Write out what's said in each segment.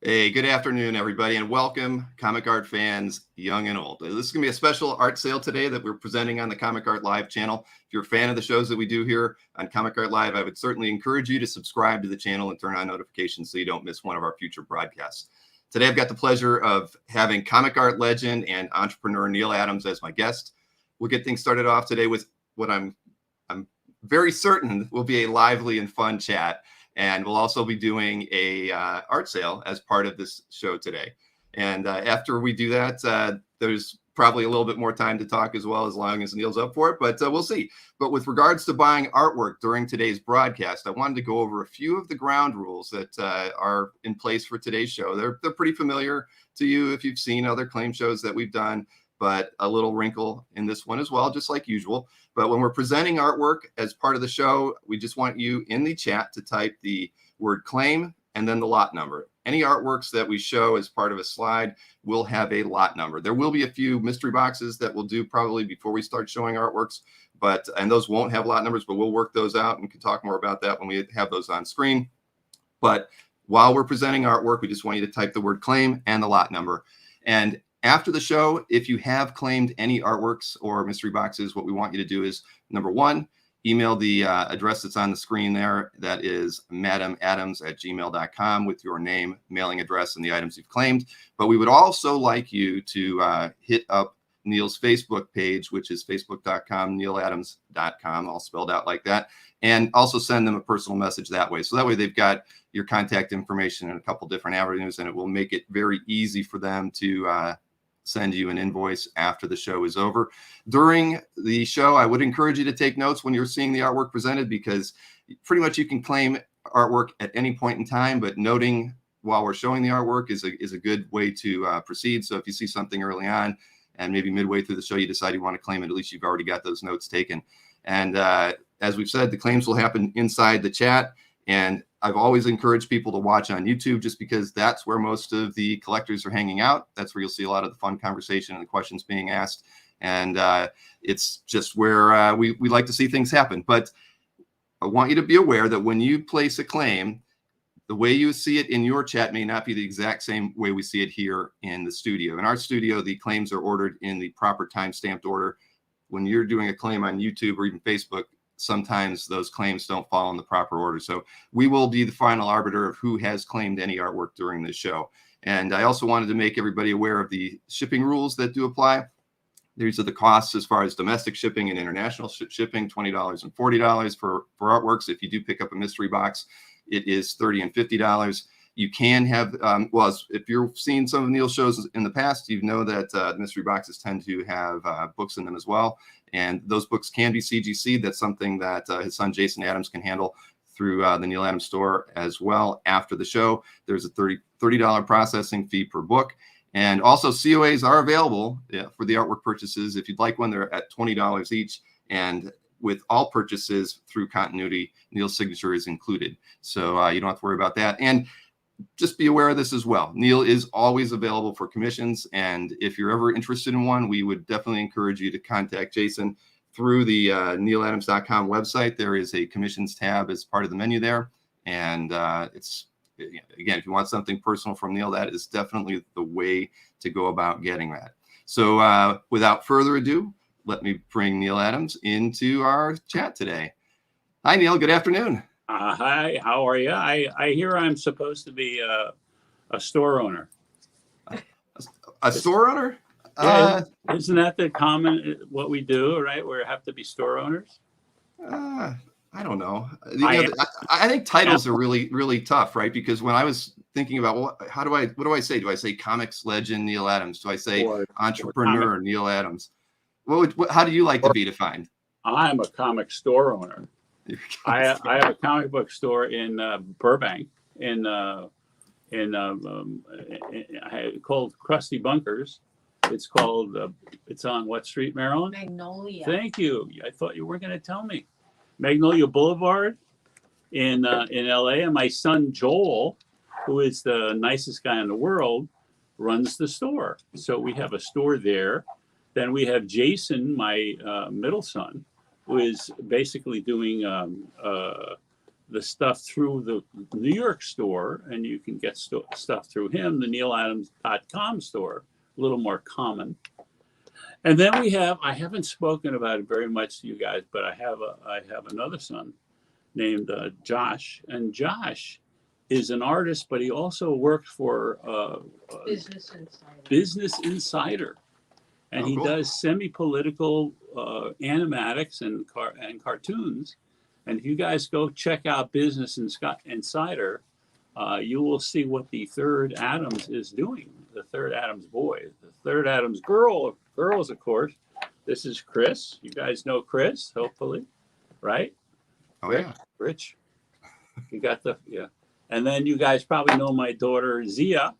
Hey, good afternoon, everybody, and welcome, comic art fans, young and old. This is going to be a special art sale today that we're presenting on the Comic Art Live channel. If you're a fan of the shows that we do here on Comic Art Live, I would certainly encourage you to subscribe to the channel and turn on notifications so you don't miss one of our future broadcasts. Today, I've got the pleasure of having comic art legend and entrepreneur Neal Adams as my guest. We'll get things started off today with what I'm very certain will be a lively and fun chat. And we'll also be doing a art sale as part of this show today. And after we do that, there's probably a little bit more time to talk as long as Neal's up for it, but we'll see. But with regards to buying artwork during today's broadcast, I wanted to go over a few of the ground rules that are in place for today's show. They're pretty familiar to you if you've seen other claim shows that we've done, but a little wrinkle in this one as well, just like usual. But when we're presenting artwork as part of the show, we just want you in the chat to type the word claim and then the lot number. Any artworks that we show as part of a slide will have a lot number. There will be a few mystery boxes that we'll do probably before we start showing artworks, and those won't have lot numbers, but we'll work those out and can talk more about that when we have those on screen. But while we're presenting artwork, we just want you to type the word claim and the lot number. And after the show, if you have claimed any artworks or mystery boxes, what we want you to do is, number one, email the address that's on the screen there. That is madamadams@gmail.com with your name, mailing address, and the items you've claimed. But we would also like you to hit up Neal's Facebook page, which is facebook.com, nealadams.com, all spelled out like that. And also send them a personal message that way. So that way they've got your contact information in a couple different avenues, and it will make it very easy for them to send you an invoice after the show is over. During the show, I would encourage you to take notes when you're seeing the artwork presented, because pretty much you can claim artwork at any point in time, but noting while we're showing the artwork is a good way to proceed. So if you see something early on and maybe midway through the show you decide you want to claim it, at least you've already got those notes taken. And as we've said, the claims will happen inside the chat. And I've always encouraged people to watch on YouTube just because that's where most of the collectors are hanging out. That's where you'll see a lot of the fun conversation and the questions being asked. And it's just where we like to see things happen. But I want you to be aware that when you place a claim, the way you see it in your chat may not be the exact same way we see it here in the studio. In our studio, the claims are ordered in the proper time-stamped order. When you're doing a claim on YouTube or even Facebook, sometimes those claims don't fall in the proper order. So we will be the final arbiter of who has claimed any artwork during this show. And I also wanted to make everybody aware of the shipping rules that do apply. These are the costs as far as domestic shipping and international shipping, $20 and $40 for artworks. If you do pick up a mystery box, it is $30 and $50. You can have, if you've seen some of Neal's shows in the past, you know that mystery boxes tend to have books in them as well. And those books can be CGC. That's something that his son, Jason Adams, can handle through the Neal Adams store as well. After the show, there's a $30 processing fee per book. And also COAs are available for the artwork purchases. If you'd like one, they're at $20 each. And with all purchases through continuity, Neal's signature is included. So you don't have to worry about that. And just be aware of this as well. Neal is always available for commissions. And if you're ever interested in one, we would definitely encourage you to contact Jason through the nealadams.com website. There is a commissions tab as part of the menu there. And it's, again, if you want something personal from Neal, that is definitely the way to go about getting that. So without further ado, let me bring Neal Adams into our chat today. Hi, Neal. Good afternoon. Hi, how are you? I hear I'm supposed to be a store owner. A store owner? Yeah, isn't that the common, what we do, right? We have to be store owners? I don't know. I think titles are really, really tough, right? Because when I was thinking about, what do I say? Do I say comics legend Neal Adams? Do I say entrepreneur Neal Adams? How do you like to be defined? I'm a comic store owner. I have a comic book store in Burbank, called Krusty Bunkers. It's on what street, Maryland? Magnolia. Thank you. I thought you weren't going to tell me. Magnolia Boulevard in LA, and my son Joel, who is the nicest guy in the world, runs the store. So we have a store there. Then we have Jason, my middle son, who is basically doing the stuff through the New York store, and you can get stuff through him, the nealadams.com store, a little more common. And then we have, I haven't spoken about it very much to you guys, but I have another son named Josh, and Josh is an artist, but he also works for Business Insider, and he does semi-political animatics and cartoons. And if you guys go check out Business Insider, you will see what the third Adams is doing. The third Adams boy, the third Adams girls, of course. This is Chris. You guys know Chris, hopefully, right? Oh yeah, Rich. You got and then you guys probably know my daughter Zia,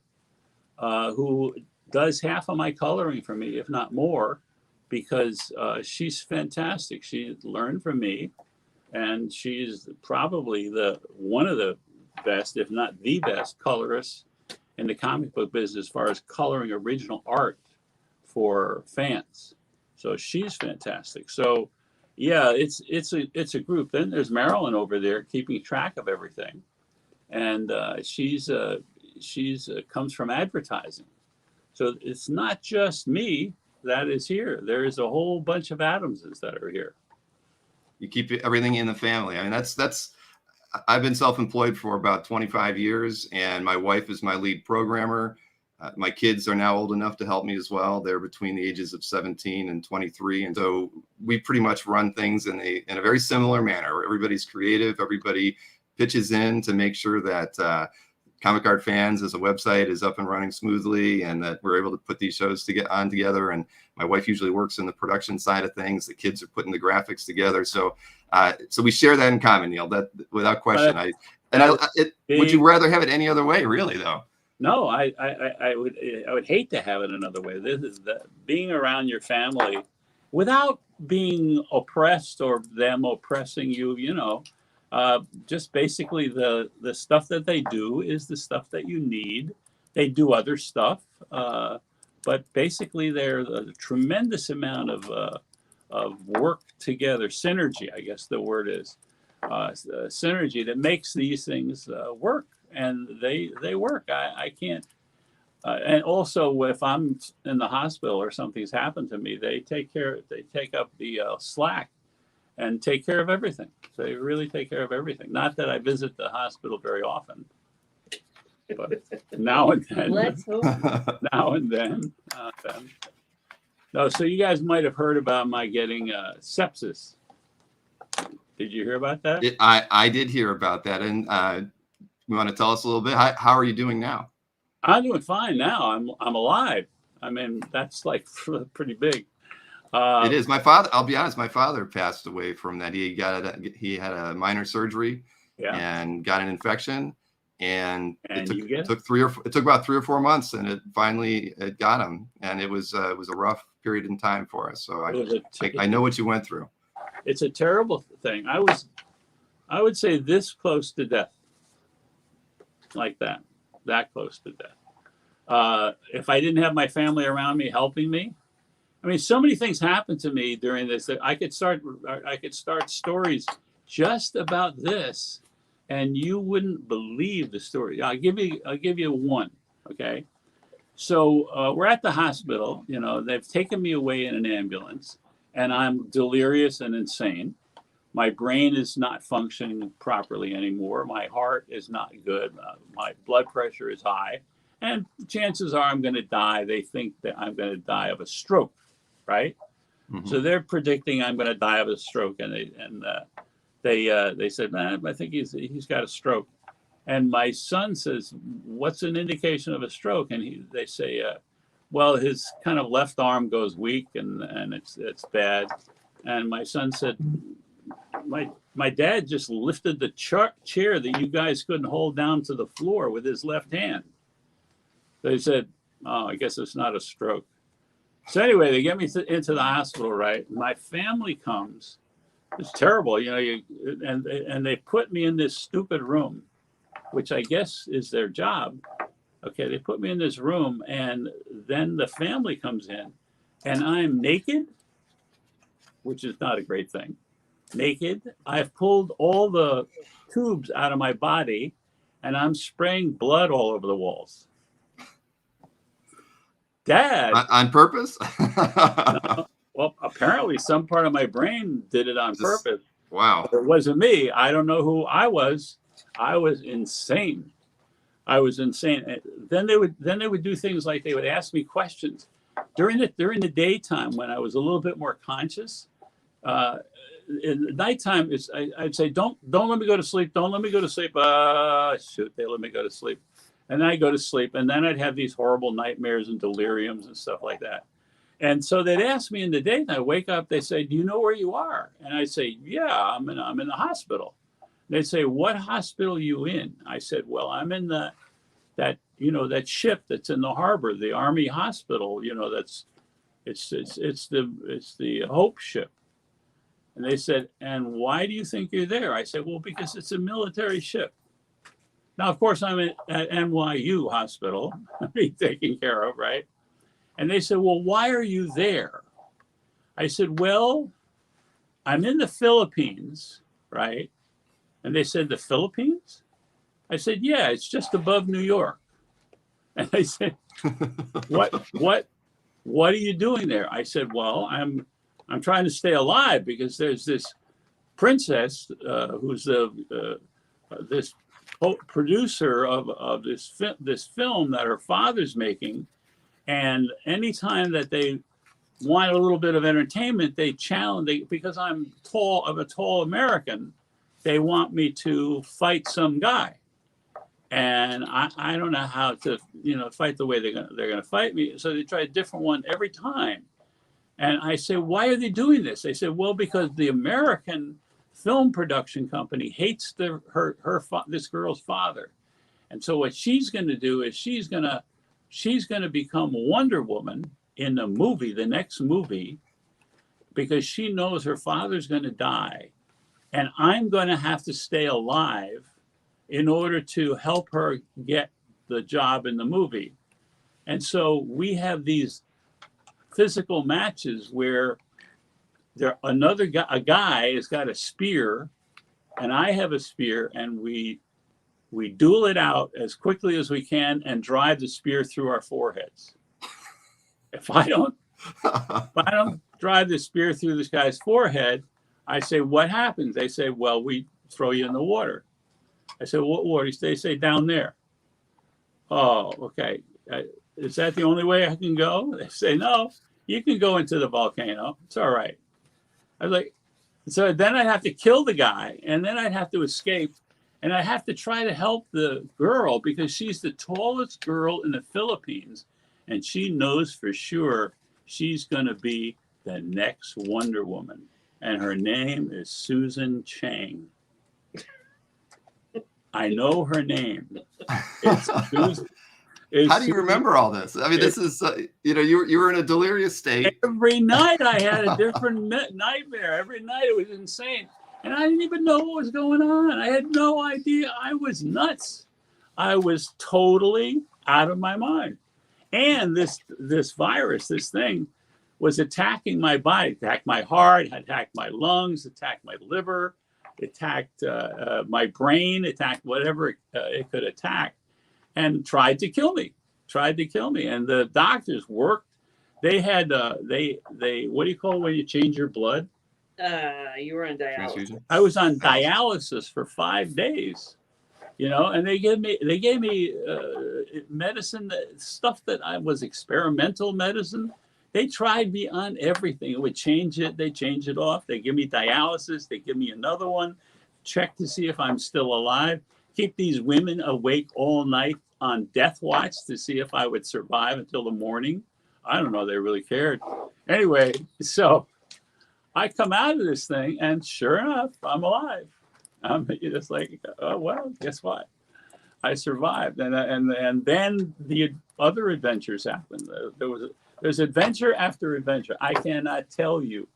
who does half of my coloring for me, if not more, because she's fantastic. She learned from me, and she's probably one of the best, if not the best, colorist in the comic book business as far as coloring original art for fans. So she's fantastic. So yeah, it's a group. Then there's Marilyn over there keeping track of everything, and she's comes from advertising. So it's not just me that is here. There is a whole bunch of Adamses that are here. You keep everything in the family. I mean, that's. I've been self-employed for about 25 years, and my wife is my lead programmer. My kids are now old enough to help me as well. They're between the ages of 17 and 23. And so we pretty much run things in a very similar manner. Everybody's creative. Everybody pitches in to make sure that Comic Art Fans as a website is up and running smoothly, and that we're able to put these shows to get on together. And my wife usually works in the production side of things. The kids are putting the graphics together. So we share that in common, Neal, that without question. Would you rather have it any other way, really, though? No, I would hate to have it another way. This is being around your family without being oppressed or them oppressing you, just basically the stuff that they do is the stuff that you need. They do other stuff, but basically there's a tremendous amount of work together, synergy, I guess the word is, synergy that makes these things work. And they work. I can't. And also, if I'm in the hospital or something's happened to me, they take up the slack and take care of everything. So they really take care of everything. Not that I visit the hospital very often, but now and then. Let's hope. Now and then. No, so you guys might have heard about my getting sepsis. Did you hear about that? I did hear about that, and you want to tell us a little bit? How are you doing now? I'm doing fine now. I'm alive. I mean, that's like pretty big. It is. My father, I'll be honest, my father passed away from that. He had a minor surgery and got an infection, and it took about 3 or 4 months, and it finally got him, and it was a rough period in time for us. So I know what you went through. It's a terrible thing. I would say this close to death. Like that close to death. If I didn't have my family around me helping me, I mean, so many things happened to me during this that I could start stories just about this, and you wouldn't believe the story. I'll give you one. Okay, so we're at the hospital. They've taken me away in an ambulance, and I'm delirious and insane. My brain is not functioning properly anymore. My heart is not good. My blood pressure is high. And chances are I'm going to die. They think that I'm going to die of a stroke, right? Mm-hmm. So they're predicting I'm going to die of a stroke. And they said, man, I think he's got a stroke. And my son says, what's an indication of a stroke? And they say, well, his kind of left arm goes weak and it's bad. And my son said, my dad just lifted the chair that you guys couldn't hold down to the floor with his left hand. They said, oh, I guess it's not a stroke. So anyway, they get me into the hospital, right? My family comes. It's terrible, and they put me in this stupid room, which I guess is their job. Okay, they put me in this room, and then the family comes in, and I'm naked, which is not a great thing. naked. I've pulled all the tubes out of my body, and I'm spraying blood all over the walls. Dad. On purpose? No, well, apparently some part of my brain did it on purpose. Wow. It wasn't me. I don't know who I was. I was insane. I was insane. Then they would do things like they would ask me questions during the daytime when I was a little bit more conscious. In the nighttime, I'd say, don't let me go to sleep. Don't let me go to sleep. Shoot, they let me go to sleep. And then I go to sleep, and then I'd have these horrible nightmares and deliriums and stuff like that. And so they'd ask me in the day, and I wake up, they say, do you know where you are? And I'd say, yeah, I'm in the hospital. They'd say, what hospital are you in? I said, well, I'm in that ship that's in the harbor, the Army hospital, it's the Hope ship. And they said, and why do you think you're there? I said, well, because it's a military ship. Now, of course, I'm at NYU hospital, being taken care of, right? And they said, well, why are you there? I said, well, I'm in the Philippines, right? And they said, the Philippines? I said, yeah, it's just above New York. And they said, what are you doing there? I said, well, I'm trying to stay alive because there's this princess who's this producer of this film that her father's making, and anytime that they want a little bit of entertainment, they because I'm a tall American, they want me to fight some guy, and I don't know how to fight the way they're gonna fight me, so they try a different one every time. And I say, why are they doing this? They said, well, because the American film production company hates this girl's father. And so what she's going to do is she's going to become Wonder Woman in the next movie, because she knows her father's going to die. And I'm going to have to stay alive in order to help her get the job in the movie. And so we have these physical matches where a guy has got a spear and I have a spear, and we duel it out as quickly as we can and drive the spear through our foreheads. If I don't drive the spear through this guy's forehead, I say, what happens? They say, well, we throw you in the water. I said, what water? They say, down there. Oh, okay. Is that the only way I can go? They say, no, you can go into the volcano. It's all right. I was like, so then I'd have to kill the guy, and then I'd have to escape, and I have to try to help the girl because she's the tallest girl in the Philippines, and she knows for sure she's going to be the next Wonder Woman, and her name is Susan Chang. I know her name. It's Susan. How do you remember all this? I mean, this is, you were in a delirious state. Every night I had a different nightmare. Every night it was insane. And I didn't even know what was going on. I had no idea. I was nuts. I was totally out of my mind. And this virus, this thing, was attacking my body, attacked my heart, attacked my lungs, attacked my liver, attacked my brain, attacked whatever it could attack. And tried to kill me. And the doctors worked. They had, what do you call it when you change your blood? You were on dialysis. I was on dialysis for 5 days, and they gave me medicine, stuff that I was experimental medicine. They tried me on everything. It would change it. They change it off. They give me dialysis. They give me another one, check to see if I'm still alive. Keep these women awake all night on death watch to see if I would survive until the morning. I don't know, they really cared. Anyway, so I come out of this thing, and sure enough, I'm alive. I'm just like, oh, well, guess what? I survived. And then the other adventures happened. There's adventure after adventure. I cannot tell you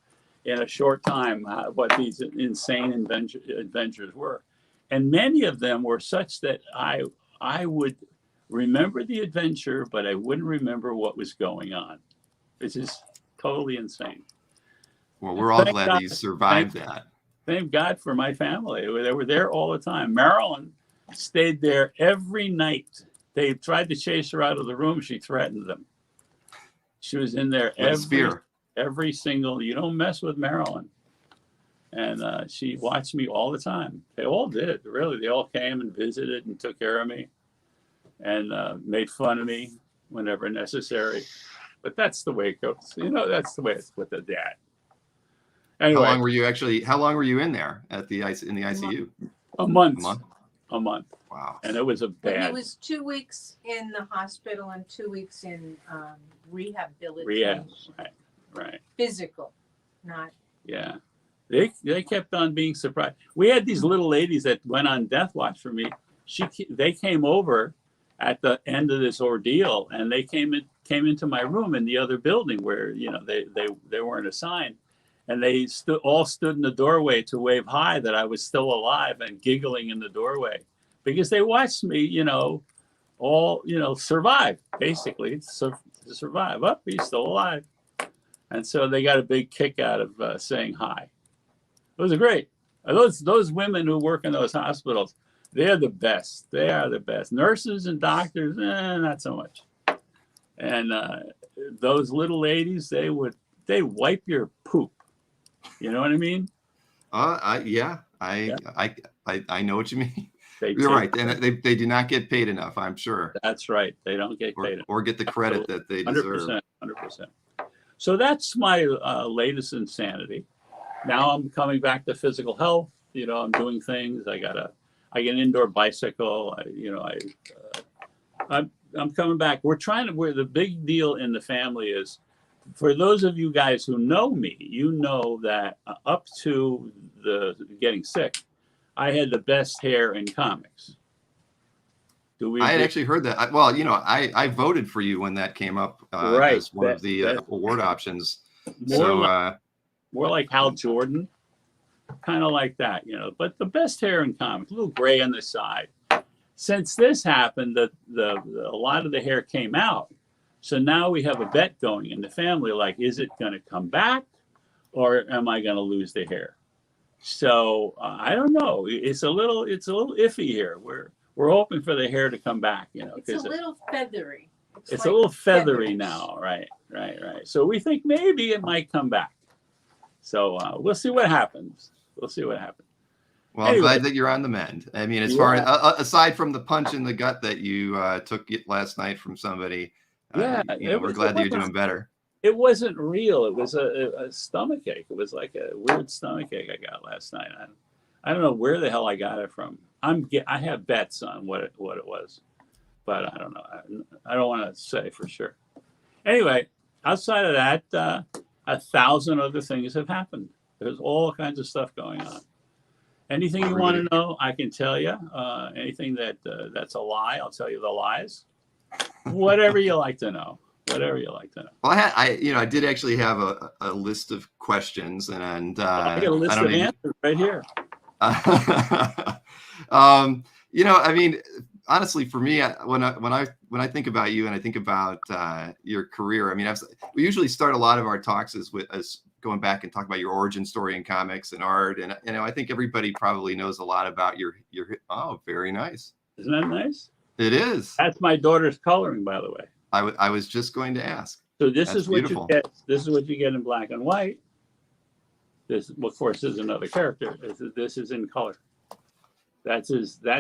in a short time what these insane adventures were. And many of them were such that I would remember the adventure, but I wouldn't remember what was going on. It's just totally insane. Well, we're all glad that you survived that. Thank God for my family. They were there all the time. Marilyn stayed there every night. They tried to chase her out of the room. She threatened them. She was in there every single. You don't mess with Marilyn. And she watched me all the time. They all did, really. They all came and visited and took care of me, and made fun of me whenever necessary. But that's the way it goes. That's the way it's with the dad. Anyway, how long were you in there in the ICU? A month. A month. Wow. And it was a bad. It was 2 weeks in the hospital and 2 weeks in rehabilitation. Rehab, right. Physical, not. Yeah. They kept on being surprised. We had these little ladies that went on death watch for me. They came over at the end of this ordeal, and they came into my room in the other building where they weren't assigned, and they all stood in the doorway to wave hi that I was still alive and giggling in the doorway because they watched me, survive basically to survive. Up, he's still alive, and so they got a big kick out of saying hi. It was great. Those women who work in those hospitals, they're the best. They are the best. Nurses and doctors, not so much. And those little ladies, they wipe your poop. You know what I mean? Yeah. I know what you mean. You're right, and they do not get paid enough, I'm sure. That's right. They don't get paid enough. Or get the credit that they deserve. 100%. So that's my latest insanity. Now I'm coming back to physical health. I'm doing things. I get an indoor bicycle. I'm coming back. Where the big deal in the family is, for those of you guys who know me, that up to the getting sick, I had the best hair in comics. I had actually heard that. I voted for you when that came up as one of the award options. More like Hal Jordan, kind of like that, But the best hair in comics, a little gray on the side. Since this happened, a lot of the hair came out. So now we have a bet going in the family, like, is it going to come back, or am I going to lose the hair? So I don't know. It's a little iffy here. We're hoping for the hair to come back, It's a little feathery. It's a little feathery now, right. So we think maybe it might come back. So we'll see what happens. Well, anyway, I'm glad that you're on the mend. I mean, as far as aside from the punch in the gut that you took last night from somebody, we're glad that you're doing better. It wasn't real. It was a stomach ache. It was like a weird stomach ache I got last night. I don't know where the hell I got it from. I have bets on what it was, but I don't know. I don't want to say for sure. Anyway, outside of that, 1,000 other things have happened. There's all kinds of stuff going on. Anything you want to know, I can tell you. Anything that's a lie, I'll tell you the lies. Whatever you like to know. Well, I did actually have a list of questions, and I got a list of answers right here. I mean, honestly, for me, when I think about you and I think about your career, I mean, we usually start a lot of our talks as going back and talk about your origin story in comics and art, and I think everybody probably knows a lot about your. Oh, very nice. Isn't that nice? It is. That's my daughter's coloring, by the way. I was just going to ask. So this is what you get. This is what you get in black and white. This, of course, is another character. This is in color. That's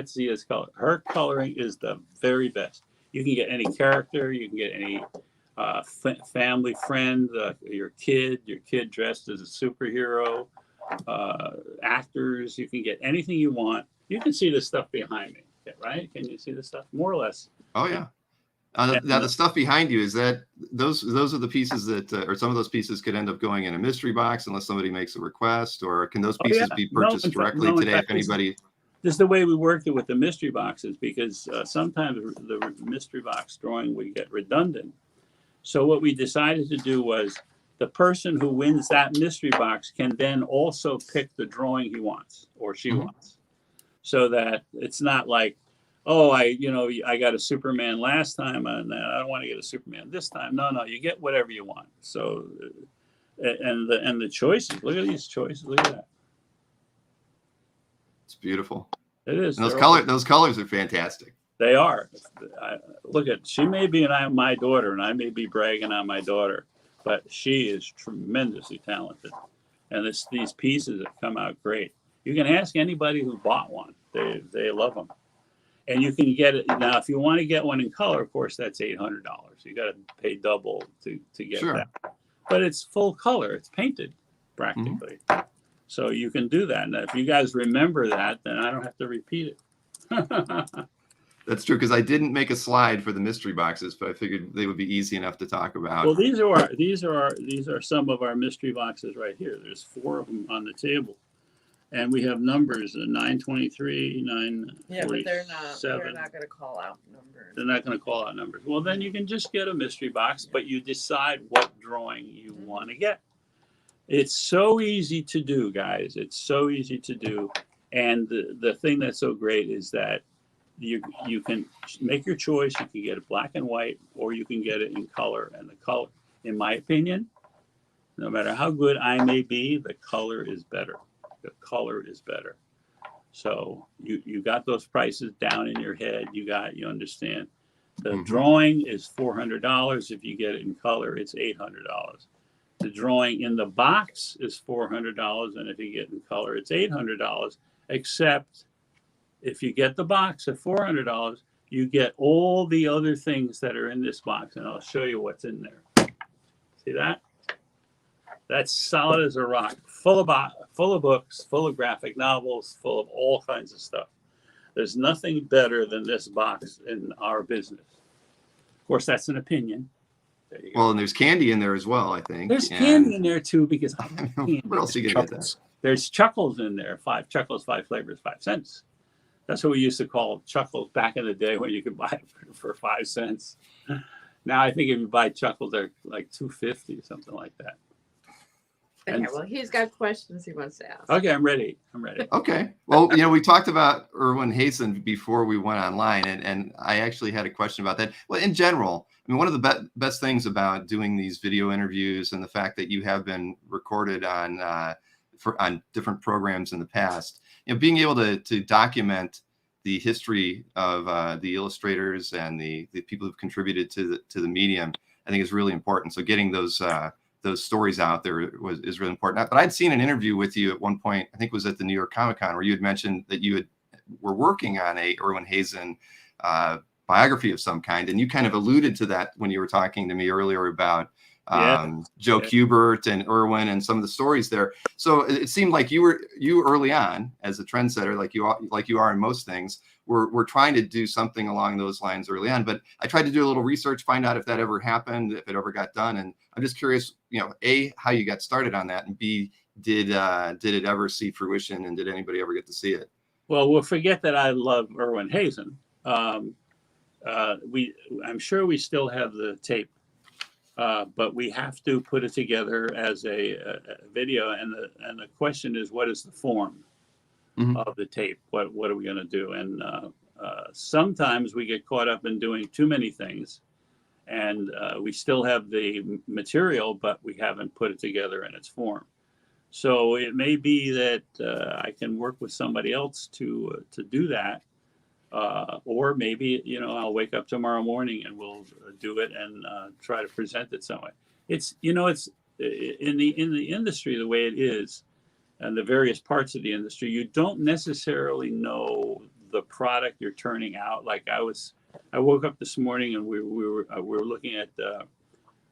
Zia's color. Her coloring is the very best. You can get any character. You can get any family friend, your kid dressed as a superhero, actors. You can get anything you want. You can see the stuff behind me, right? Can you see the stuff? More or less. Oh, yeah. Now the stuff behind you, is that those are the pieces that, or some of those pieces could end up going in a mystery box unless somebody makes a request, or can those pieces be purchased directly today if anybody? This is the way we worked it with the mystery boxes, because sometimes the mystery box drawing would get redundant. So what we decided to do was the person who wins that mystery box can then also pick the drawing he wants or she wants, so that it's not like, oh, I got a Superman last time and I don't want to get a Superman this time. No, you get whatever you want. So, and the choices, look at these choices. Look at that. It's beautiful. It is. And They're all- those colors are fantastic. They are. Look at, she may be my daughter, and I may be bragging on my daughter, but she is tremendously talented. And these pieces have come out great. You can ask anybody who bought one. They love them. And you can get it now. If you want to get one in color, of course, that's $800. You got to pay double to get Sure. that. But it's full color. It's painted practically. So you can do that. And if you guys remember that, then I don't have to repeat it. That's true, because I didn't make a slide for the mystery boxes, but I figured they would be easy enough to talk about. Well, these are some of our mystery boxes right here. There's 4 of them on the table, and we have numbers: 923, 947. Yeah, but they're not going to call out numbers. They're not going to call out numbers. Well, then you can just get a mystery box, but you decide what drawing you want to get. It's so easy to do, guys. It's so easy to do, and the thing that's so great is that you can make your choice. You can get it black and white, or you can get it in color. And the color, in my opinion, no matter how good I may be, the color is better. The color is better. So you got those prices down in your head. You understand. The drawing is $400. If you get it in color, it's $800. The drawing in the box is $400, and if you get it in color, it's $800. Except if you get the box at $400, you get all the other things that are in this box, and I'll show you what's in there. See that? That's solid as a rock, full of books, full of graphic novels, full of all kinds of stuff. There's nothing better than this box in our business. Of course, that's an opinion. There you go. Well, and there's candy in there as well, I think. There's candy in there too, because I like candy. Where else are you gonna get that? There's Chuckles in there. 5 Chuckles, 5 flavors, 5 cents. That's what we used to call Chuckles back in the day, when you could buy it for 5 cents. Now I think if you buy Chuckles, they're like $2.50, something like that. Okay, well, he's got questions he wants to ask. Okay, I'm ready. Okay. Well, we talked about Irwin Hazen before we went online, and I actually had a question about that. Well, in general, I mean, one of the best things about doing these video interviews, and the fact that you have been recorded on different programs in the past, being able to document the history of the illustrators and the people who've contributed to the medium, I think is really important. So getting those stories out there is really important. But I'd seen an interview with you at one point, I think it was at the New York Comic Con, where you had mentioned that you were working on a Irwin Hazen biography of some kind, and you kind of alluded to that when you were talking to me earlier about Joe Kubert and Irwin and some of the stories there. So it seemed like you early on, as a trendsetter, like you are in most things, we're trying to do something along those lines early on. But I tried to do a little research, find out if that ever happened, if it ever got done. And I'm just curious, A, how you got started on that, and B, did it ever see fruition, and did anybody ever get to see it? Well, we'll forget that I love Irwin Hazen. I'm sure we still have the tape, but we have to put it together as a video. And the question is, what is the form of the tape? What are we going to do? And sometimes we get caught up in doing too many things, and we still have the material, but we haven't put it together in its form. So it may be that I can work with somebody else to do that, or maybe I'll wake up tomorrow morning and we'll do it and try to present it some way. It's it's in the industry the way it is, and the various parts of the industry, you don't necessarily know the product you're turning out. Like I woke up this morning and we were looking at.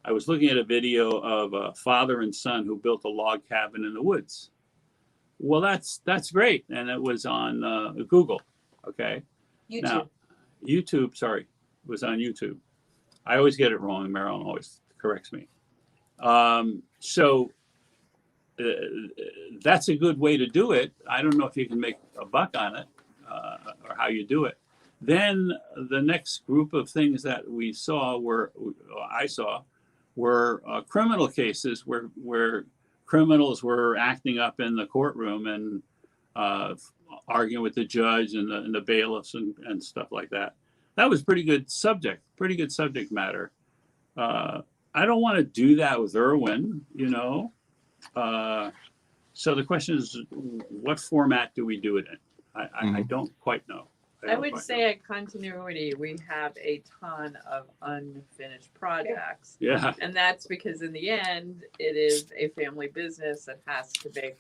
I was looking at a video of a father and son who built a log cabin in the woods. Well, that's great, and it was on Google. Okay. YouTube. Now, YouTube. Sorry, it was on YouTube. I always get it wrong. Marilyn always corrects me. So that's a good way to do it. I don't know if you can make a buck on it or how you do it. Then the next group of things that I saw were criminal cases where criminals were acting up in the courtroom and arguing with the judge and the bailiffs and stuff like that. That was pretty good subject matter. I don't want to do that with Irwin, So the question is, what format do we do it in? I don't quite know. I would say at continuity, we have a ton of unfinished projects. Yeah. And that's because in the end, it is a family business that has to make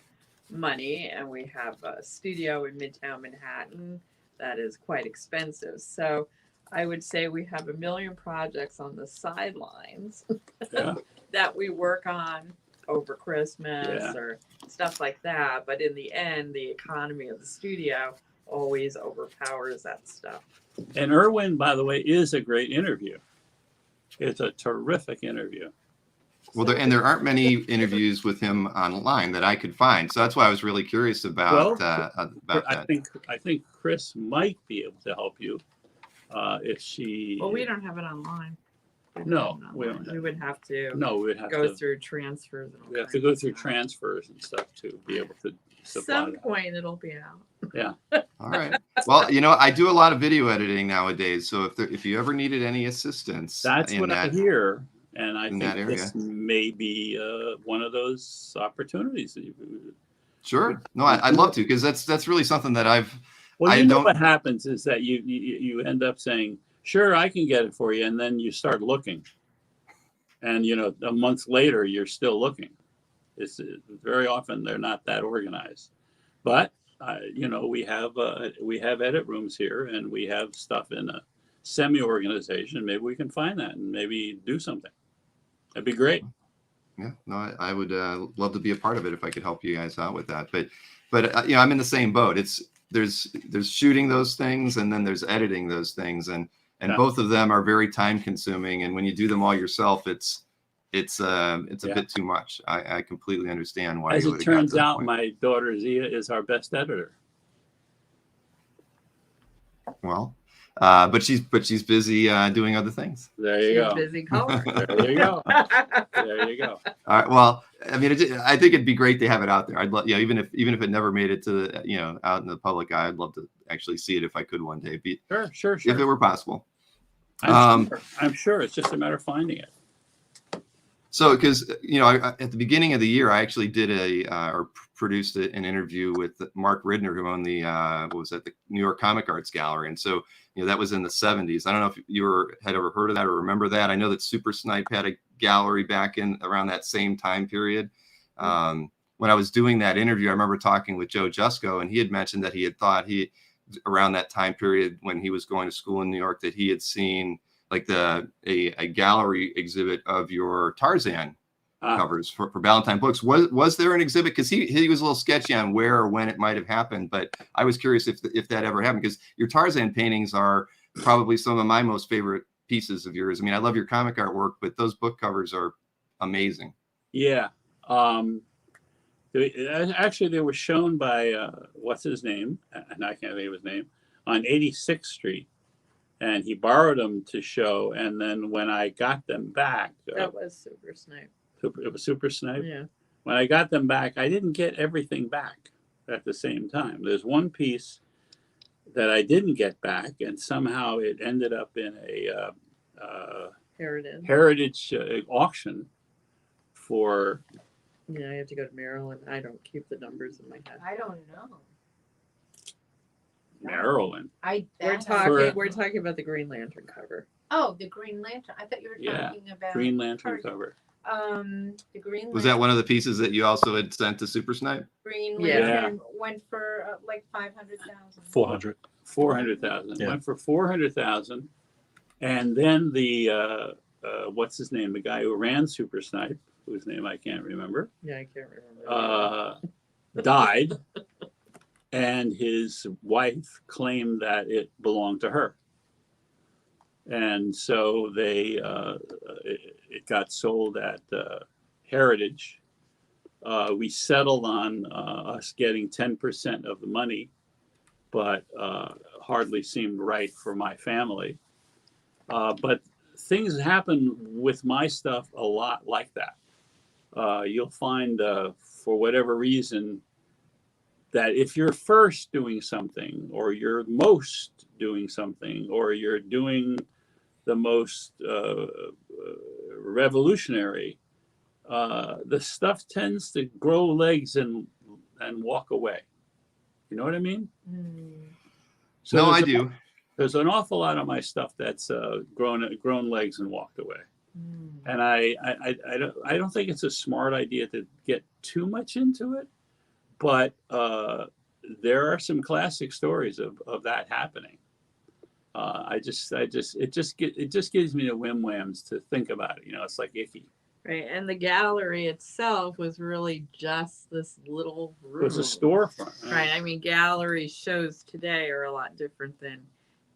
money. And we have a studio in Midtown Manhattan that is quite expensive. So I would say we have a million projects on the sidelines Yeah. that we work on over Christmas Yeah. or stuff like that. But in the end, the economy of the studio always overpowers that stuff. And Irwin, by the way, is a great interview. It's a terrific interview. Well, there aren't many interviews with him online that I could find, so that's why I was really curious about that. I think Chris might be able to help you if she. Well, we don't have it online. No, we don't have We would have to No, we'd have go to. through transfers. And all We have to kinds go of through stuff. transfers and stuff to be able to At supply some that. point, it'll be out. All right. Well, I do a lot of video editing nowadays, so if you ever needed any assistance, That's in what I that, hear, and I in think that area. this may be one of those opportunities. That Sure. No, I'd love to, because that's really something that Well, I you know don't- what happens is that you end up saying, "Sure, I can get it for you," and then you start looking, and a month later you're still looking. It's very often they're not that organized, but we have edit rooms here, and we have stuff in a semi-organization. Maybe we can find that and maybe do something. That'd be great. Yeah, no, I would love to be a part of it if I could help you guys out with that. But I'm in the same boat. There's shooting those things, and then there's editing those things, and Yeah. both of them are very time consuming. And when you do them all yourself, it's a Yeah. bit too much. I completely understand why. As you it would've got to turns that out, point. my daughter Zia is our best editor. Well, but she's busy doing other things. There you She's go. busy color. There you go. There you go. All right. Well, I mean, I think it'd be great to have it out there. I'd love, even if it never made it to the, out in the public eye, I'd love to actually see it if I could one day, Sure. if it were possible. I'm sure it's just a matter of finding it. So, because at the beginning of the year, I actually did or produced an interview with Mark Ridner, who owned the the New York Comic Arts Gallery, and so that was in the 70s. I don't know if you had ever heard of that or remember that. I know that Super Snipe had a gallery back in around that same time period. When I was doing that interview, I remember talking with Joe Jusko, and he had mentioned that he had thought around that time period when he was going to school in New York, that he had seen like a gallery exhibit of your Tarzan covers for Ballantine Books. Was there an exhibit? Because he was a little sketchy on where or when it might have happened, but I was curious if that ever happened, because your Tarzan paintings are probably some of my most favorite pieces of yours. I mean, I love your comic artwork, but those book covers are amazing. Yeah. Actually, they were shown by what's his name, and I can't think of his name, on 86th Street. And he borrowed them to show, and then when I got them back, That was Super Snipe. it was Super Snipe. Yeah. When I got them back, I didn't get everything back at the same time. There's one piece that I didn't get back, and somehow it ended up in a heritage auction for. Yeah, I have to go to Maryland. I don't keep the numbers in my head. I don't know. Maryland. We're talking about the Green Lantern cover. Oh, the Green Lantern. I thought you were Yeah, talking about Green Lantern Tarzan. cover. The Green Lantern. Was that one of the pieces that you also had sent to Super Snipe? Green Yeah. Lantern went for like 500,000. 400. 400,000. Yeah. Went for 400,000, and then the what's his name? The guy who ran Super Snipe, whose name I can't remember, Yeah, I can't remember. died, and his wife claimed that it belonged to her, and so it got sold at Heritage. We settled on us getting 10% of the money, but hardly seemed right for my family. But things happen with my stuff a lot like that. You'll find, for whatever reason, that if you're first doing something, or you're most doing something, or you're doing the most revolutionary, the stuff tends to grow legs and walk away. You know what I mean? Mm. So No, there's I a- do. There's an awful lot of my stuff that's grown legs and walked away. Mm. And I don't think it's a smart idea to get too much into it, but there are some classic stories of that happening. It just gives me the whim whams to think about it. You know, it's like icky. Right, and the gallery itself was really just this little It room. was a storefront. Right. I mean, gallery shows today are a lot different than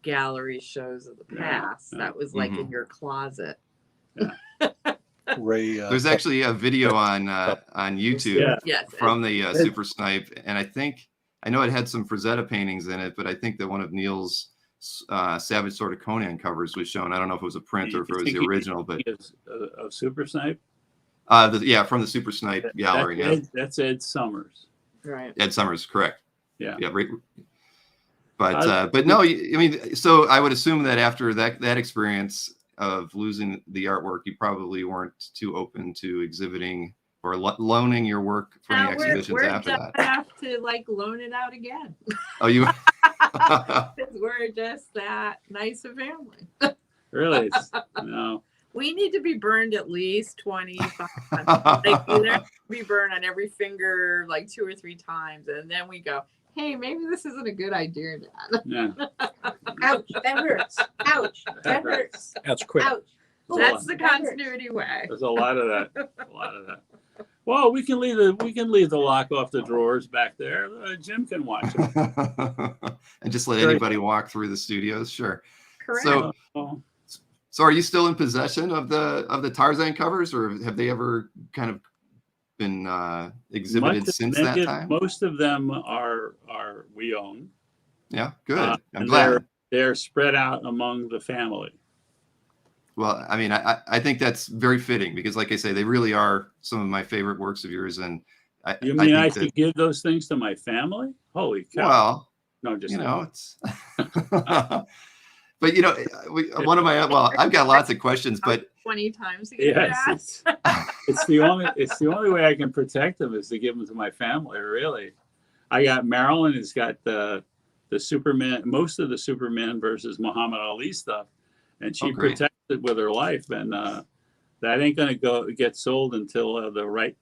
gallery shows of the Yeah, past. yeah. That was like Mhm. in your closet. Ray, There's actually a video on YouTube Yeah. Yes. from the Super Snipe, and I know it had some Frazetta paintings in it, but I think that one of Neal's Savage Sword of Conan covers was shown. I don't know if it was a print or if it was the original, but Of Super Snipe. from the Super Snipe gallery. Yeah, That's Ed Summers. Right. Ed Summers, correct. Yeah. Yeah, right. But no, I mean, so I would assume that after that experience of losing the artwork, you probably weren't too open to exhibiting or loaning your work for any exhibitions we're after just that. have to like loan it out again. Oh, you. 'Cause we're just that nice a family. Really? No. We need to be burned at least 25 times. Like, we have to be burned on every finger like 2 or 3 times, and then we go, hey, maybe this isn't a good idea, Dad. Yeah. Ouch, that hurts. Ouch, that hurts. that's quick. Ouch. Ooh, That's the that hurts. continuity way. There's a lot of that. A lot of that. Well, we can leave the lock off the drawers back there. Jim can watch it. And just let Sure. anybody walk through the studios. Sure. Correct. So- Oh, So are you still in possession of the Tarzan covers, or have they ever kind of been exhibited since that time? Most of them are we own. Yeah, good. I'm and glad. They're spread out among the family. Well, I mean, I think that's very fitting because, like I say, they really are some of my favorite works of yours. And You mean I think should give those things to my family? Holy cow! well, No, I'm just you kidding. know, it's. But one of my I've got lots of questions, but 20 times to get Yes, it's the only way I can protect them is to give them to my family. Really, I got Marilyn has got the Superman, most of the Superman versus Muhammad Ali stuff, and she great. protects it with her life, and that ain't gonna get sold until the right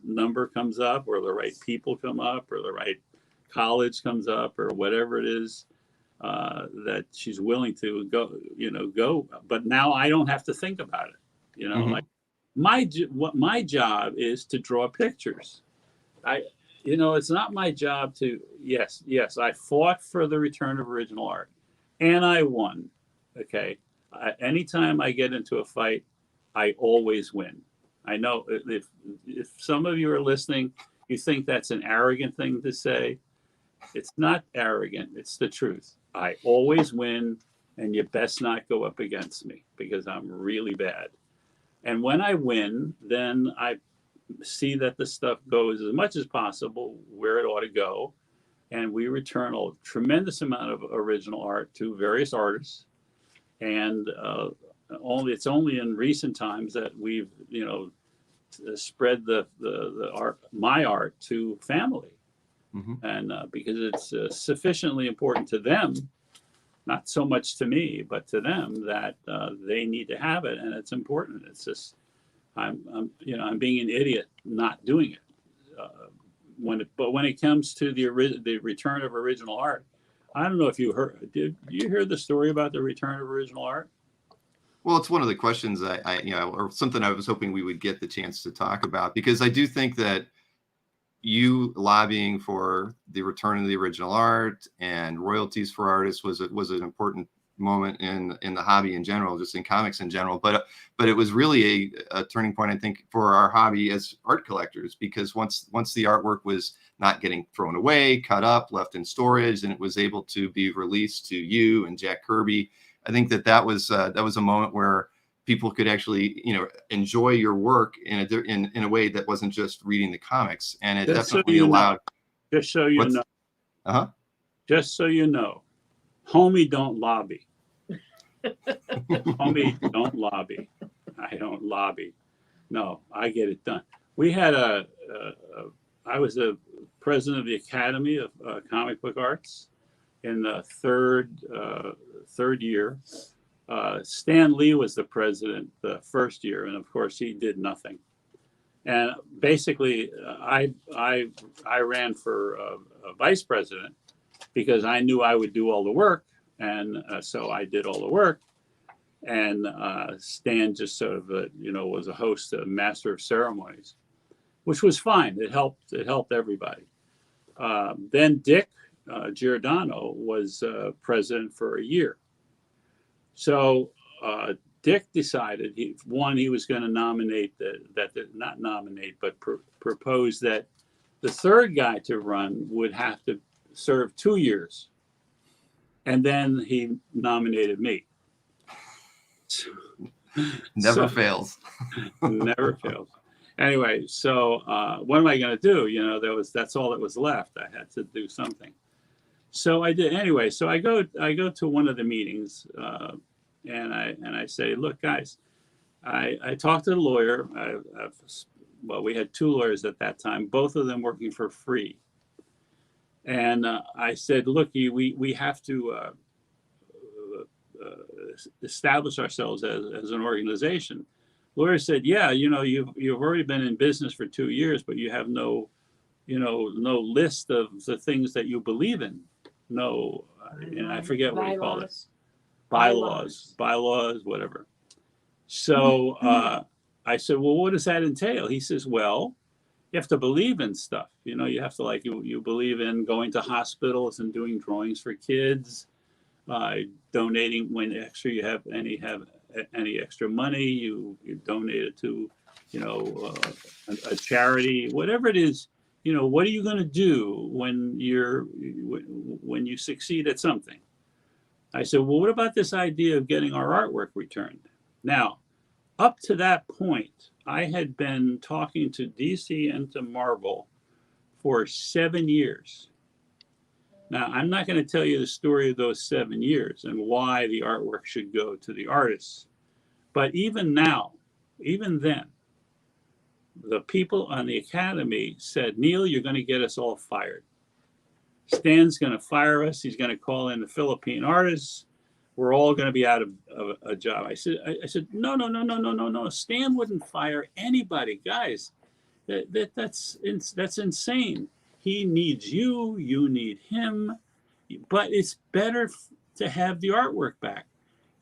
number comes up, or the right people come up, or the right college comes up, or whatever it is. That she's willing to go, but now I don't have to think about it. Mhm. Like my job is to draw pictures. It's not my job to. Yes, I fought for the return of original art, and I won. Okay, anytime I get into a fight, I always win. I know if some of you are listening, you think that's an arrogant thing to say. It's not arrogant. It's the truth. I always win, and you best not go up against me because I'm really bad. And when I win, then I see that the stuff goes as much as possible where it ought to go. And we return a tremendous amount of original art to various artists. And it's only in recent times that we've, spread the my art to family. Mhm. And because it's sufficiently important to them, not so much to me, but to them, that they need to have it, and it's important. It's just I'm being an idiot not doing it. When it comes to the return of original art, I don't know if you heard. Did you hear the story about the return of original art? Well, it's one of the questions or something I was hoping we would get the chance to talk about, because I do think that you lobbying for the return of the original art and royalties for artists was an important moment in the hobby in general, just in comics in general. But it was really a turning point, I think, for our hobby as art collectors, because once the artwork was not getting thrown away, cut up, left in storage, and it was able to be released to you and Jack Kirby, I think that was a moment where people could actually, enjoy your work in a way that wasn't just reading the comics, and it definitely allowed. Just so you know. Just so you know, homie, don't lobby. Homie, don't lobby. I don't lobby. No, I get it done. We had I was a president of the Academy of Comic Book Arts in the third year. Stan Lee was the president the first year, and of course he did nothing. And basically, I ran for vice president because I knew I would do all the work, and so I did all the work. And Stan just sort of, was a host, a master of ceremonies, which was fine. It helped everybody. Then Dick Giordano was president for a year. So Dick decided he was going to nominate propose that the third guy to run would have to serve 2 years, and then he nominated me. Never fails. Never fails. Anyway, so what am I going to do? That's all that was left. I had to do something. So I did anyway. So I go to one of the meetings, and I say, look, guys, I talked to the lawyer. We had 2 lawyers at that time, both of them working for free. And I said, look, we have to establish ourselves as an organization. Lawyer said, yeah, you've already been in business for 2 years, but you have no list of the things that you believe in. No, and I forget what he called it. Bylaws, whatever. So I said, well, what does that entail? He says, well, you have to believe in stuff. You have to you believe in going to hospitals and doing drawings for kids, donating when you have any extra money, you donate it to, a charity, whatever it is. What are you going to do when you succeed at something? I said, well, what about this idea of getting our artwork returned? Now, up to that point, I had been talking to DC and to Marvel for 7 years. Now, I'm not going to tell you the story of those 7 years and why the artwork should go to the artists. But even now, even then, the people on the Academy said, Neal, you're going to get us all fired. Stan's going to fire us. He's going to call in the Philippine artists. We're all going to be out of a job. I said, no. Stan wouldn't fire anybody, guys. That's insane. He needs you. You need him. But it's better to have the artwork back.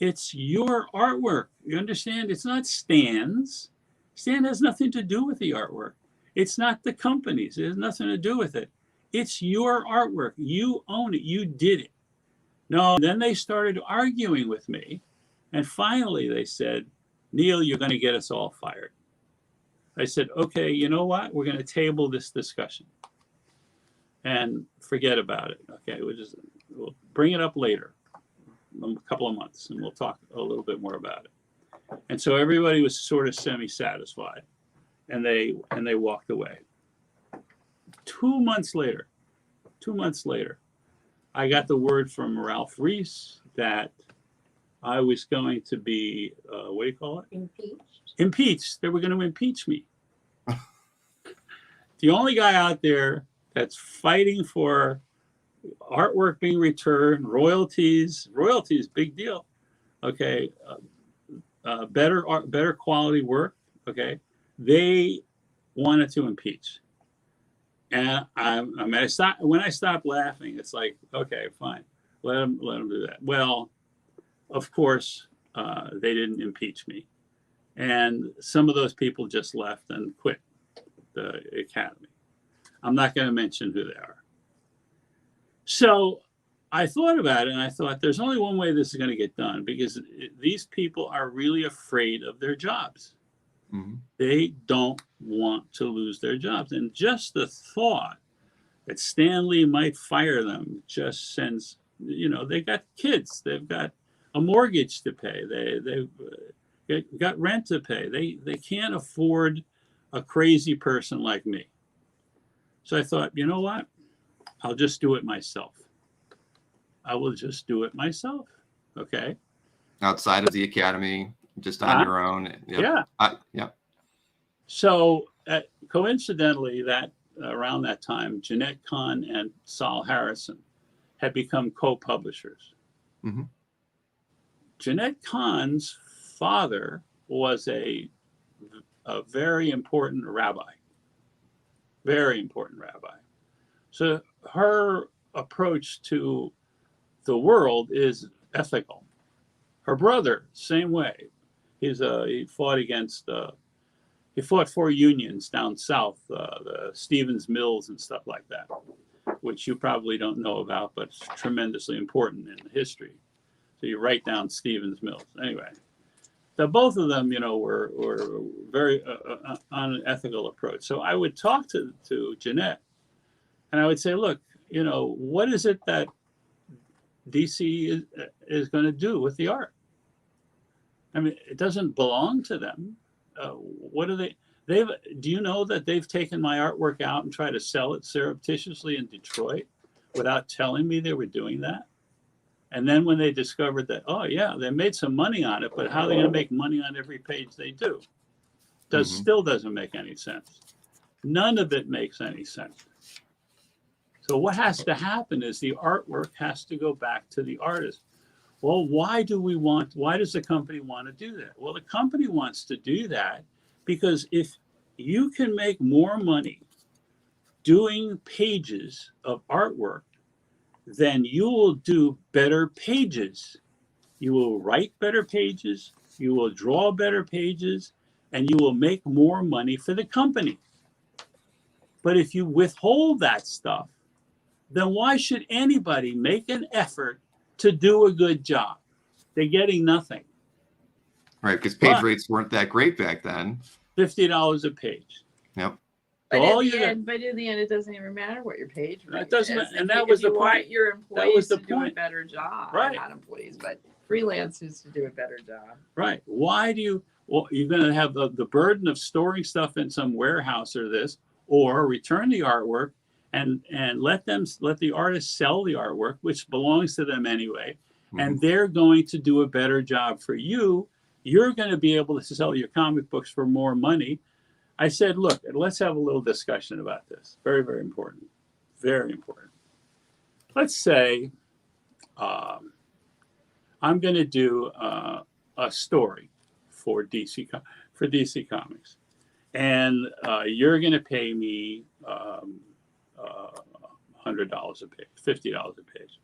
It's your artwork. You understand? It's not Stan's. Stan has nothing to do with the artwork. It's not the company's. It has nothing to do with it. It's your artwork. You own it. You did it. No, then they started arguing with me. And finally they said, Neal, you're going to get us all fired. I said, okay, you know what? We're going to table this discussion and forget about it. Okay, we'll bring it up later, a couple of months, and we'll talk a little bit more about it. And so everybody was sort of semi-satisfied, and they walked away. 2 months later, I got the word from Ralph Reese that I was going to be, what do you call it? Impeached. They were going to impeach me. The only guy out there that's fighting for artwork being returned, royalties, big deal. Okay. Better quality work. Okay. They wanted to impeach. And when I stopped laughing, it's like, okay, fine. Let them do that. Well, of course, they didn't impeach me. And some of those people just left and quit the Academy. I'm not going to mention who they are. So I thought about it, and I thought there's only one way this is going to get done, because these people are really afraid of their jobs. Mm-hmm. They don't want to lose their jobs. And just the thought that Stan Lee might fire them just sends, they got kids, they've got a mortgage to pay, they've got rent to pay. They can't afford a crazy person like me. So I thought, you know what? I'll just do it myself. I will just do it myself. Okay. Outside of the Academy, just on your own. Yep. Yeah. Yeah. So coincidentally, that around that time, Jeanette Kahn and Sol Harrison had become co-publishers. Mm-hmm. Jeanette Kahn's father was a very important rabbi, very important rabbi. So her approach to the world is ethical. Her brother, same way. He fought against he fought for unions down south, the Stevens Mills and stuff like that, which you probably don't know about, but it's tremendously important in history. So you write down Stevens Mills. Anyway, so both of them, were very on an ethical approach. So I would talk to Jeanette, and I would say, look, what is it that DC is going to do with the art? I mean, it doesn't belong to them. What are they? Do you know that they've taken my artwork out and tried to sell it surreptitiously in Detroit without telling me they were doing that? And then when they discovered that, oh yeah, they made some money on it, but how are they going to make money on every page they do? Still doesn't make any sense. None of it makes any sense. So what has to happen is the artwork has to go back to the artist. Well, why does the company want to do that? Well, the company wants to do that because if you can make more money doing pages of artwork, then you will do better pages. You will write better pages, you will draw better pages, and you will make more money for the company. But if you withhold that stuff, then why should anybody make an effort to do a good job? They're getting nothing. Right, because page rates weren't that great back then. $50 a page. Yep. But in the end, it doesn't even matter what your page rate it doesn't, is. and that was the point. Want your employees to do a better job, right? Not employees, but freelancers to do a better job. Right. Why do you? Well, you're going to have the burden of storing stuff in some warehouse or this, or return the artwork and let the artist sell the artwork, which belongs to them anyway, and they're going to do a better job for you. You're going to be able to sell your comic books for more money. I said, look, let's have a little discussion about this. Very, very important. Very important. Let's say I'm going to do a story for DC Comics, and you're going to pay me $100 a page, $50 a page.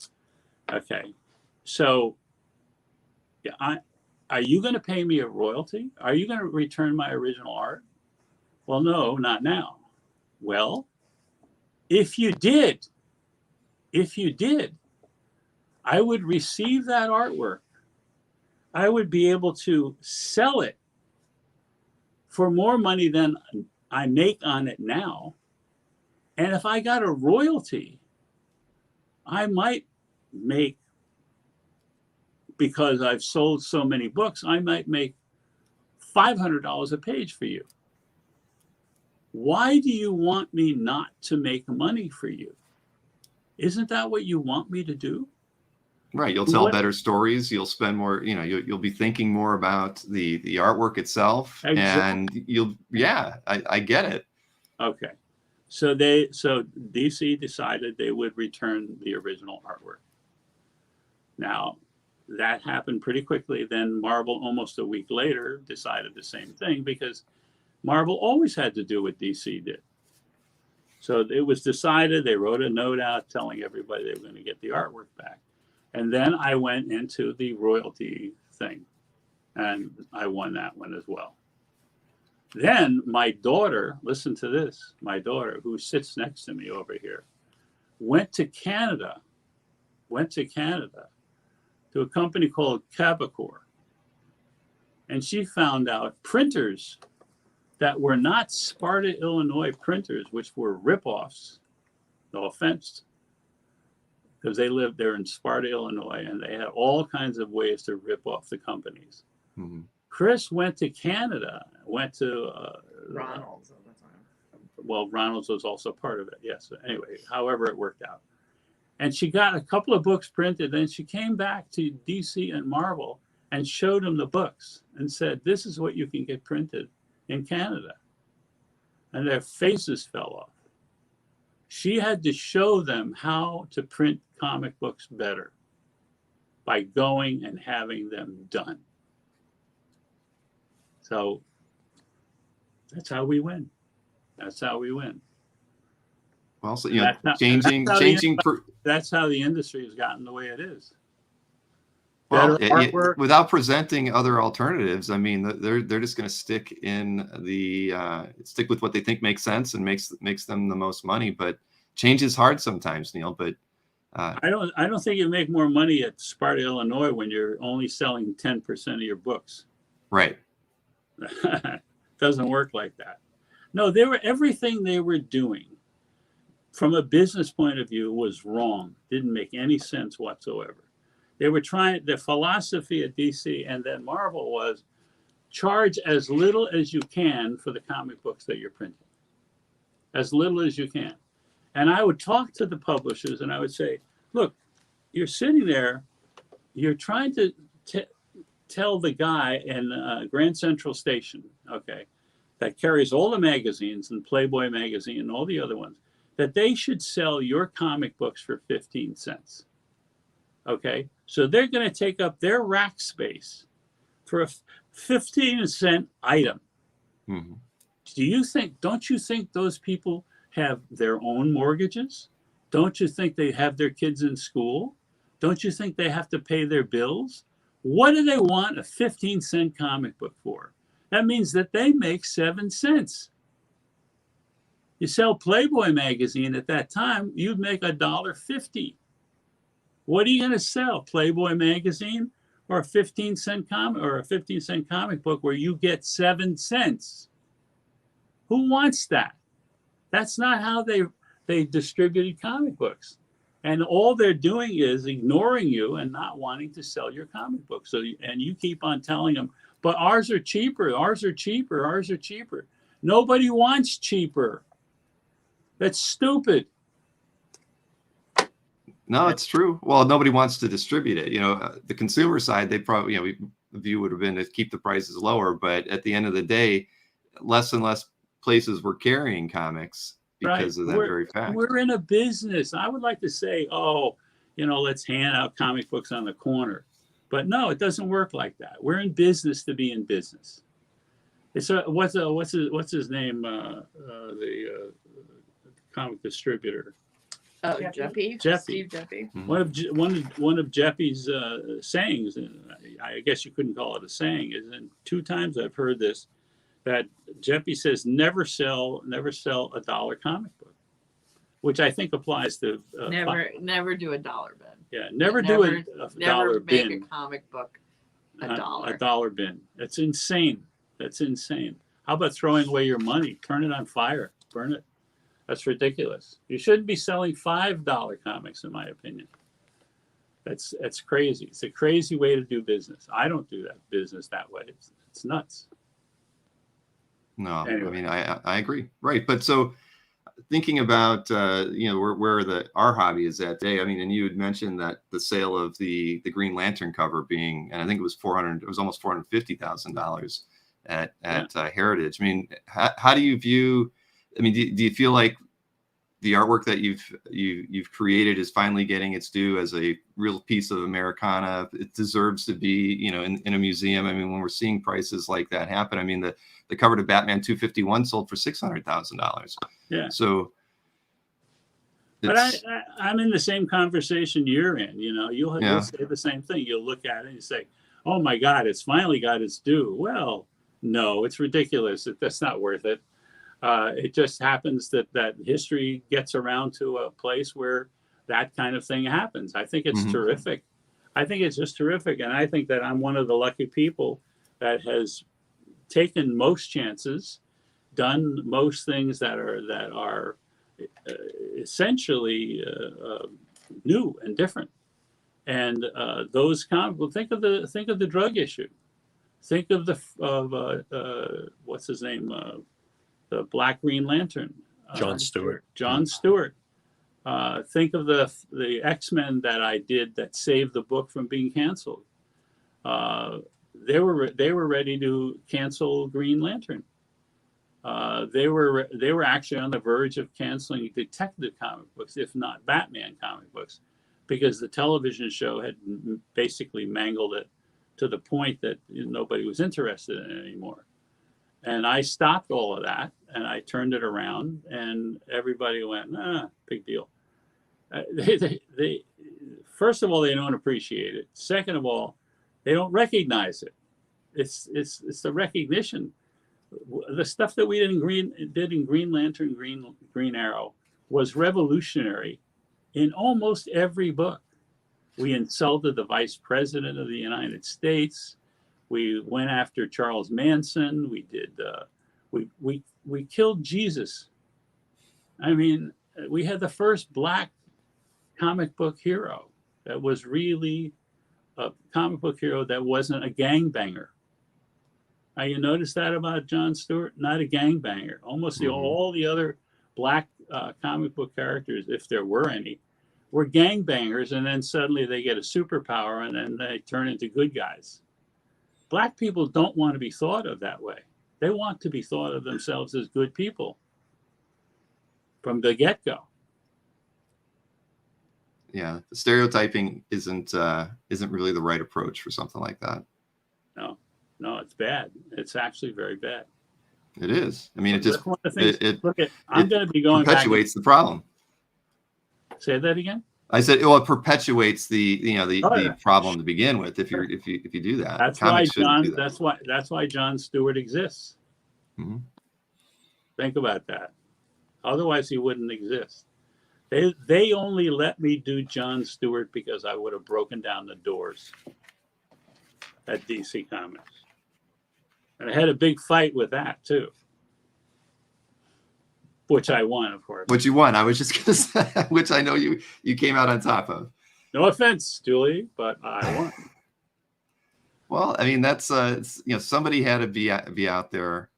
Okay, so yeah, are you going to pay me a royalty? Are you going to return my original art? Well, no, not now. Well, if you did, I would receive that artwork. I would be able to sell it for more money than I make on it now. And if I got a royalty, I might make, because I've sold so many books, I might make $500 a page for you. Why do you want me not to make money for you? Isn't that what you want me to do? Right. You'll tell better stories. You'll spend more, you'll be thinking more about the artwork itself. Exactly. And I get it. Okay. So DC decided they would return the original artwork. Now, that happened pretty quickly. Then Marvel, almost a week later, decided the same thing, because Marvel always had to do what DC did. So it was decided, they wrote a note out telling everybody they were going to get the artwork back. And then I went into the royalty thing, and I won that one as well. Then my daughter, listen to this, my daughter, who sits next to me over here, went to Canada to a company called Cabacor. And she found out printers that were not Sparta, Illinois printers, which were ripoffs, no offense, because they lived there in Sparta, Illinois, and they had all kinds of ways to rip off the companies. Mm-hmm. Chris went to Canada, went to Ronald's all the time. Well, Ronald's was also part of it, yes. Anyway, however it worked out. And she got a couple of books printed, then she came back to DC and Marvel and showed them the books and said, this is what you can get printed in Canada. And their faces fell off. She had to show them how to print comic books better by going and having them done. So that's how we win. That's how we win. Well, so, you know, That's how- changing, that's how changing. That's how the industry has gotten the way it is. Well, Better artwork. without presenting other alternatives, I mean, they're just going to stick with what they think makes sense and makes them the most money. But change is hard sometimes, Neal. But I don't think you make more money at Sparta, Illinois, when you're only selling 10% of your books. right. Doesn't work like that. No, everything they were doing from a business point of view was wrong. Didn't make any sense whatsoever. They were the philosophy at DC and then Marvel was charge as little as you can for the comic books that you're printing. As little as you can. And I would talk to the publishers and I would say, look, you're sitting there, you're trying to tell the guy in Grand Central Station, okay, that carries all the magazines and Playboy magazine and all the other ones, that they should sell your comic books for 15 cents. Okay, so they're going to take up their rack space for a 15-cent item. Mm-hmm. Don't you think those people have their own mortgages? Don't you think they have their kids in school? Don't you think they have to pay their bills? What do they want a 15-cent comic book for? That means that they make 7 cents. You sell Playboy magazine at that time, you'd make $1.50. What are you going to sell? Playboy magazine or a 15-cent comic book where you get 7 cents? Who wants that? That's not how they distributed comic books. And all they're doing is ignoring you and not wanting to sell your comic book. And you keep on telling them, but ours are cheaper, ours are cheaper, ours are cheaper. Nobody wants cheaper. That's stupid. No, it's true. Well, nobody wants to distribute it. You know, the consumer side, they probably, the view would have been to keep the prices lower. But at the end of the day, less and less places were carrying comics because of that very fact. We're in a business. I would like to say, let's hand out comic books on the corner. But no, it doesn't work like that. We're in business to be in business. It's what's his name? The comic distributor. Oh, Jeffy. Steve Jeffy. Mm-hmm. One of Jeffy's sayings, I guess you couldn't call it a saying, is, and 2 times I've heard this, that Jeffy says never sell a dollar comic book, which I think applies to never do a dollar bin. Yeah, never do a dollar bin. Never make a comic book a dollar. A dollar bin. That's insane. That's insane. How about throwing away your money? Turn it on fire. Burn it. That's ridiculous. You shouldn't be selling $5 comics, in my opinion. That's crazy. It's a crazy way to do business. I don't do that business that way. It's nuts. No, anyway. I mean, I agree. Right. But so thinking about, where our hobby is at today, I mean, and you had mentioned that the sale of the Green Lantern cover being, and I think it was almost $450,000 at Heritage. I mean, how do you view, I mean, do you feel like the artwork that you've created is finally getting its due as a real piece of Americana? It deserves to be, in a museum. I mean, when we're seeing prices like that happen, I mean, the cover to Batman 251 sold for $600,000. Yeah. So, but I'm in the same conversation you're in. You'll say the same thing. You'll look at it and you say, "Oh my God, it's finally got its due." Well, no, it's ridiculous. That's not worth it. It just happens that history gets around to a place where that kind of thing happens. I think it's terrific. I think it's just terrific. And I think that I'm one of the lucky people that has taken most chances, done most things that are essentially new and different. And those think of the drug issue. Think of what's his name? The Black Green Lantern. John Stewart. John Stewart. Think of the X-Men that I did that saved the book from being canceled. They were ready to cancel Green Lantern. They were actually on the verge of canceling detective comic books, if not Batman comic books, because the television show had basically mangled it to the point that nobody was interested in it anymore. And I stopped all of that, and I turned it around, and everybody went, big deal. They first of all, they don't appreciate it. Second of all, they don't recognize it. It's the recognition. The stuff that we did in Green Lantern, Green Arrow was revolutionary in almost every book. We insulted the Vice President of the United States. We went after Charles Manson. We did. We killed Jesus. I mean, we had the first black comic book hero that was really a comic book hero that wasn't a gangbanger. Now, you notice that about John Stewart? Not a gangbanger. Almost all the other black comic book characters, if there were any, were gangbangers, and then suddenly they get a superpower and then they turn into good guys. Black people don't want to be thought of that way. They want to be thought of themselves as good people from the get-go. Yeah, the stereotyping isn't really the right approach for something like that. No, it's bad. It's actually very bad. It is. I mean, it just I'm going to be going perpetuates the problem. Say that again. I said, well, it perpetuates the problem to begin with. If you do that, that's why John Stewart exists. Mm-hmm. Think about that. Otherwise, he wouldn't exist. They only let me do John Stewart because I would have broken down the doors at DC Comics. And I had a big fight with that too, which I won, of course. Which you won. I was just going to say, which I know you came out on top of. No offense, Julie, but I won. Well, I mean, that's somebody had to be out there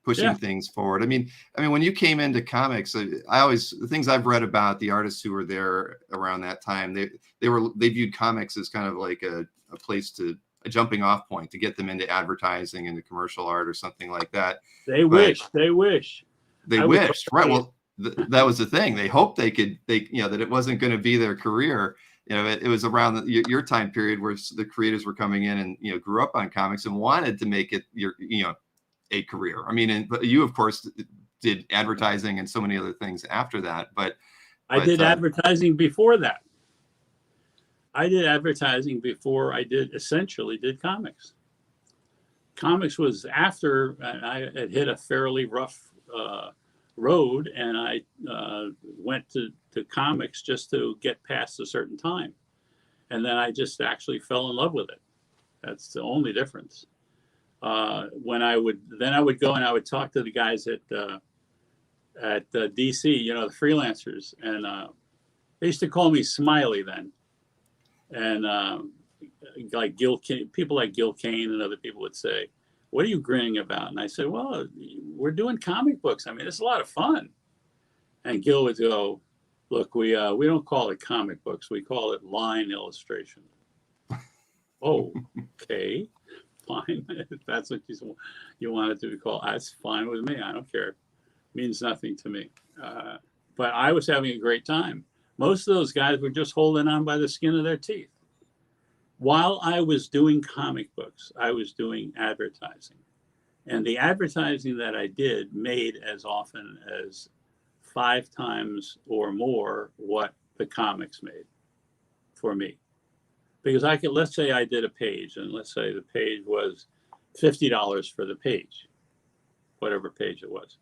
pushing things forward. I mean, when you came into comics, the things I've read about the artists who were there around that time, they viewed comics as kind of like a place a jumping off point to get them into advertising and commercial art or something like that. They wish. They wished, right? Well, that was the thing. They hoped that it wasn't going to be their career. It was around your time period where the creators were coming in and grew up on comics and wanted to make it a career. I mean, but you of course did advertising and so many other things after that. But I did advertising before that. I did advertising before I essentially did comics. Comics was after I had hit a fairly rough road, and I went to comics just to get past a certain time. And then I just actually fell in love with it. That's the only difference. When I would go and I would talk to the guys at DC, the freelancers, and they used to call me Smiley then. And like people like Gil Kane and other people would say, "What are you grinning about?" And I said, "Well, we're doing comic books. I mean, it's a lot of fun." And Gil would go, "Look, we don't call it comic books. We call it line illustration." Oh, okay, fine. If that's what you want it to be called, that's fine with me. I don't care. It means nothing to me. But I was having a great time. Most of those guys were just holding on by the skin of their teeth. While I was doing comic books, I was doing advertising. And the advertising that I did made as often as 5 times or more what the comics made for me. Because let's say I did a page, and let's say the page was $50 for the page, whatever page it was.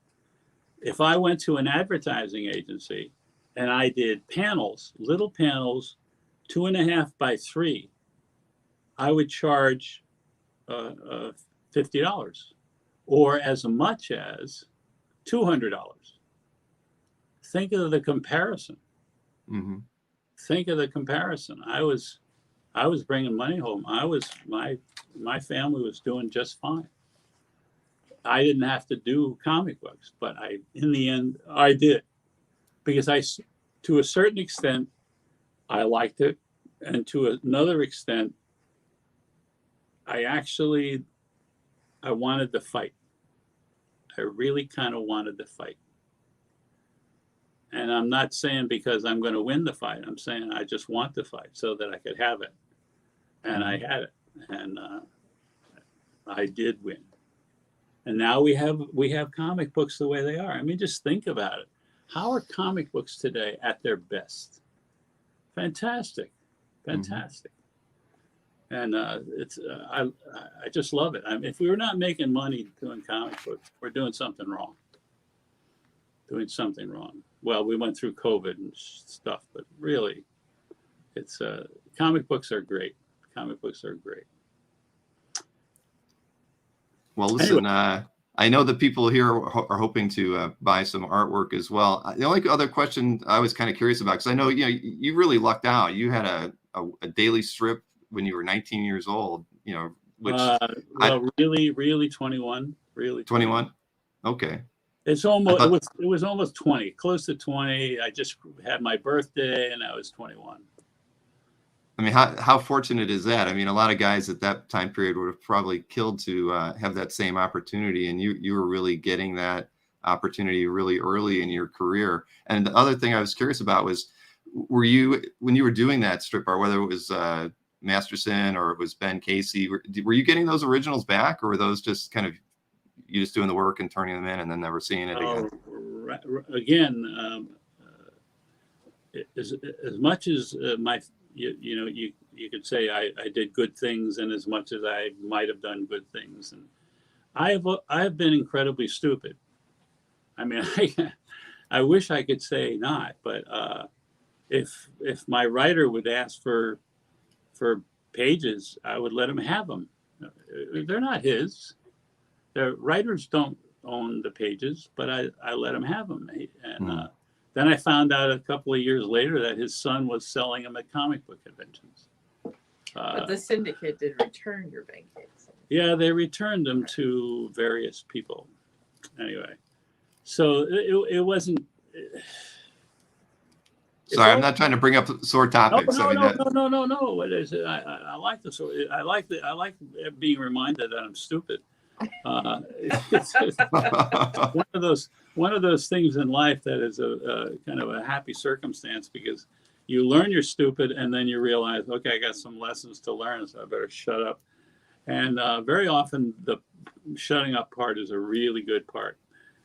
If I went to an advertising agency and I did panels, little panels, 2.5 by 3, I would charge $50 or as much as $200. Think of the comparison. Mm-hmm. Think of the comparison. I was bringing money home. My family was doing just fine. I didn't have to do comic books, but in the end, I did. Because to a certain extent, I liked it. And to another extent, I wanted to fight. I really kind of wanted to fight. And I'm not saying because I'm going to win the fight. I'm saying I just want to fight so that I could have it. And I had it. And I did win. And now we have comic books the way they are. I mean, just think about it. How are comic books today at their best? Fantastic. Fantastic. And it's I just love it. I mean, if we were not making money doing comic books, we're doing something wrong. Doing something wrong. Well, we went through COVID and stuff, but really, it's comic books are great. Comic books are great. Well, listen, I know that people here are hoping to buy some artwork as well. The only other question I was kind of curious about, because I know you really lucked out. You had a daily strip when you were 19 years old. Which really 21. Really 21. Okay. It's almost it was almost 20, close to 20. I just had my birthday and I was 21. I mean, how fortunate is that? I mean, a lot of guys at that time period would have probably killed to have that same opportunity, and you were really getting that opportunity really early in your career. And the other thing I was curious about was, were you, when you were doing that strip art, whether it was Masterson or it was Ben Casey, were you getting those originals back, or were those just kind of you just doing the work and turning them in and then never seeing it again? Again, as much as you could say I did good things, and as much as I might have done good things, and I have been incredibly stupid. I mean, I wish I could say not, but if my writer would ask for pages, I would let him have them. They're not his. The writers don't own the pages, but I let him have them. And then I found out a couple of years later that his son was selling them at comic book conventions. But the syndicate did return your bank case. Yeah, they returned them to various people. Anyway, so it wasn't. Sorry, I'm not trying to bring up sore topics. No. It is. I like the sort. I like being reminded that I'm stupid. It's one of those things in life that is a kind of a happy circumstance, because you learn you're stupid and then you realize, okay, I got some lessons to learn, so I better shut up. And very often the shutting up part is a really good part.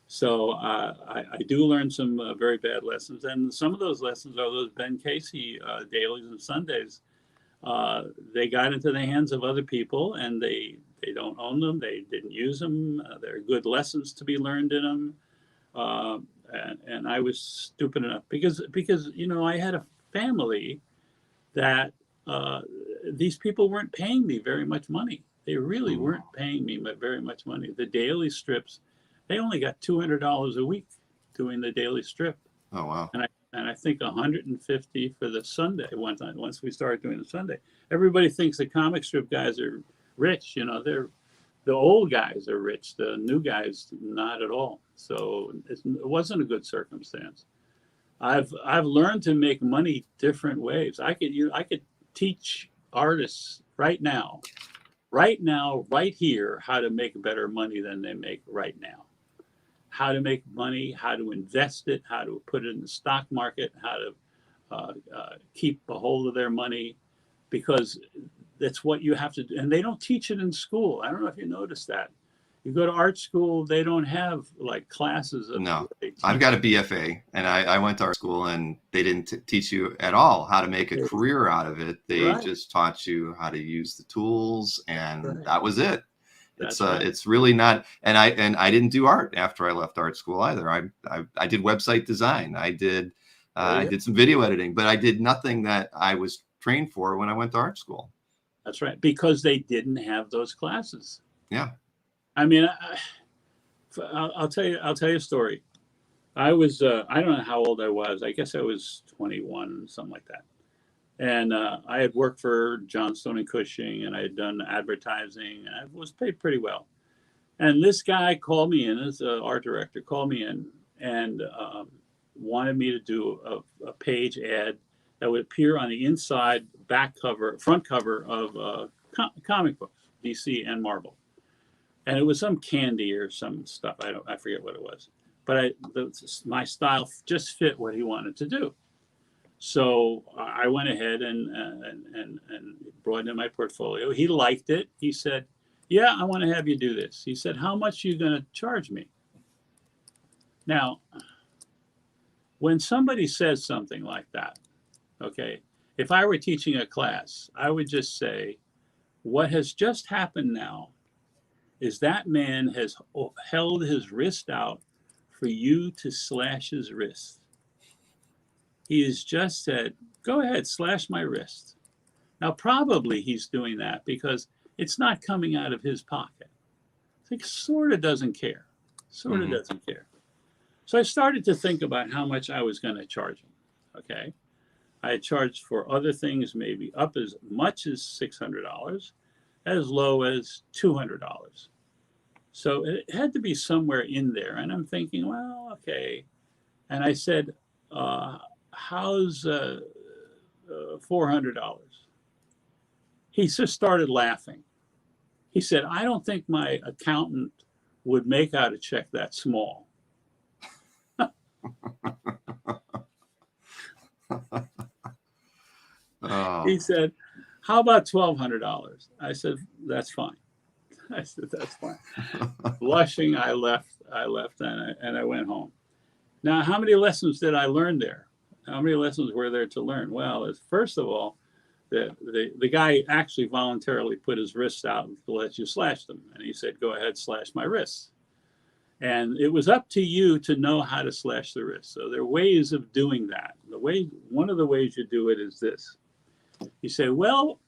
So I do learn some very bad lessons, and some of those lessons are those Ben Casey dailies and Sundays. They got into the hands of other people, and they don't own them. They didn't use them. There are good lessons to be learned in them. And I was stupid enough because I had a family that these people weren't paying me very much money. They really weren't paying me very much money. The daily strips, they only got $200 a week doing the daily strip. Oh wow! And I think $150 for the Sunday once we started doing the Sunday. Everybody thinks the comic strip guys are rich. They're the old guys are rich. The new guys not at all. So it wasn't a good circumstance. I've learned to make money different ways. I could teach artists right now, right here, how to make better money than they make right now. How to make money, how to invest it, how to put it in the stock market, how to keep a hold of their money, because that's what you have to do. And they don't teach it in school. I don't know if you noticed that. You go to art school, they don't have like classes. No, I've got a BFA, and I went to art school, and they didn't teach you at all how to make a career out of it. They just taught you how to use the tools, and that was it. It's really not. And I didn't do art after I left art school either. I did website design. I did some video editing, but I did nothing that I was trained for when I went to art school. That's right, because they didn't have those classes. Yeah. I mean, I'll tell you a story. I was I don't know how old I was. I guess I was 21, something like that. And I had worked for Johnstone and Cushing, and I had done advertising, and I was paid pretty well. And this guy called me in, as an art director, called me in and wanted me to do a page ad that would appear on the inside, front cover of comic books, DC and Marvel. and it was some candy or some stuff. I forget what it was, but my style just fit what he wanted to do. So I went ahead and brought in my portfolio. He liked it. He said, "Yeah, I want to have you do this." He said, "How much are you going to charge me?" Now, when somebody says something like that, okay, if I were teaching a class, I would just say, what has just happened now is that man has held his wrist out for you to slash his wrist. He has just said, go ahead, slash my wrist. Now, probably he's doing that because it's not coming out of his pocket. He sort of doesn't care. Sort of doesn't care. So I started to think about how much I was going to charge him. Okay. I had charged for other things, maybe up as much as $600, as low as $200. So it had to be somewhere in there. And I'm thinking, well, okay. And I said, how's $400? He just started laughing. He said, I don't think my accountant would make out a check that small. Oh. He said, how about $1,200? I said, that's fine. I said, that's fine. Blushing, I left and I went home. Now, how many lessons did I learn there? How many lessons were there to learn? Well, first of all, the guy actually voluntarily put his wrists out to let you slash them. And he said, go ahead, slash my wrists. And it was up to you to know how to slash the wrist. So there are ways of doing that. One of the ways you do it is this. You say, well,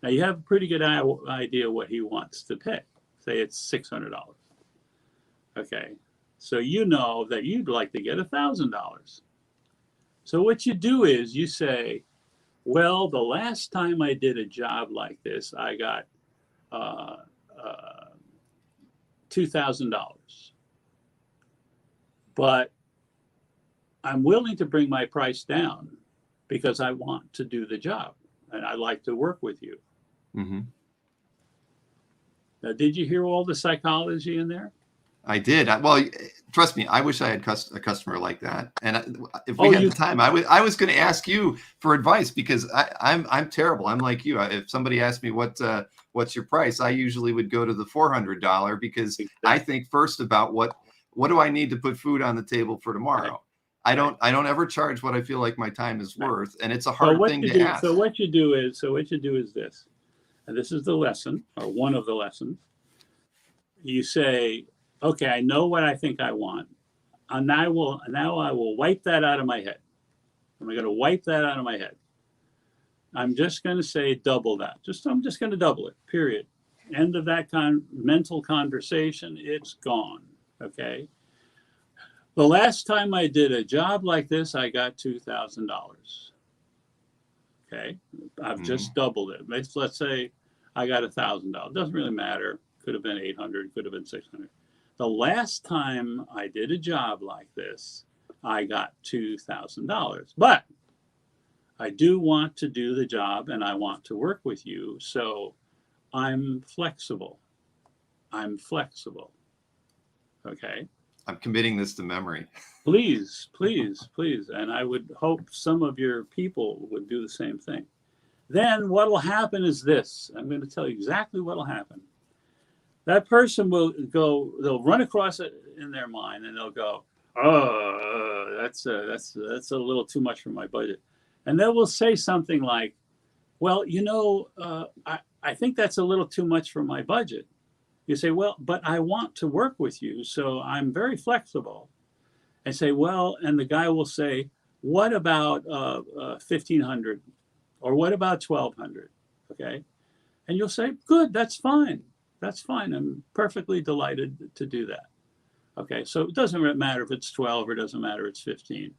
now you have a pretty good idea what he wants to pay. Say it's $600. Okay. So you know that you'd like to get $1,000. So what you do is you say, well, the last time I did a job like this, I got $2,000. But I'm willing to bring my price down because I want to do the job and I like to work with you. Mm-hmm. Now, did you hear all the psychology in there? I did. Well, trust me, I wish I had a customer like that. And if we had the time, I was going to ask you for advice because I'm terrible. I'm like you. If somebody asked me what's your price, I usually would go to the $400 because I think first about what do I need to put food on the table for tomorrow. Right. I don't ever charge what I feel like my time is worth, and it's a hard thing to ask. So what you do is this, and this is the lesson or one of the lessons. You say, okay, I know what I think I want. And now I will wipe that out of my head. I'm going to wipe that out of my head. I'm just going to say double that. I'm just going to double it, period. End of that mental conversation, it's gone, okay? The last time I did a job like this, I got $2,000, okay? I've just doubled it. Let's say I got $1,000. Doesn't really matter. Could have been 800, could have been 600. The last time I did a job like this, I got $2,000. But I do want to do the job and I want to work with you. So I'm flexible. Okay. I'm committing this to memory. Please. And I would hope some of your people would do the same thing. Then what will happen is this. I'm going to tell you exactly what will happen. That person will go, they'll run across it in their mind and they'll go, oh, that's a little too much for my budget. And they will say something like, well, I think that's a little too much for my budget. You say, well, but I want to work with you, so I'm very flexible. And say, well, and the guy will say, what about $1,500? Or what about $1,200? Okay. And you'll say, good, that's fine. That's fine. I'm perfectly delighted to do that. Okay. So it doesn't matter if it's 12 or it doesn't matter if it's 15.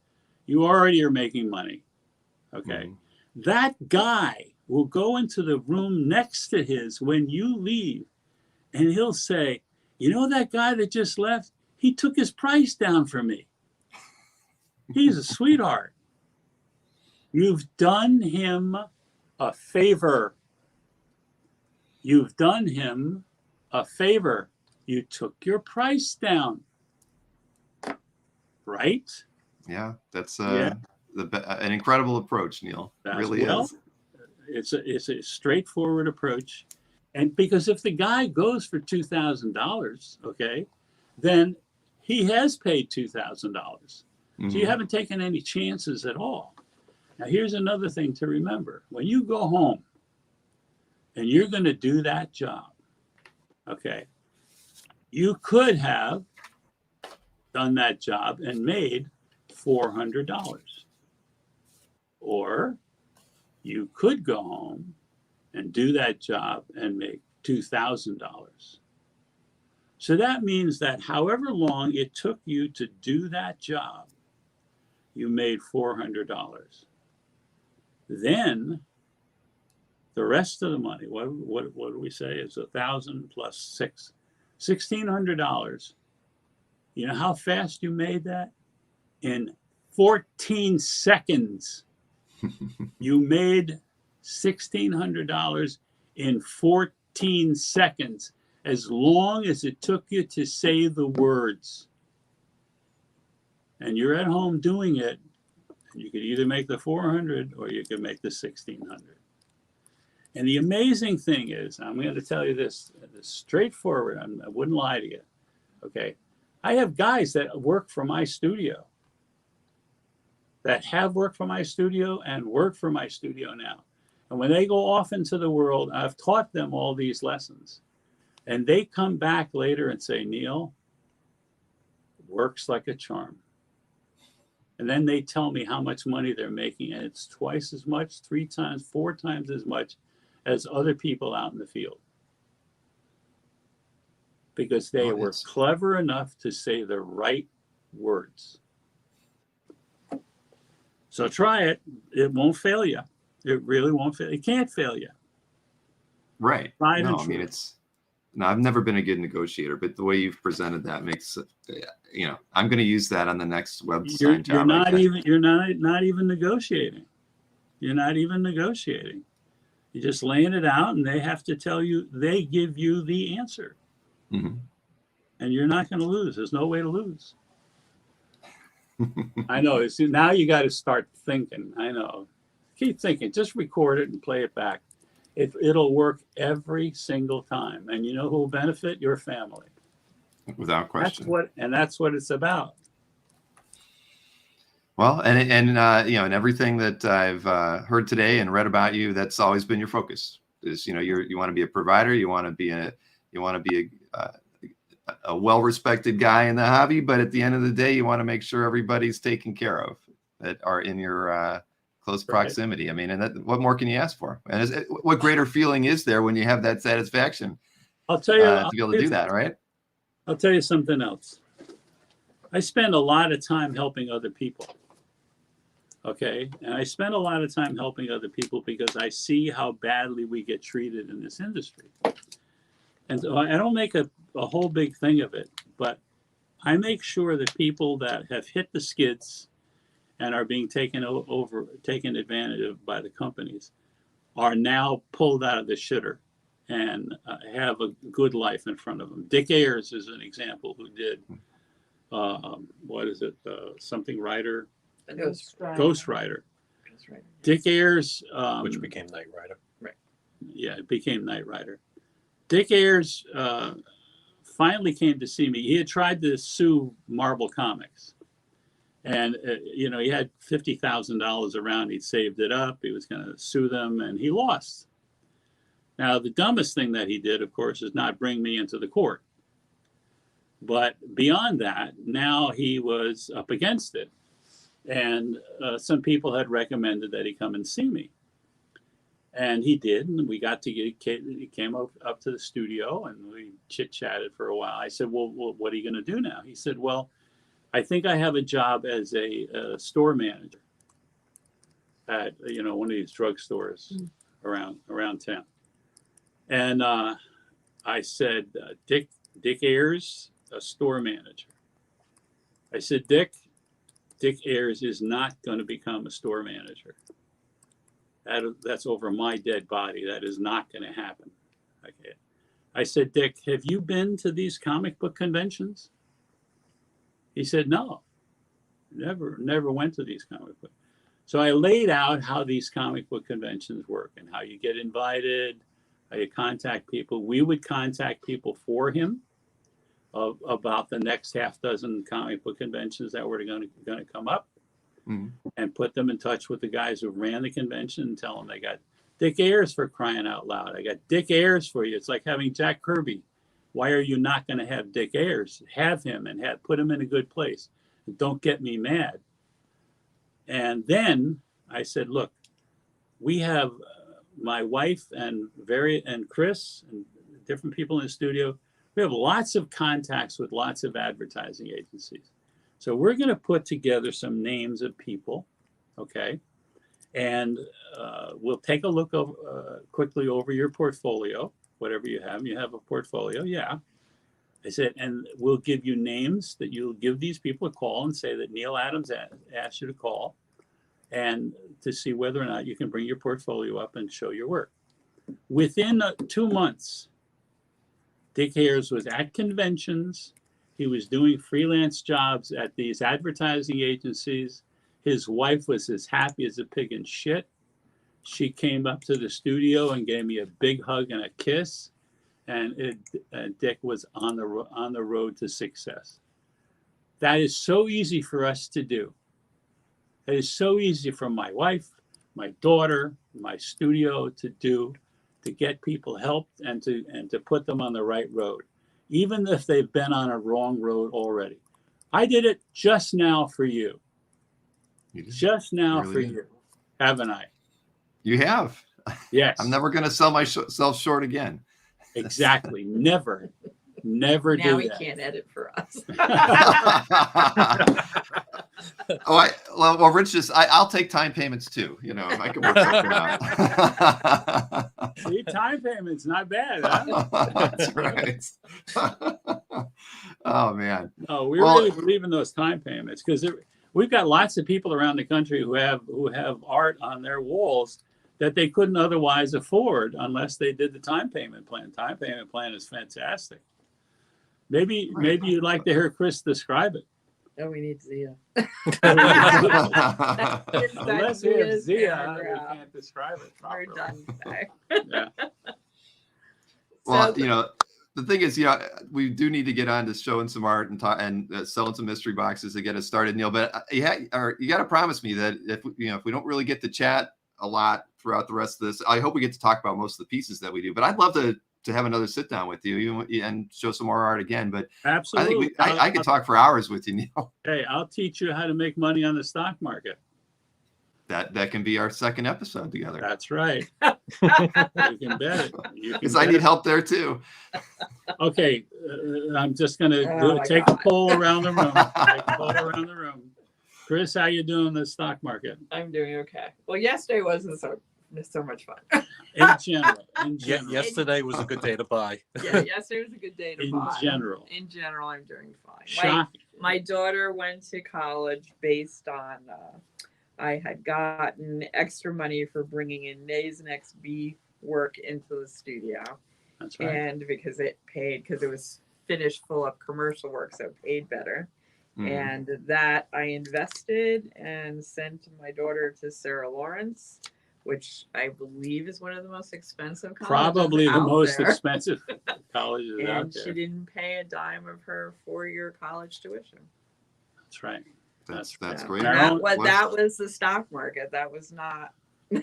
You already are making money. Okay. That guy will go into the room next to his when you leave and he'll say, you know, that guy that just left, he took his price down for me. He's a sweetheart. You've done him a favor. You've done him a favor. You took your price down, right? Yeah, that's Yeah. an incredible approach, Neal. It really is. It's a straightforward approach, and because if the guy goes for $2,000, okay, then he has paid $2,000. So you haven't taken any chances at all. Now here's another thing to remember: when you go home and you're going to do that job, okay, you could have done that job and made $400, or you could go home and do that job and make $2,000. So that means that however long it took you to do that job, you made $400. Then the rest of the money, what do we say? It's 1,000 plus six, $1,600. You know how fast you made that? In 14 seconds. You made $1,600 in 14 seconds, as long as it took you to say the words. And you're at home doing it. You could either make the 400 or you could make the 1,600. And the amazing thing is, I'm going to tell you this straightforward. I wouldn't lie to you. Okay. I have guys that work for my studio, that have worked for my studio and work for my studio now. And when they go off into the world, I've taught them all these lessons. And they come back later and say, Neal, works like a charm. And then they tell me how much money they're making. And it's twice as much, 3 times, 4 times as much as other people out in the field. Because they were clever enough to say the right words. So try it. It won't fail you. It really won't fail. It can't fail you. Right. Right. No, I mean, I've never been a good negotiator, but the way you've presented that makes, I'm going to use that on the next website job. You're not even negotiating. You're not even negotiating. You're just laying it out, and they have to tell you, they give you the answer. Mm-hmm. And you're not going to lose. There's no way to lose. I know. Now you got to start thinking. I know. Keep thinking. Just record it and play it back. It'll work every single time. And you know who will benefit? Your family. Without question. That's what it's about. Well, and everything that I've heard today and read about you, that's always been your focus. Is you want to be a provider. You want to be a well-respected guy in the hobby, but at the end of the day, you want to make sure everybody's taken care of that are in your close proximity. I mean, and what more can you ask for? And what greater feeling is there when you have that satisfaction? I'll tell you to be able to do that, right? I'll tell you something else. I spend a lot of time helping other people. Okay, and I spend a lot of time helping other people because I see how badly we get treated in this industry. And so I don't make a whole big thing of it, but I make sure that people that have hit the skids and are being taken advantage of by the companies are now pulled out of the shitter and have a good life in front of them. Dick Ayers is an example who did, something Rider? Ghost Rider. Dick Ayers. Which became Knight Rider. Right. Yeah, it became Knight Rider. Dick Ayers finally came to see me. He had tried to sue Marvel Comics. And, he had $50,000 around. He'd saved it up. He was going to sue them, and he lost. Now, the dumbest thing that he did, of course, is not bring me into the court. But beyond that, now he was up against it. And some people had recommended that he come and see me. And he did, and we got to he came up to the studio, and we chit-chatted for a while. I said, well, what are you going to do now? He said, well, I think I have a job as a store manager at one of these drugstores around town. And I said, Dick Ayers, a store manager. I said, Dick Ayers is not going to become a store manager. That's over my dead body. That is not going to happen. Okay. I said, Dick, have you been to these comic book conventions? He said, no, never went to these comic book. So I laid out how these comic book conventions work and how you get invited, how you contact people. We would contact people for him about the next half dozen comic book conventions that were going to come up, and put them in touch with the guys who ran the convention and tell them they got Dick Ayers, for crying out loud. I got Dick Ayers for you. It's like having Jack Kirby. Why are you not going to have Dick Ayers? Have him and put him in a good place. Don't get me mad. And then I said, look, we have my wife and Chris and different people in the studio. We have lots of contacts with lots of advertising agencies. So we're going to put together some names of people, okay? And we'll take a look quickly over your portfolio, whatever you have. You have a portfolio, yeah. I said, and we'll give you names that you'll give these people a call and say that Neal Adams asked you to call, and to see whether or not you can bring your portfolio up and show your work. Within 2 months, Dick Ayers was at conventions. He was doing freelance jobs at these advertising agencies. His wife was as happy as a pig in shit. She came up to the studio and gave me a big hug and a kiss. And Dick was on the road to success. That is so easy for us to do. It is so easy for my wife, my daughter, my studio to do, to get people helped and to put them on the right road, even if they've been on a wrong road already. I did it just now for you. Just now for you, haven't I? You have. Yes. I'm never going to sell myself short again. Exactly. Never do that. Now he can't edit for us. Well, Rich, I'll take time payments too. You know, I can work something out. See, time payments, not bad, huh? That's right. Oh man. No, we really believe in those time payments, because we've got lots of people around the country who have art on their walls that they couldn't otherwise afford unless they did the time payment plan. Time payment plan is fantastic. Maybe you'd like to hear Chris describe it. No, we need Zia. Unless we have Zia, we can't describe it properly. We're done today. Yeah. Well, you know, the thing is, we do need to get on to showing some art and selling some mystery boxes to get us started, Neal. But you got to promise me that if we don't really get to chat a lot throughout the rest of this, I hope we get to talk about most of the pieces that we do. But I'd love to have another sit down with you and show some more art again. But absolutely, I think I could talk for hours with you, Neal. Hey, I'll teach you how to make money on the stock market. That can be our second episode together. That's right. You can bet it. Because I need help there too. Okay, I'm just gonna take a poll around the room. Chris, how you doing in the stock market? I'm doing okay. Well, yesterday wasn't so much fun. In general. Yesterday was a good day to buy. Yeah, yesterday was a good day to buy. In general, I'm doing fine. Shocking. My daughter went to college based on I had gotten extra money for bringing in Nays and XB work into the studio. That's right. And because it was finished full of commercial work, so it paid better. And that I invested and sent my daughter to Sarah Lawrence, which I believe is one of the most expensive colleges. Probably the most there. expensive colleges out And there. she didn't pay a dime of her 4-year college tuition. That's right. That's great. That was the stock market. That was not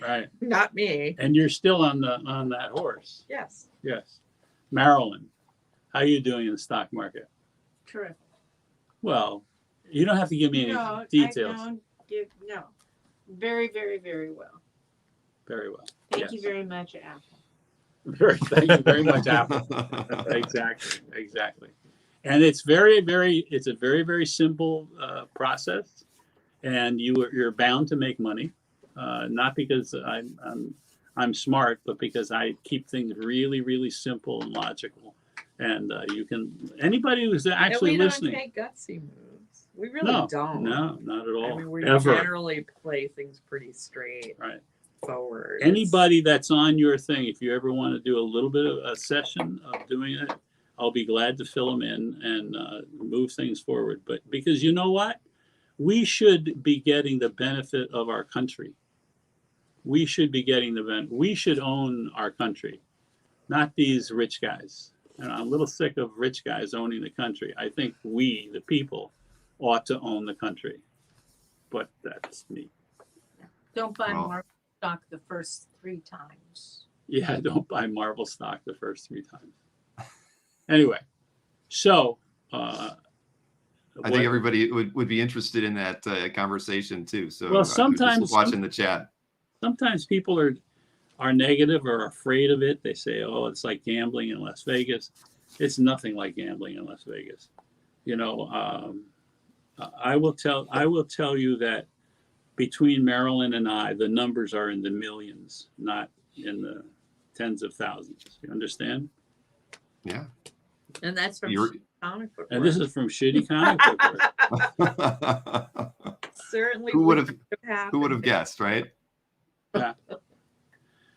right. Not me. And you're still on that horse. Yes. Yes. Marilyn, how are you doing in the stock market? Terrific. Well, you don't have to give me any details. No. Very, very, very well. Very well. Thank you very much, Apple. Thank you very much, Apple. Exactly. And it's a very, very simple process, and you're bound to make money, not because I'm smart, but because I keep things really, really simple and logical. And anybody who's actually listening. We don't take gutsy moves. We really don't. No, not at all. I mean, we Ever. generally play things pretty straight. Right. forward. Anybody that's on your thing, if you ever want to do a little bit of a session of doing it, I'll be glad to fill them in and move things forward. But because you know what? We should be getting the benefit of our country. We should be getting the benefit. We should own our country, not these rich guys. And I'm a little sick of rich guys owning the country. I think we, the people, ought to own the country. But that's me. Don't buy Well. Marvel stock the first 3 times. Yeah, don't buy Marvel stock the first 3 times. Anyway, so I think everybody would be interested in that conversation too. So Well, just sometimes- watching the chat. sometimes people are negative or afraid of it. They say, "Oh, it's like gambling in Las Vegas." It's nothing like gambling in Las Vegas. You know, I will tell you that between Marilyn and I, the numbers are in the millions, not in the tens of thousands. You understand? Yeah. And that's from You're- comic book. And this world. is from shitty comic book work. Certainly Who would have happened. who would have guessed, right?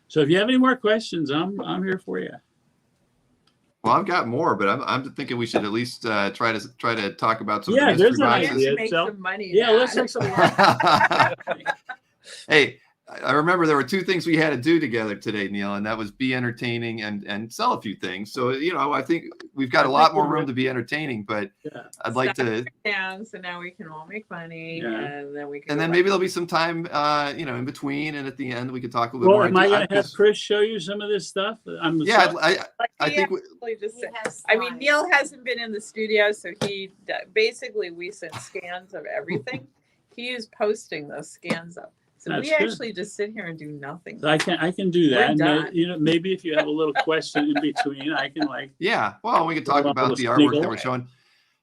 So if you have any more questions, I'm here for you. Well, I've got more, but I'm thinking we should at least try to talk about some Yeah, of the there's mystery an We have boxes. idea. to make So- some money. Yeah, let's Dad. make some. Hey, I remember there were 2 things we had to do together today, Neal, and that was be entertaining and sell a few things. So, you know, I think we've got a lot more room to be entertaining, but Yeah. I'd like to, down, so now we can all make money, Yeah. and then we can. and go then back. maybe there'll be some time, you know, in between, and at the end we could talk a little Well, more. am I going to have just- Chris show you some of this stuff? Yeah, Like, I he think we, actually just He said- has I mean, slides. Neal hasn't been in the studio, so basically we sent scans of everything. He is posting those scans up. So That's we good. actually just sit here and do nothing. I can do that. We're And done. you know, maybe if you have a little question in between, I can like. yeah, well, we could talk Well, about the we'll artwork sneak that we're away. showing.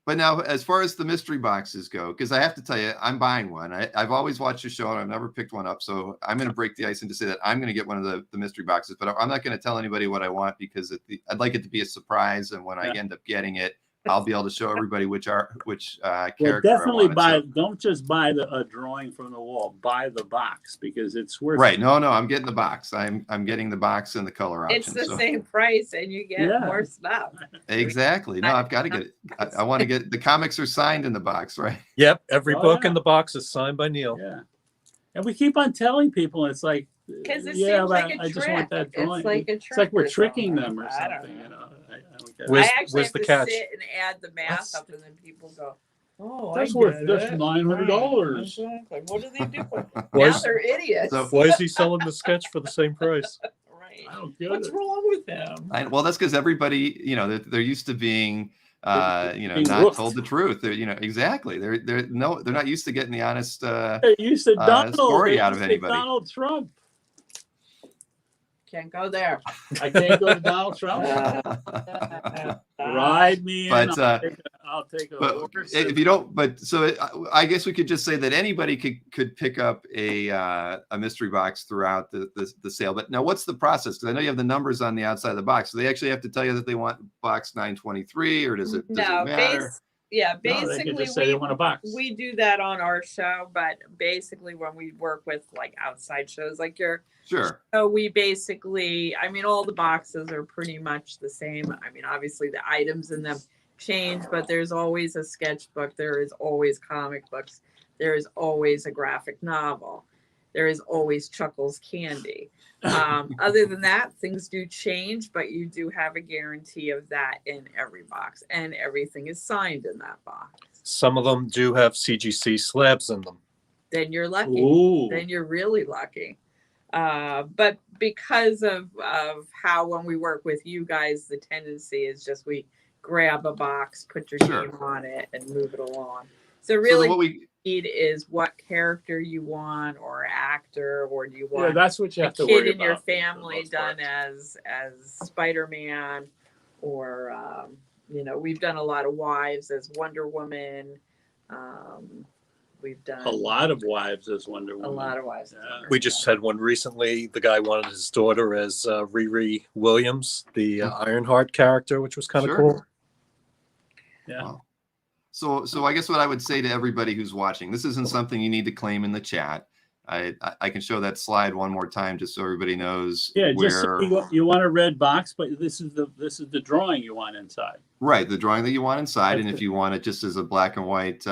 But now, as far as the mystery boxes go, because I have to tell you, I'm buying one. I've always watched your show and I've never picked one up. So I'm going to break the ice and to say that I'm going to get one of the mystery boxes, but I'm not going to tell anybody what I want because I'd like it to be a surprise. And when I end up getting it, I'll be able to show everybody which character Well, I definitely wanted. buy. So- Don't just buy a drawing from the wall. Buy the box because it's worth. right. No, I'm getting the box. I'm getting the box and the color option. It's the so. same price, and you get Yeah. more stuff. Exactly. No, I've got to get it. I want to get the comics are signed in the box, right? Yep, every Oh, book yeah. in the box is signed by Neal. Yeah, and we keep on telling people, and it's like, Because it yeah, seems but like a I trick. just want that drawing. It's like a trick. It's like we're or tricking something. them or I don't something, know. you know. I don't get it. Where's- I actually where's have the to catch? sit and add the math What's- up, and then people go, "Oh, That's I worth get that's it. $900. Exactly. What are they doing? now Where's- they're idiots. So- Why is he selling the sketch for the same price? right. I don't get What's it. wrong with them? Well, that's because everybody, you know, they're used to being, you know, Being not roofed. told the truth. They're, you know, exactly. They're not used to getting the honest. You said Donald. story They out of used to say anybody. Donald Trump. Can't go there. I can't go to Donald Trump. Ride me in. But, I'll take a But horse. if you don't, but so I guess we could just say that anybody could pick up a mystery box throughout the sale. But now, what's the process? Because I know you have the numbers on the outside of the box. So they actually have to tell you that they want box 923, or does it No, matter? yeah, No, they can basically just say they want a box. we do that on our show, but basically when we work with like outside shows like your Sure. so we basically, I mean, all the boxes are pretty much the same. I mean, obviously the items in them change, but there's always a sketchbook. There is always comic books. There is always a graphic novel. There is always Chuckles candy. Other than that, things do change, but you do have a guarantee of that in every box, and everything is signed in that box. Some of them do have CGC slabs in them. Then you're lucky. Ooh. Then you're really lucky. But because of how when we work with you guys, the tendency is just we grab a box, put your Sure. name on it, and move it along. So So really, then what what we you need is what character you want, or actor, or do you Yeah, want that's what you a have to kid worry in your about for the family most part. done as Spider-Man, or you know, we've done a lot of wives as Wonder Woman. We've done A lot of wives as Wonder a Woman. lot of wives. as Yeah. Wonder We just had one recently. The guy wanted his daughter as Riri Williams, the Ironheart character, which was kind of Sure. cool. Yeah. Wow. So I guess what I would say to everybody who's watching, this isn't something you need to claim in the chat. I can show that slide one more time just so everybody knows Yeah, where. just so you want a red box, but this is the drawing you want inside. Right, the drawing that you want inside, and That's if it. you want it just as a black and white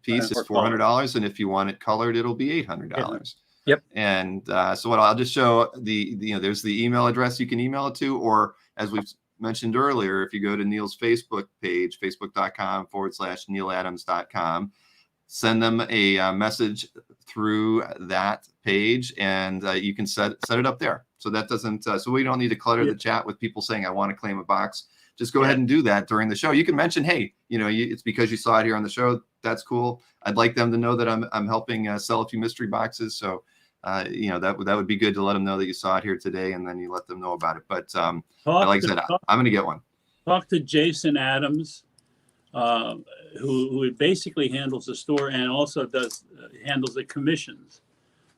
piece, it's Or color. $400, and if you want it colored, it'll be $800. Yep. And so what I'll just show there's the email address you can email it to, or as we've mentioned earlier, if you go to Neal's Facebook page, facebook.com/nealadams.com, send them a message through that page, and you can set it up there. So that doesn't so we don't need to clutter the chat with people saying I want to claim a box. Just go ahead and do that during the show. You can mention, hey, it's because you saw it here on the show. That's cool. I'd like them to know that I'm helping sell a few mystery boxes. So, that would be good to let them know that you saw it here today, and then you let them know about it. But like I said, I'm going to get one. Talk to Jason Adams, who basically handles the store and also handles the commissions.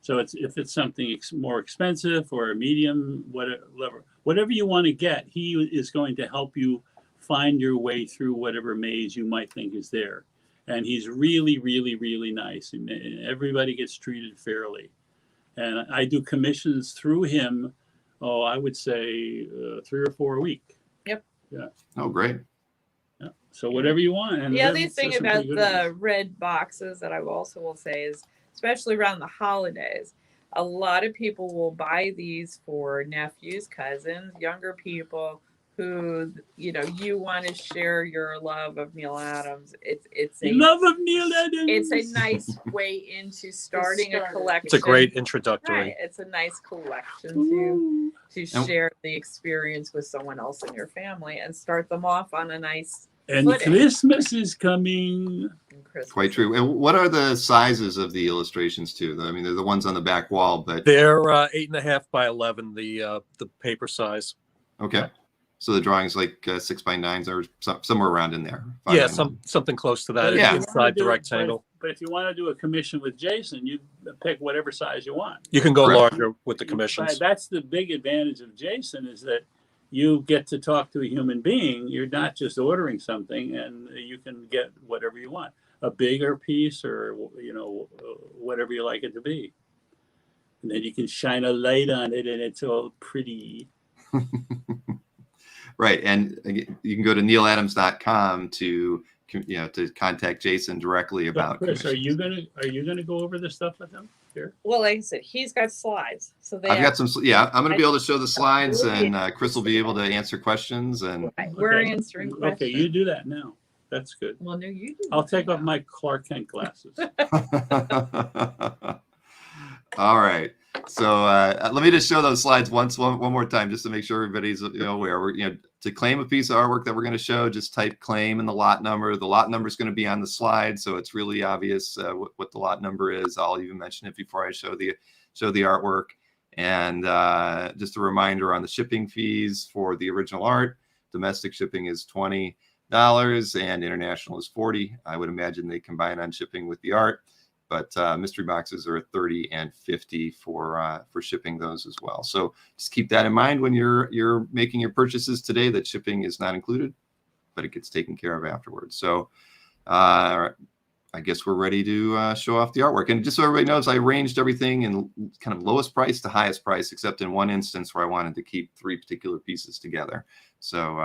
So if it's something more expensive or a medium, whatever you want to get, he is going to help you find your way through whatever maze you might think is there. And he's really, really, really nice, and everybody gets treated fairly. And I do commissions through him. Oh, I would say 3 or 4 a week. Yep. Yeah. Oh, great. Yeah. So whatever you want. And The other thing about the red boxes that I also will say is, especially around the holidays, a lot of people will buy these for nephews, cousins, younger people who, you want to share your love of Neal Adams. It's a love of Neal Adams. It's a nice way into starting a collection. It's a great introductory. Right. It's a nice collection to share the experience with someone else in your family and start them off on a nice And footing. Christmas is coming. Quite true. And what are the sizes of the illustrations too? I mean, they're the ones on the back wall, but They're 8.5 by 11, the paper size. okay. So the drawing's like 6 by 9s or somewhere around in there. 5 Yeah, by 9. something close to that. Yeah. Inside the rectangle. But if you want to do a commission with Jason, you pick whatever size you want. You can go Correct. larger with the commissions. That's the big advantage of Jason, is that you get to talk to a human being. You're not just ordering something, and you can get whatever you want, a bigger piece or whatever you like it to be, and then you can shine a light on it, and it's all pretty. Right, and you can go to nealadams.com to contact Jason directly about. Chris, commissions. are you gonna go over this stuff with him here? Well, like I said, he's got slides, so I've got some. Yeah, I'm going to be able to show the slides, and Chris will be able to answer questions. And we're Okay. answering questions. Okay, you do that now. That's good. Well, no, you do. I'll that take off now. my Clark Kent glasses. all right. So let me just show those slides one more time, just to make sure everybody's aware. We're to claim a piece of artwork that we're going to show, just type claim and the lot number. The lot number is going to be on the slide, so it's really obvious what the lot number is. I'll even mention it before I show the artwork. And just a reminder on the shipping fees for the original art. Domestic shipping is $20 and international is $40. I would imagine they combine on shipping with the art. But mystery boxes are $30 and $50 for shipping those as well. So just keep that in mind when you're making your purchases today, that shipping is not included, but it gets taken care of afterwards. So I guess we're ready to show off the artwork. And just so everybody knows, I arranged everything in kind of lowest price to highest price, except in one instance where I wanted to keep 3 particular pieces together. So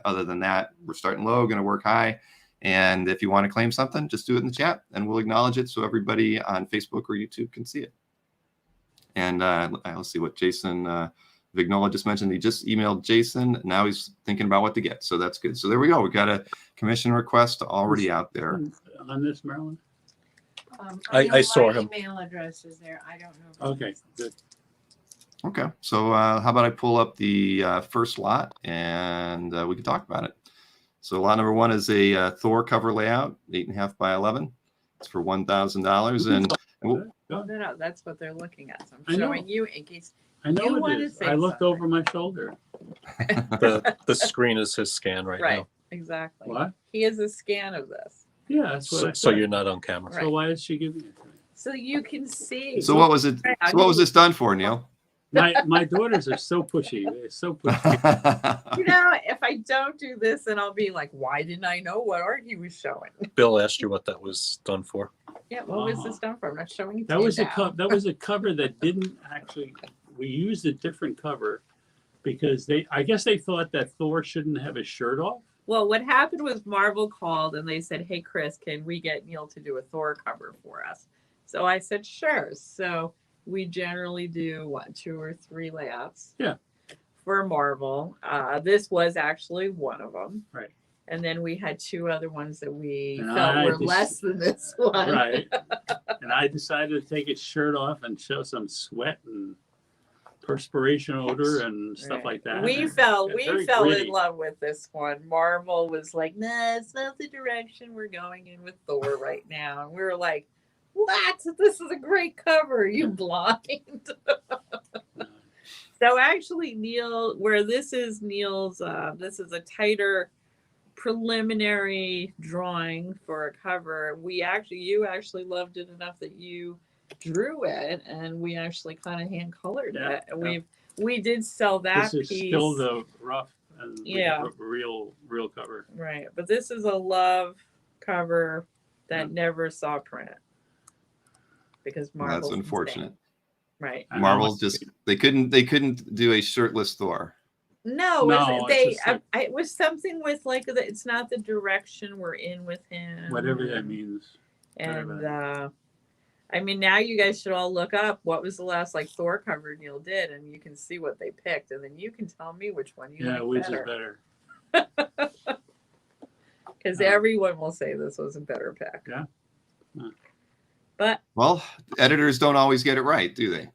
other than that, we're starting low, going to work high. And if you want to claim something, just do it in the chat and we'll acknowledge it so everybody on Facebook or YouTube can see it. And let's see what Jason Vignola just mentioned. He just emailed Jason. Now he's thinking about what to get. So that's good. So there we go. We got a commission request already out there. On this, Marilyn? I saw him. Email address is there. I don't know. Okay, good. Okay. So how about I pull up the first lot and we can talk about it. So lot number 1 is a Thor cover layout, 8.5 by 11. It's for $1,000. And No, that's what they're looking at. So I I'm know. showing you in case. I know You it wanna is. say I looked something. over my shoulder. The screen is his scan right, Right, now. exactly. What? He has a scan of this, Yeah, that's what I So said. you're not on camera. So why is she giving it to me? so you can see. so what was it? So what was this done for, Neal? My daughters are so pushy. They're so pushy. If I don't do this, then I'll be like, why didn't I know what art he was showing? Bill asked you what that was done for. Yeah, what was this done for? I'm not showing it to That you was now. that was a cover that didn't actually. We used a different cover because I guess they thought that Thor shouldn't have his shirt off. Well, what happened was Marvel called and they said, "Hey, Chris, can we get Neal to do a Thor cover for us?" So I said, "Sure." So we generally do what, 2 or 3 layouts? Yeah. For Marvel. This was actually one of them. Right. And then we had 2 other ones that we And felt I were just- less than this one. Right. And I decided to take his shirt off and show some sweat and perspiration odor and stuff Right. like that. We And fell very in gritty. love with this one. Marvel was like, "Nah, it's not the direction we're going in with Thor right now." And we were like, "What? This is a great cover. Are you blind?" So actually, Neal, where this is Neal's, this is a tighter preliminary drawing for a cover. You actually loved it enough that you drew it, and we actually kind of hand colored Yeah, it. And yeah. we did sell that This is piece. still the rough and Yeah. real cover. Right, but this is a love cover that never saw print because Well, Marvel's that's unfortunate. insane. Right. I know. Marvel just they couldn't do a shirtless Thor. No, No, it's just like- it was something with like it's not the direction we're in with him. Whatever that means. And whatever I mean, now you guys should all look up what was the last like Thor cover Neal did, and you can see what they picked, and then you can tell me which one you Yeah, like which better. is better. Because everyone will say this was a better pick. Yeah. Yeah. But Well, editors don't always get it right, do they?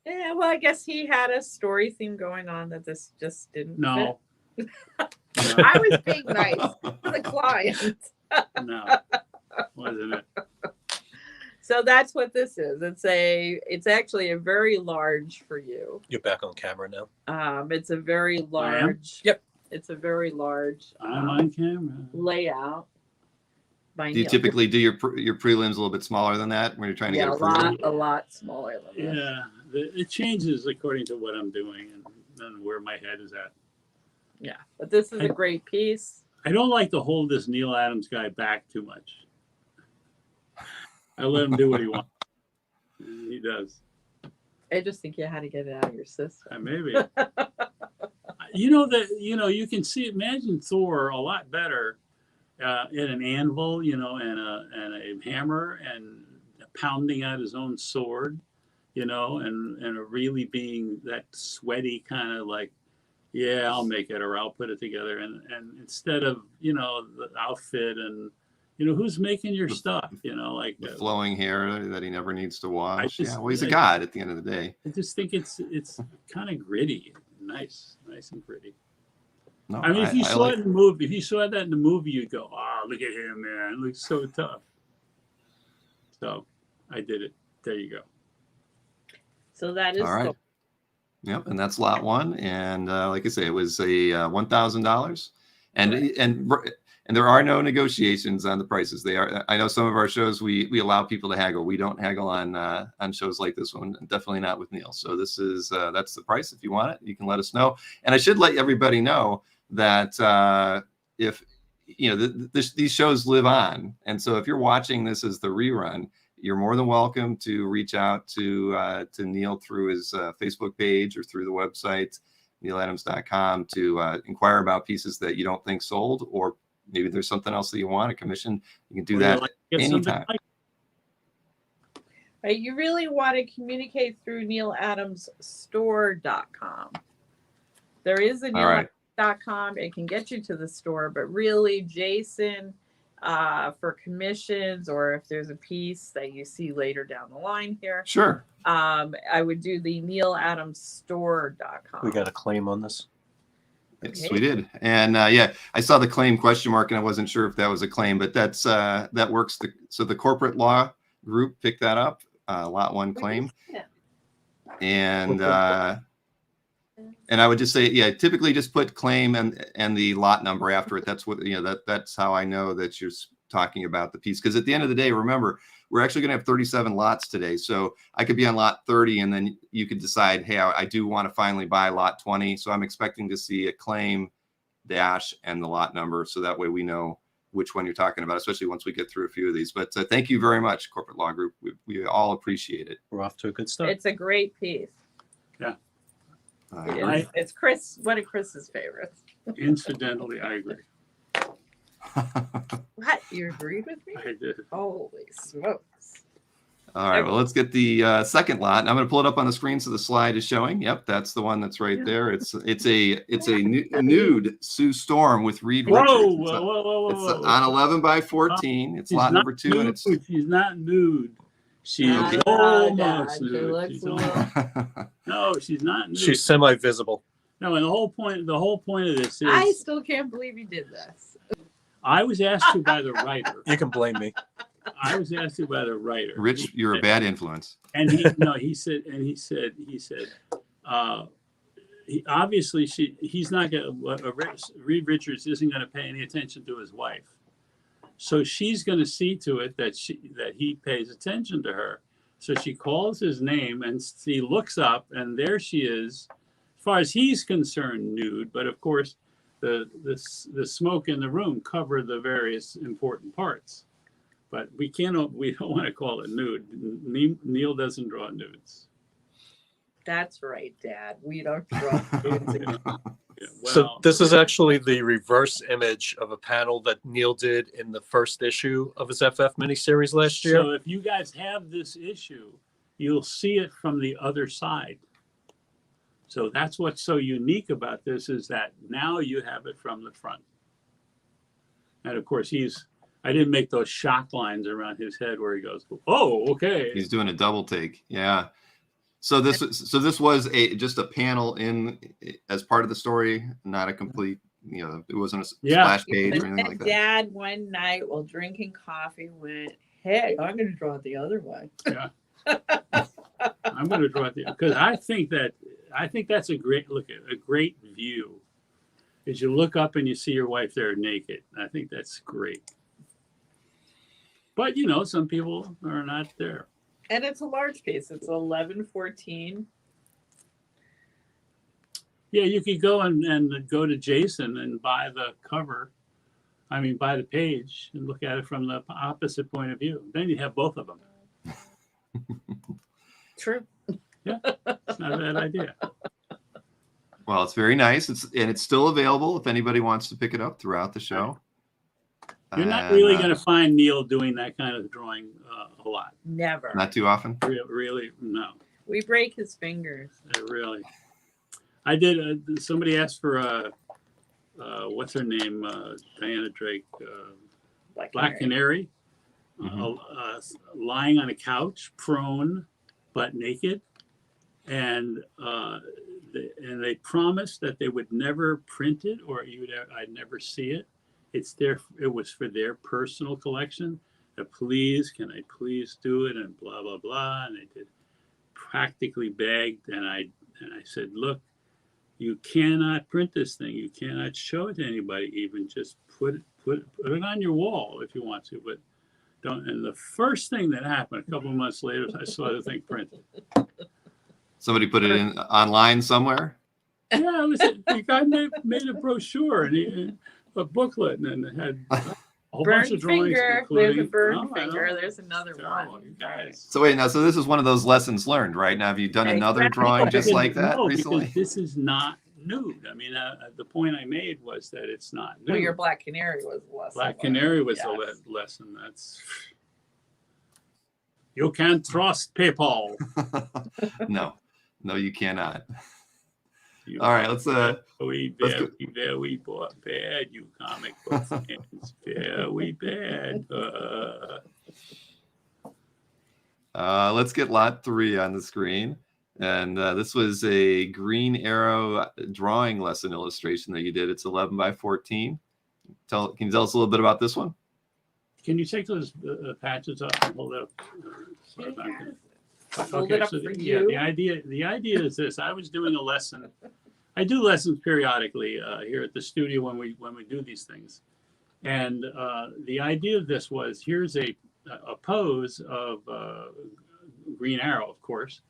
yeah, well, I guess he had a story theme going on that this just didn't No. fit. No. I was being nice to the client. No. Wasn't it? So that's what this is. It's actually a very large for you. You're back on camera now. It's a very large. Yep. It's a very large I'm on camera. layout. By Do you Neal. typically do your prelims a little bit smaller than that when you're trying to Yeah, get approval? a lot smaller than this. Yeah, it changes according to what I'm doing and where my head is at. Yeah, but this is a great piece. I don't like to hold this Neal Adams guy back too much. I let him do what he wants. And he does. I just think you had to get it out of your system. Maybe. You can imagine Thor a lot better in an anvil, and a hammer and pounding out his own sword, and really being that sweaty kind of like, yeah, I'll make it or I'll put it together. And instead of, the outfit and, who's making your stuff, like The flowing hair that he never needs to wash. just- Yeah, well, he's a god at the end of the day. I just think it's kind of gritty, nice and gritty. No, I mean, if you saw like- it in the movie, if you saw that in the movie, you'd go, "Oh, look at him, man! It looks so tough." So, I did it. There you go. So that is all right. Thor. Yep, and that's lot 1. And like I say, it was a $1,000, and there are no negotiations on the prices. I know some of our shows we allow people to haggle. We don't haggle on shows like this one, and definitely not with Neal. So this is that's the price. If you want it, you can let us know. And I should let everybody know that if these shows live on, and so if you're watching this as the rerun, you're more than welcome to reach out to Neal through his Facebook page or through the website nealadams.com to inquire about pieces that you don't think sold, or maybe there's something else that you want, a commission. You can do that anytime. Right, you really want to communicate through nealadamsstore.com. There is a nealadams.com. It can get you to the store, but really, Jason, for commissions, or if there's a piece that you see later down the line here, Sure. I would do the nealadamsstore.com. We got a claim on this. Yes, we did. And I saw the claim question mark, and I wasn't sure if that was a claim, but that's that works. So the corporate law group picked that up, lot 1 claim. Yeah. And I would just say, typically just put claim and the lot number after it. That's what, that's how I know that you're talking about the piece. Because at the end of the day, remember, we're actually going to have 37 lots today. So I could be on lot 30, and then you could decide, hey, I do want to finally buy lot 20. So I'm expecting to see a claim dash and the lot number. So that way we know which one you're talking about, especially once we get through a few of these. But thank you very much, Corporate Law Group. We all appreciate it. We're off to a good start. It's a great piece. It's Chris, one of Chris's favorites. Incidentally, I agree. What? You agreed with me? I did. Holy smokes. All right, well, let's get the second lot. And I'm going to pull it up on the screen so the slide is showing. Yep, that's the one that's right there. It's a nude Sue Storm with Reed Richards. Whoa. It's on 11 by 14. It's lot number 2, and it's she's not nude. She's No, almost Dad, she nude. looks She's a almost, no, she's not nude. She's semi-visible. No, and the whole point of this is I still can't believe you did this. I was asked to by the writer. You can blame me. I was asked to by the wreiter. Rich, you're a bad influence. And he said, obviously he's not going to, Reed Richards isn't going to pay any attention to his wife. So she's going to see to it that he pays attention to her. So she calls his name and he looks up and there she is, as far as he's concerned, nude. But of course, the smoke in the room covered the various important parts. But we don't want to call it nude. Neal doesn't draw nudes. That's right, Dad. We don't draw nudes. Yeah, So this is actually the reverse image of a panel that Neal did in the first issue of his FF miniseries last year. So if you guys have this issue, you'll see it from the other side. So that's what's so unique about this is that now you have it from the front. And of course, I didn't make those shock lines around his head where he goes, "Oh, okay." He's doing a double take. Yeah. So this was just a panel as part of the story, not a complete. It wasn't a splash page or anything like that. Dad one night while drinking coffee went, "Hey, I'm going to draw it the other way." Yeah. I'm going to draw it because I think that's a great a great view. Is you look up and you see your wife there naked. I think that's great. But some people are not there. And it's a large piece. It's 1114. Yeah, you could go and go to Jason and buy the cover. I mean, buy the page and look at it from the opposite point of view. Then you have both of them. True. Yeah, it's not a bad idea. Well, it's very nice. It's still available if anybody wants to pick it up throughout the show. You're not really going to find Neal doing that kind of drawing a lot. Never. Not too often. Really, no. We break his fingers. Really. I did. Somebody asked for what's her name? Diana Drake. Black Canary. Lying on a couch, prone, butt naked, and they promised that they would never print it, or I'd never see it. It was for their personal collection. Can I please do it? And blah blah blah. And they did. Practically begged, and I said, look, you cannot print this thing. You cannot show it to anybody. Even just put it on your wall if you want to, but don't. And the first thing that happened a couple of months later, I saw the thing printed. Somebody put it in online somewhere. Yeah, the guy made a brochure and a booklet, and it had a whole bunch of drawings. There's a burned finger. There's another one. You guys. So wait, now, so this is one of those lessons learned, right? Now, have you done another drawing just like that recently? Because this is not nude. I mean, the point I made was that it's not nude. Well, your Black Canary was a lesson. Black Canary was a lesson. That's you can't trust people. No, you cannot. All right, let's very bad, you comic book fans. Very bad. Let's get lot 3 on the screen. And this was a Green Arrow drawing lesson illustration that you did. It's 11 by 14. Can you tell us a little bit about this one? Can you take those patches off and hold it up? Hold it up for you. The idea is this. I was doing a lesson. I do lessons periodically here at the studio when we do these things. And the idea of this was, here's a pose of Green Arrow, of course.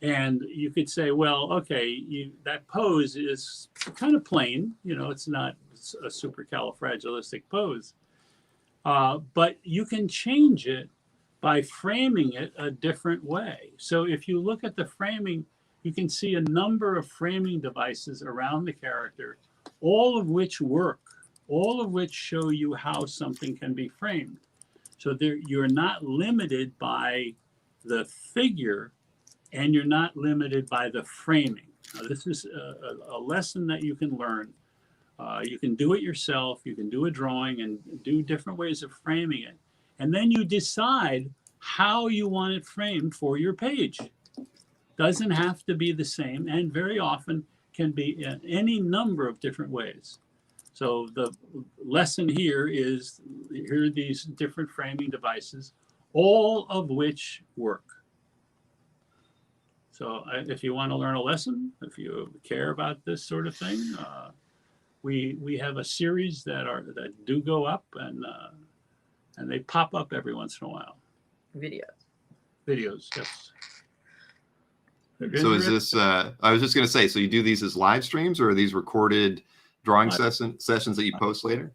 And you could say, well, okay, that pose is kind of plain. It's not a supercalifragilistic pose. But you can change it by framing it a different way. So if you look at the framing, you can see a number of framing devices around the character, all of which work, all of which show you how something can be framed. So there, you're not limited by the figure, and you're not limited by the framing. Now, this is a lesson that you can learn. You can do it yourself. You can do a drawing and do different ways of framing it. And then you decide how you want it framed for your page. Doesn't have to be the same, and very often can be in any number of different ways. So the lesson here is, here are these different framing devices, all of which work. So if you want to learn a lesson, if you care about this sort of thing, we have a series that do go up, and they pop up every once in a while. Videos, yes. So is this, I was just going to say, so you do these as live streams, or are these recorded drawing sessions that you post later?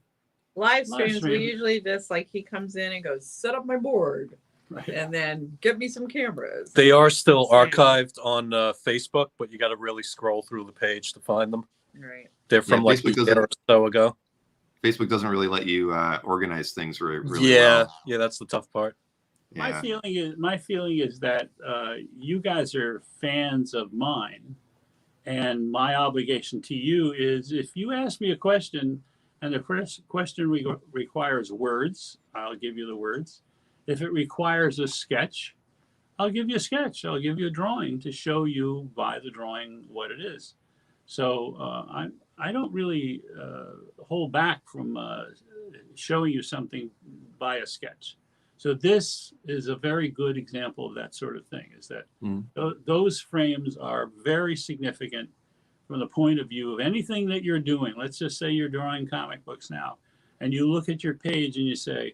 Live streams, stream. we usually just like, he comes in and goes, set up my board, Right. and then get me some cameras. They are still Same. archived on Facebook, but you got to really scroll through the page to find them. Right. They're from like a Facebook year or so ago. Facebook doesn't really let you organize things really Yeah, well. yeah, that's the tough part. My Yeah. feeling is that you guys are fans of mine, and my obligation to you is, if you ask me a question and the question requires words, I'll give you the words. If it requires a sketch, I'll give you a sketch. I'll give you a drawing to show you by the drawing what it is. So I don't really hold back from showing you something by a sketch. So this is a very good example of that sort of thing, is that those frames are very significant from the point of view of anything that you're doing. Let's just say you're drawing comic books now, and you look at your page and you say,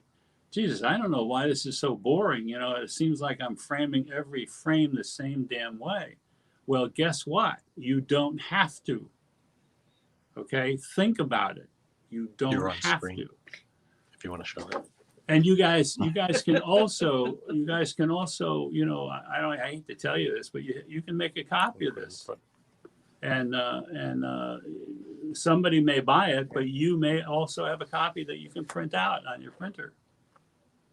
Jesus, I don't know why this is so boring. You know, it seems like I'm framing every frame the same damn way. Well, guess what? You don't have to. Okay, think about it. You don't You're on have screen. to. If you want to show it. And you guys can also, you know, I hate to tell you this, but you can make a copy of this, and somebody may buy it, but you may also have a copy that you can print out on your printer.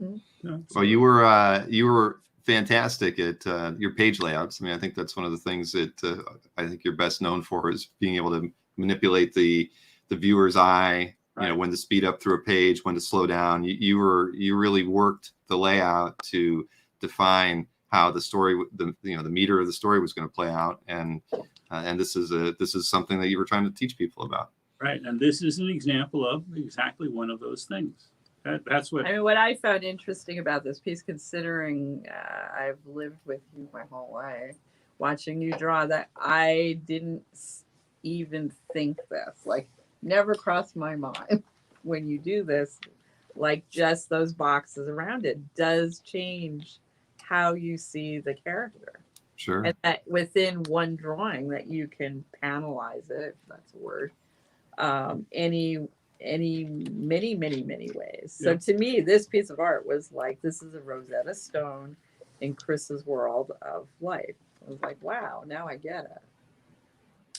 Mm-hmm. You know, Well, you were fantastic at your page layouts. I mean, I think that's one of the things that I think you're best known for, is being able to manipulate the viewer's eye. You know, when to speed up through a page, when to slow down. You really worked the layout to define how the story, the meter of the story was going to play out, and this is something that you were trying to teach people about. Right, and this is an example of exactly one of those things. That's what I mean, what I found interesting about this piece, considering I've lived with you my whole life, watching you draw, that I didn't even think this, like, never crossed my mind. When you do this, like, just those boxes around it does change how you see the character. Sure. And that within one drawing that you can panelize it, if that's a word, any many ways. So Yeah. to me, this piece of art was like, this is a Rosetta Stone in Chris's world of life. I was like, wow, now I get it.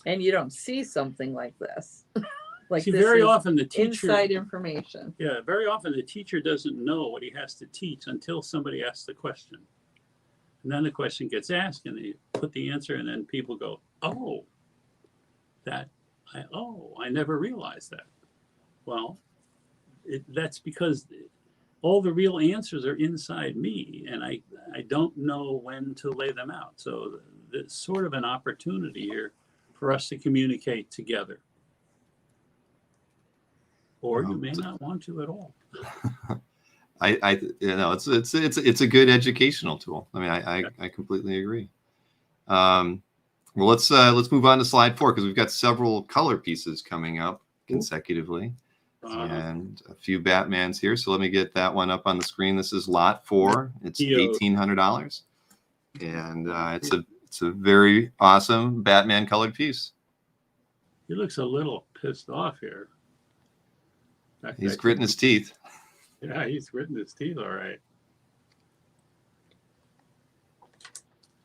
And you don't see something like this. Like, see, this very is often the teacher, inside information. yeah, very often the teacher doesn't know what he has to teach until somebody asks the question. And then the question gets asked, and they put the answer, and then people go, oh, I never realized that. Well, that's because all the real answers are inside me, and I don't know when to lay them out. So there's sort of an opportunity here for us to communicate together. Or you may not want to at all. It's a good educational tool. I mean, I completely agree. Well, let's move on to slide 4, because we've got several color pieces coming up consecutively, and a few Batmans here. So let me get that one up on the screen. This is lot 4. It's $1,800, and it's a very awesome Batman colored piece. He looks a little pissed off here. He's gritting his teeth. Yeah, he's gritting his teeth all right.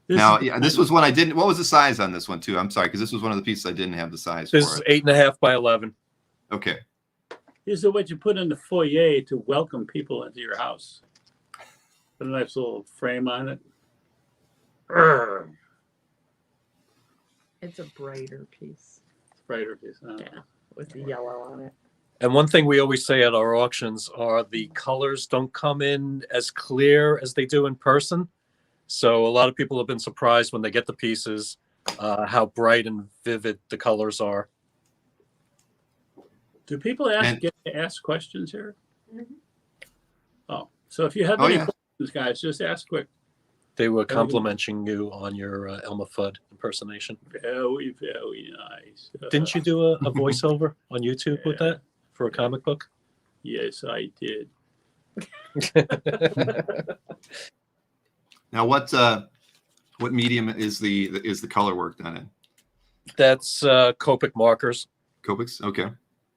Now, is- yeah, this was one I didn't. What was the size on this one too? I'm sorry, because this was one of the pieces I didn't have the size This for is it. 8.5 by 11. Okay. These are what you put in the foyer to welcome people into your house. Put a nice little frame on it. Urgh. It's a brighter piece. It's brighter piece. Yeah, with the yellow on it. And one thing we always say at our auctions are the colors don't come in as clear as they do in person. So a lot of people have been surprised when they get the pieces, how bright and vivid the colors are. Do people get to ask questions here? Mhm. Oh, so if you have Oh, any yeah. questions, guys, just ask quick. They were complimenting you on your Elmer Fudd impersonation. Very, very nice. Didn't you do a voiceover on YouTube with that for a comic book? Yes, I did. Now, what medium is the color work done in? That's Copic markers. Copics? Okay.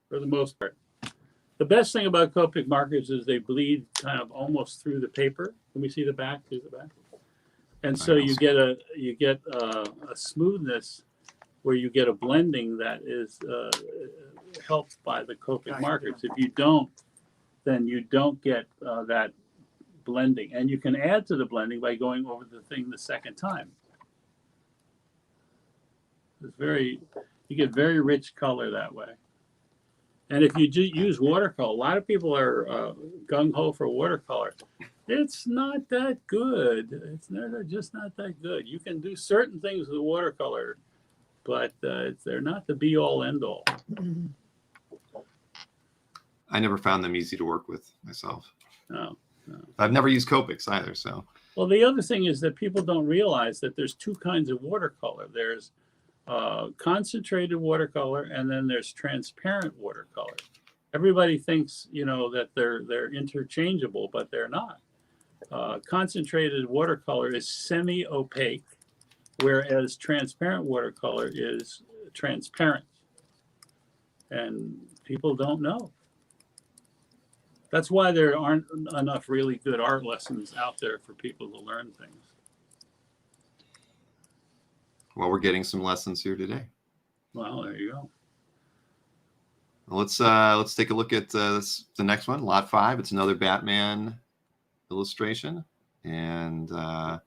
For the most part. The best thing about Copic markers is they bleed kind of almost through the paper. Can we see the back? Through the back. And so you get a smoothness where you get a blending that is helped by the Copic markers. If you don't, then you don't get that blending. And you can add to the blending by going over the thing the second time. You get very rich color that way. And if you use watercolor, a lot of people are gung-ho for watercolor. It's not that good. They're just not that good. You can do certain things with watercolor, but they're not the be-all, end-all. I never found them easy to work with myself. No. I've never used Copics either, so. Well, the other thing is that people don't realize that there's two kinds of watercolor. There's concentrated watercolor, and then there's transparent watercolor. Everybody thinks, that they're interchangeable, but they're not. Concentrated watercolor is semi-opaque, whereas transparent watercolor is transparent. And people don't know. That's why there aren't enough really good art lessons out there for people to learn things. Well, we're getting some lessons here today. Well, there you go. Well, let's take a look at the next one, Lot 5. It's another Batman illustration, and got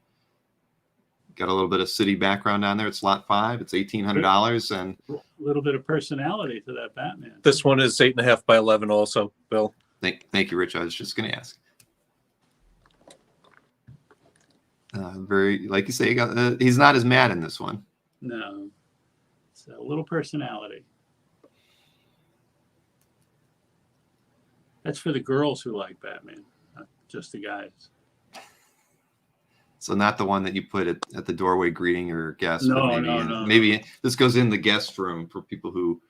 a little bit of city background on there. It's Lot 5. It's $1,800, and A little bit of personality to that Batman. This one is 8.5 by 11 also, Bill. thank you, Rich. I was just going to ask. Very, like you say, he's not as mad in this one. No, it's a little personality. That's for the girls who like Batman, not just the guys. So not the one that you put at the doorway greeting your guests. No, but no. Maybe this goes in the guest room for people who,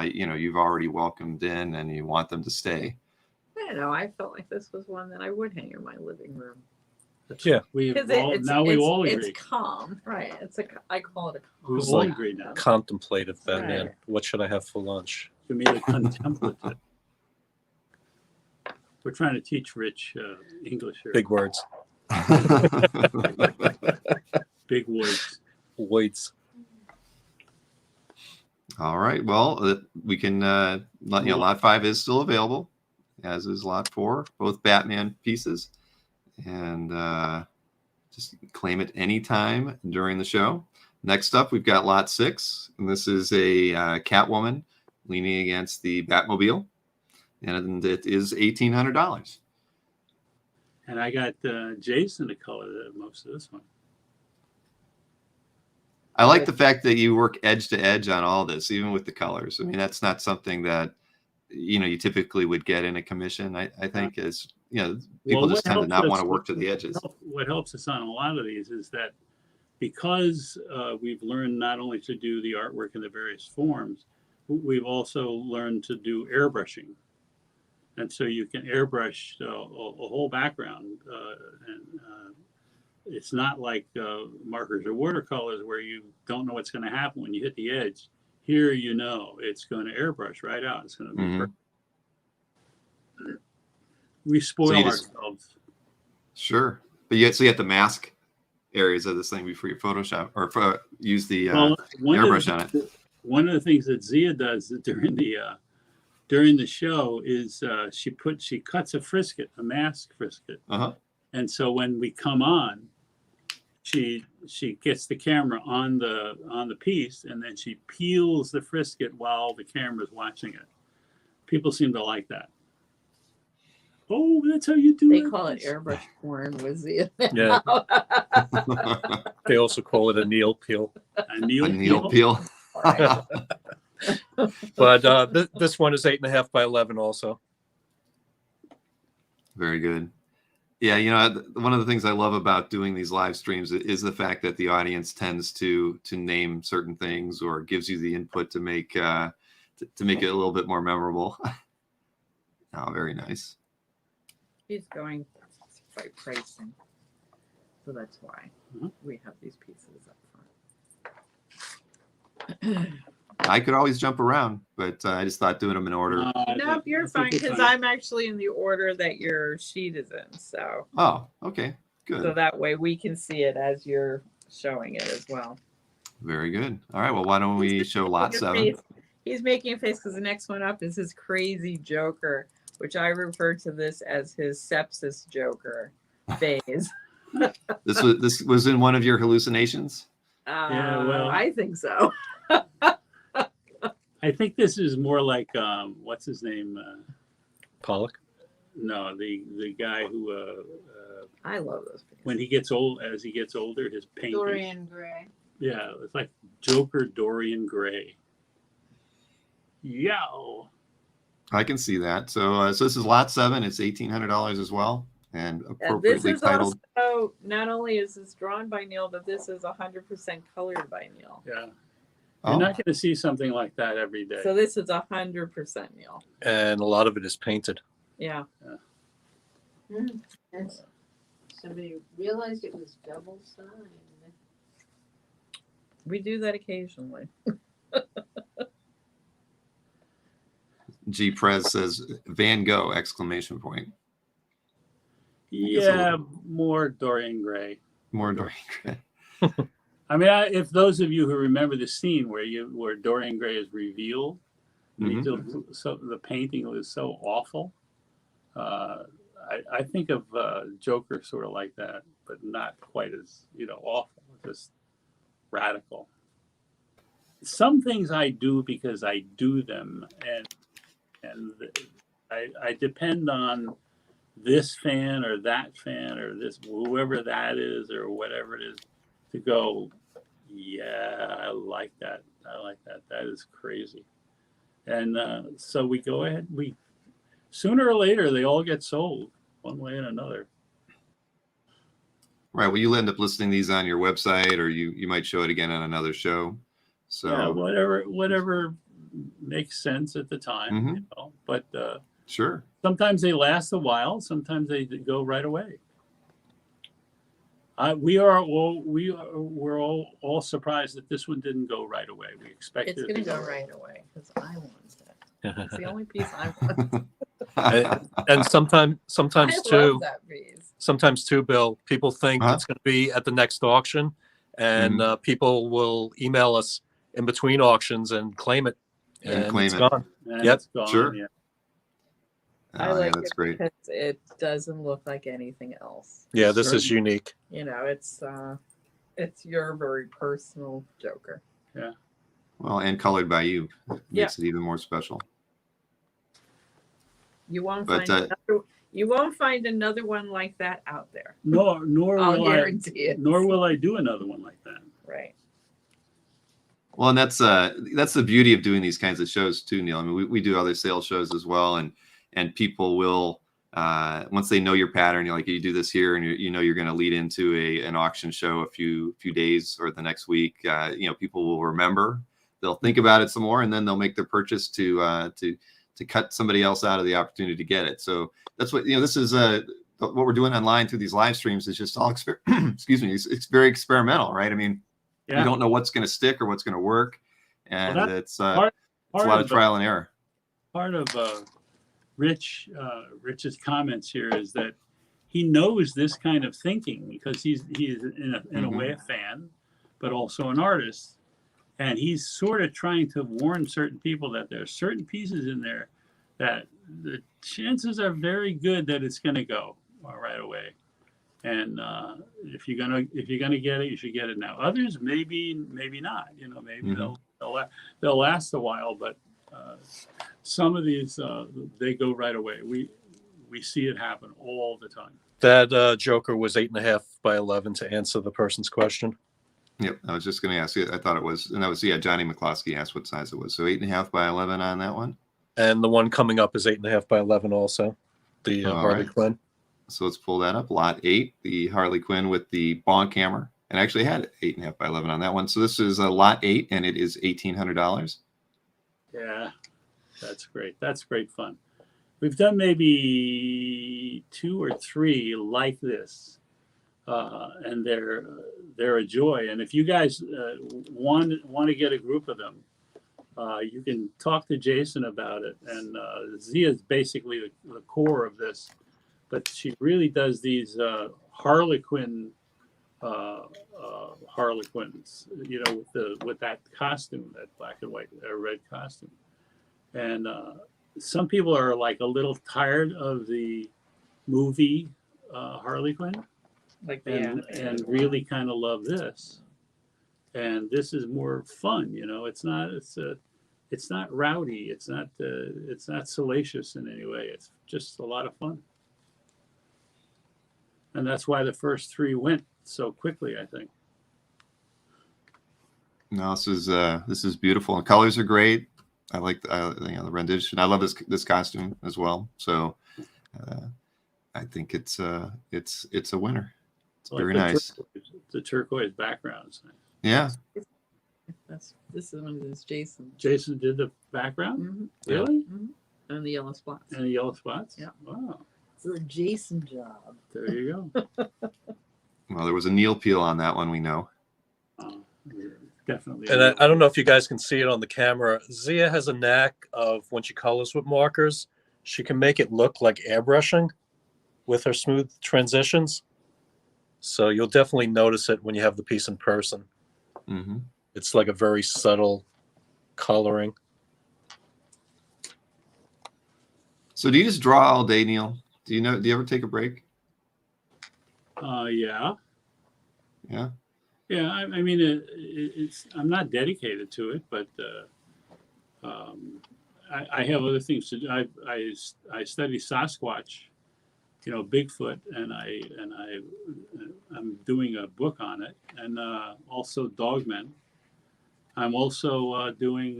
you've already welcomed in and you want them to stay. I don't know. I felt like this was one that I would hang in my living room. Yeah. We Because all agree. It's calm, right? I call it a calm. We It's all like agree now. Contemplative Batman. Right. What should I have for lunch? To me, the contemplative. We're trying to teach Rich English here. Big words. Big words. Weights. All right. Well, we can Lot 5 is still available, as is Lot 4, both Batman pieces, and just claim it anytime during the show. Next up, we've got Lot 6, and this is a Catwoman leaning against the Batmobile, and it is $1,800. And I got Jason to color most of this one. I like the fact that you work edge to edge on all this, even with the colors. I mean, that's not something that you typically would get in a commission. I think is people just tend to not want to work to the edges. What helps us on a lot of these is that because we've learned not only to do the artwork in the various forms, we've also learned to do airbrushing. And so you can airbrush a whole background. It's not like markers or watercolors where you don't know what's going to happen when you hit the edge. Here, it's going to airbrush right out. It's going to be perfect. we spoil you just- ourselves. Sure. But so you have to mask areas of this thing before you Photoshop or use the Well, airbrush on it. one of the things that Zia does during the show is she cuts a frisket, a mask frisket, Uh-huh. and so when we come on, she gets the camera on the piece, and then she peels the frisket while the camera's watching it. People seem to like that. Oh, that's how you do They it. call it airbrush porn with the Yeah. They also call it a Neal peel. A Neal A Neal peel. peel. But this one is 8.5 by 11 also. Very good. Yeah, one of the things I love about doing these live streams is the fact that the audience tends to name certain things or gives you the input to make to make it a little bit more memorable. Oh, very nice. He's going by pricing. So that's why we have these pieces up front. I could always jump around, but I just thought doing them in order. Nope, you're fine because I'm actually in the order that your sheet is in. So Oh, okay. Good. so that way we can see it as you're showing it as well. Very good. All right. Well, why don't we show lot 7? He's making a face because the next one up is his crazy Joker, which I refer to this as his sepsis Joker phase. This was in one of your hallucinations? Yeah, well, I think so. I think this is more like what's his name? Pollock. No, the guy who I love those paintings. when he gets old, as he gets older, his painting. Dorian Gray. Yeah, it's like Joker Dorian Gray. Yow. I can see that. So this is lot 7. It's $1,800 as well, and And this appropriately is titled. also, not only is this drawn by Neal, but this is 100% colored by Neal. Yeah. Oh, You're not going to see something like that every day. So this is 100% Neal. And a lot of it is painted. Yeah. And somebody realized it was double sided. We do that occasionally. G Prez says Van Gogh ! Exclamation point. Yeah, more Dorian Gray. More Dorian Gray. I mean, if those of you who remember the scene where Dorian Gray is revealed, so the painting was so awful. I think of Joker sort of like that, but not quite as awful, just radical. Some things I do because I do them, and I depend on this fan or that fan or this whoever that is or whatever it is to go. Yeah, I like that. That is crazy. And so we go ahead. We sooner or later they all get sold one way and another. Right. Well, you'll end up listing these on your website, or you might show it again on another show. So yeah, whatever makes sense at the time. But sure. sometimes they last a while. Sometimes they go right away. We're all surprised that this one didn't go right away. We expected It's it going to to go right away because I want it. It's the only piece I want. And sometimes I too, love that piece. sometimes too, Bill, people think it's going to be at the next auction, and people will email us in between auctions and claim it, and claim it's it. gone. And Yep. it's gone, Sure. yeah. I Oh, like yeah, that's it great. because it doesn't look like anything else. Yeah, this is Sure. unique. It's your very personal Joker. Well, and colored by you makes it even more special. You won't But, find another one like that out there. Nor I'll will guarantee it. Nor will I do another one like that. Right. Well, and that's the beauty of doing these kinds of shows too, Neal. I mean, we do other sales shows as well, and people will once they know your pattern, you're like, you do this here, and you're going to lead into an auction show a few days or the next week. People will remember. They'll think about it some more, and then they'll make their purchase to cut somebody else out of the opportunity to get it. So that's what this is. What we're doing online through these live streams is just all excuse me. It's very experimental, right? I mean, you don't know what's going to stick or what's going to work, and it's a lot of trial and error. Part of Rich's comments here is that he knows this kind of thinking because he's in a way a fan, but also an artist, and he's sort of trying to warn certain people that there are certain pieces in there that the chances are very good that it's going to go right away. And if you're gonna get it, you should get it now. Others maybe not. You know, maybe they'll last a while, but some of these they go right away. We see it happen all the time. That Joker was 8.5 by 11 to answer the person's question. Yep, I was just going to ask you. I thought it was, and that was Johnny McCloskey asked what size it was. So 8.5 by 11 on that one. And the one coming up is 8.5 by 11 also. The Harley Quinn. So let's pull that up. Lot 8, the Harley Quinn with the bonk hammer, and I actually had 8.5 by 11 on that one. So this is lot 8, and it is $1,800. Yeah, that's great. That's great fun. We've done maybe 2 or 3 like this, and they're a joy. And if you guys want to get a group of them, you can talk to Jason about it. And Zia is basically the core of this, but she really does these Harlequins, you know, with that costume, that black and white red costume. And some people are like a little tired of the movie Harley Quinn, Like and really kind of love this. And this is more fun, you know. It's not rowdy. It's not salacious in any way. It's just a lot of fun. And that's why the first 3 went so quickly, I think. No, this is beautiful. The colors are great. I like the rendition. I love this costume as well. So I think it's a winner. It's very nice. The turquoise background is nice. Yeah. This is one of those Jason. Jason did the background? Mm-hmm. Really? Mm-hmm. And the yellow spots. And the yellow spots? Yeah. Wow. It's a Jason job. There you go. Well, there was a Neal peel on that one, we know. Definitely. And I don't know if you guys can see it on the camera. Zia has a knack of when she colors with markers, she can make it look like airbrushing with her smooth transitions. So you'll definitely notice it when you have the piece in person. Mm-hmm. It's like a very subtle coloring. So do you just draw all day, Neal? Do you ever take a break? Yeah. Yeah. Yeah, I mean, it's. I'm not dedicated to it, but I have other things to do. I study Sasquatch, you know, Bigfoot, and I'm doing a book on it, and also Dogmen. I'm also doing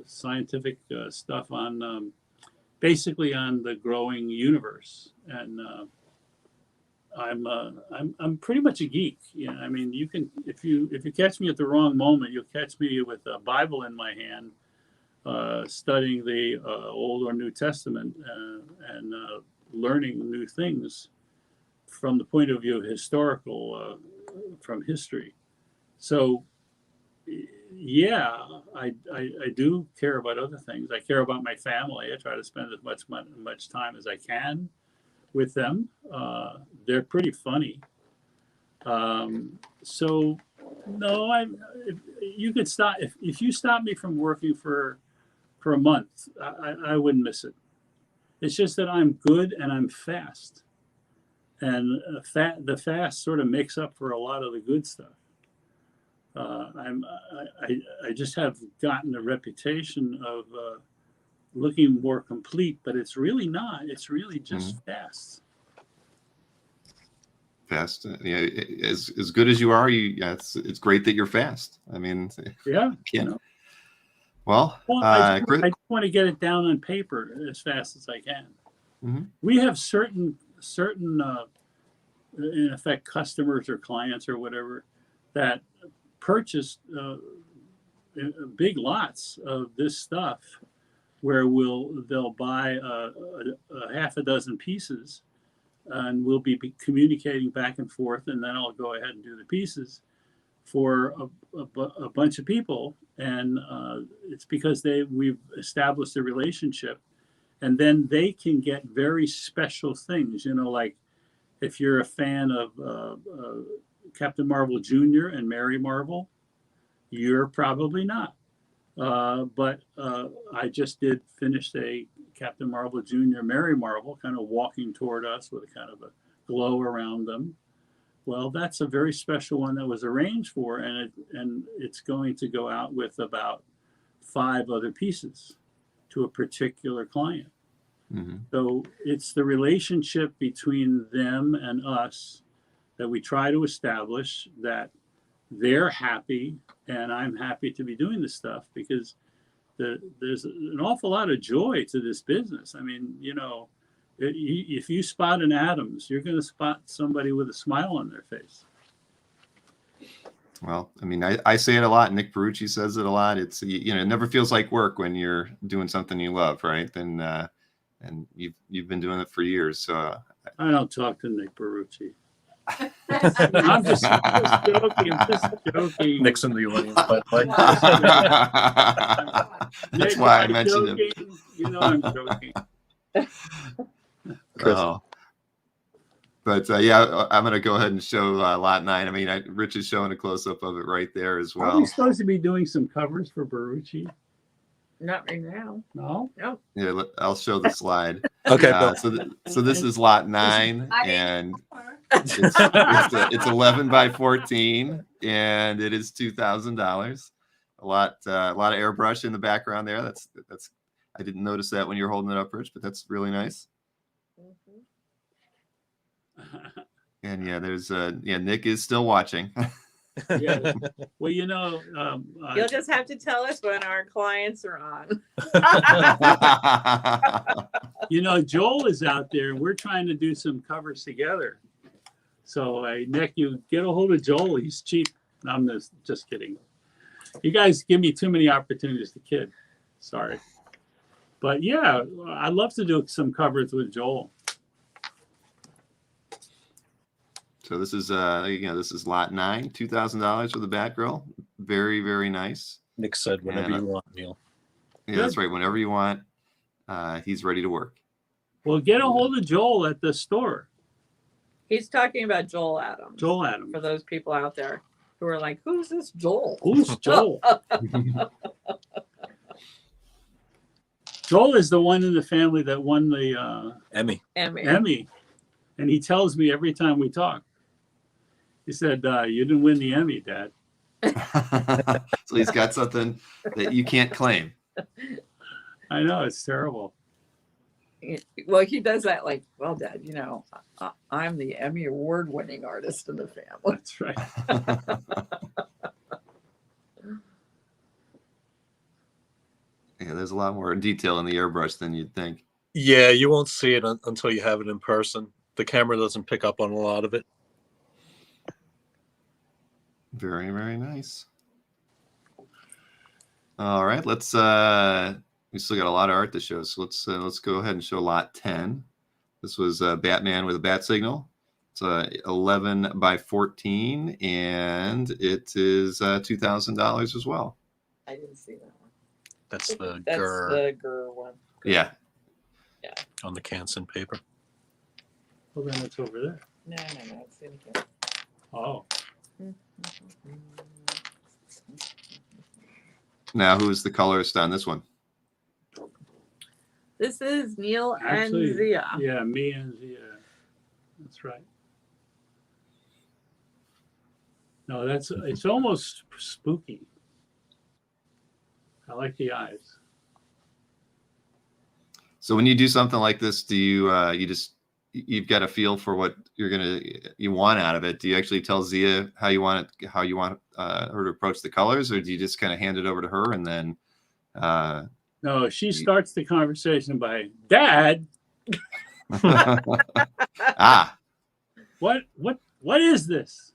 scientific stuff on basically on the growing universe, and I'm pretty much a geek. You know, I mean, you can if you catch me at the wrong moment, you'll catch me with a Bible in my hand, studying the Old or New Testament and learning new things from the point of view of historical, from history. So, yeah, I do care about other things. I care about my family. I try to spend as much time as I can with them. They're pretty funny. So no, you could stop if you stop me from working for a month, I wouldn't miss it. It's just that I'm good and I'm fast, and the fast sort of makes up for a lot of the good stuff. I just have gotten a reputation of looking more complete, but it's really not. It's really just fast. Fast, yeah. As good as you are, it's great that you're fast. I mean, Yeah. You know. You know? Well, I just want to get it down on paper as fast as I can. Mm-hmm. We have certain in effect customers or clients or whatever that purchase big lots of this stuff where they'll buy a half a dozen pieces, and we'll be communicating back and forth, and then I'll go ahead and do the pieces for a bunch of people, and it's because we've established a relationship, And then they can get very special things, like if you're a fan of Captain Marvel Jr. and Mary Marvel, you're probably not. But I just finished a Captain Marvel Jr. Mary Marvel, kind of walking toward us with a kind of a glow around them. Well, that's a very special one that was arranged for, and it's going to go out with about 5 other pieces to a particular client. Mm-hmm. So it's the relationship between them and us that we try to establish, that they're happy and I'm happy to be doing this stuff, because there's an awful lot of joy to this business. I mean, if you spot an Adams, you're going to spot somebody with a smile on their face. Well, I mean, I say it a lot. Nick Perucci says it a lot. It's, it never feels like work when you're doing something you love, right? And you've been doing it for years. So I don't talk to Nick Perucci. I'm just joking. I'm just joking. Nick's in the audience, by the way. That's why I mentioned him. I'm joking. Oh. But yeah, I'm going to go ahead and show lot 9. I mean, Rich is showing a close-up of it right there as well. Are we supposed to be doing some covers for Perucci? Not right now. No? No. Yeah, I'll show the slide. Okay, Bill. So this is lot 9, and it's 11 by 14, and it is $2,000. A lot of airbrush in the background there. That's I didn't notice that when you were holding it up, Rich, but that's really nice. And yeah, there's Nick is still watching. Yeah. Well, You'll just have to tell us when our clients are on. Joel is out there, and we're trying to do some covers together. So, Nick, you get a hold of Joel. He's cheap. No, I'm just kidding. You guys give me too many opportunities to kid. Sorry. But yeah, I'd love to do some covers with Joel. So this is this is lot 9, $2,000 for the Batgirl. Very, very nice. Nick said whenever you want, Neal. Yeah, that's right. Whenever you want, he's ready to work. Well, get a hold of Joel at the store. He's talking about Joel Adams. Joel Adams. For those people out there who are like, who's this Joel? Who's Joel? Joel is the one in the family that won the Emmy. Emmy. And he tells me every time we talk. He said, you didn't win the Emmy, Dad. So he's got something that you can't claim. I know, it's terrible. Well, he does that like, well, Dad, I'm the Emmy award-winning artist in the family. That's right. Yeah, there's a lot more detail in the airbrush than you'd think. Yeah, you won't see it until you have it in person. The camera doesn't pick up on a lot of it. Very, very nice. All right, let's we still got a lot of art to show, so let's go ahead and show lot 10. This was Batman with a bat signal. It's 11 by 14, and it is $2,000 as well. I didn't see that one. That's the That's Gurr the Gurr one. Yeah. on the Canson paper. Well, then it's over there. No, it's in here. Oh. Now, who's the colorist on this one? This is Neal Actually, and Zia. Yeah, me and Zia. That's right. No, it's almost spooky. I like the eyes. So when you do something like this, do you you've got a feel for what you want out of it? Do you actually tell Zia how you want her to approach the colors, or do you just kind of hand it over to her and then? No, she starts the conversation by, Dad. What is this?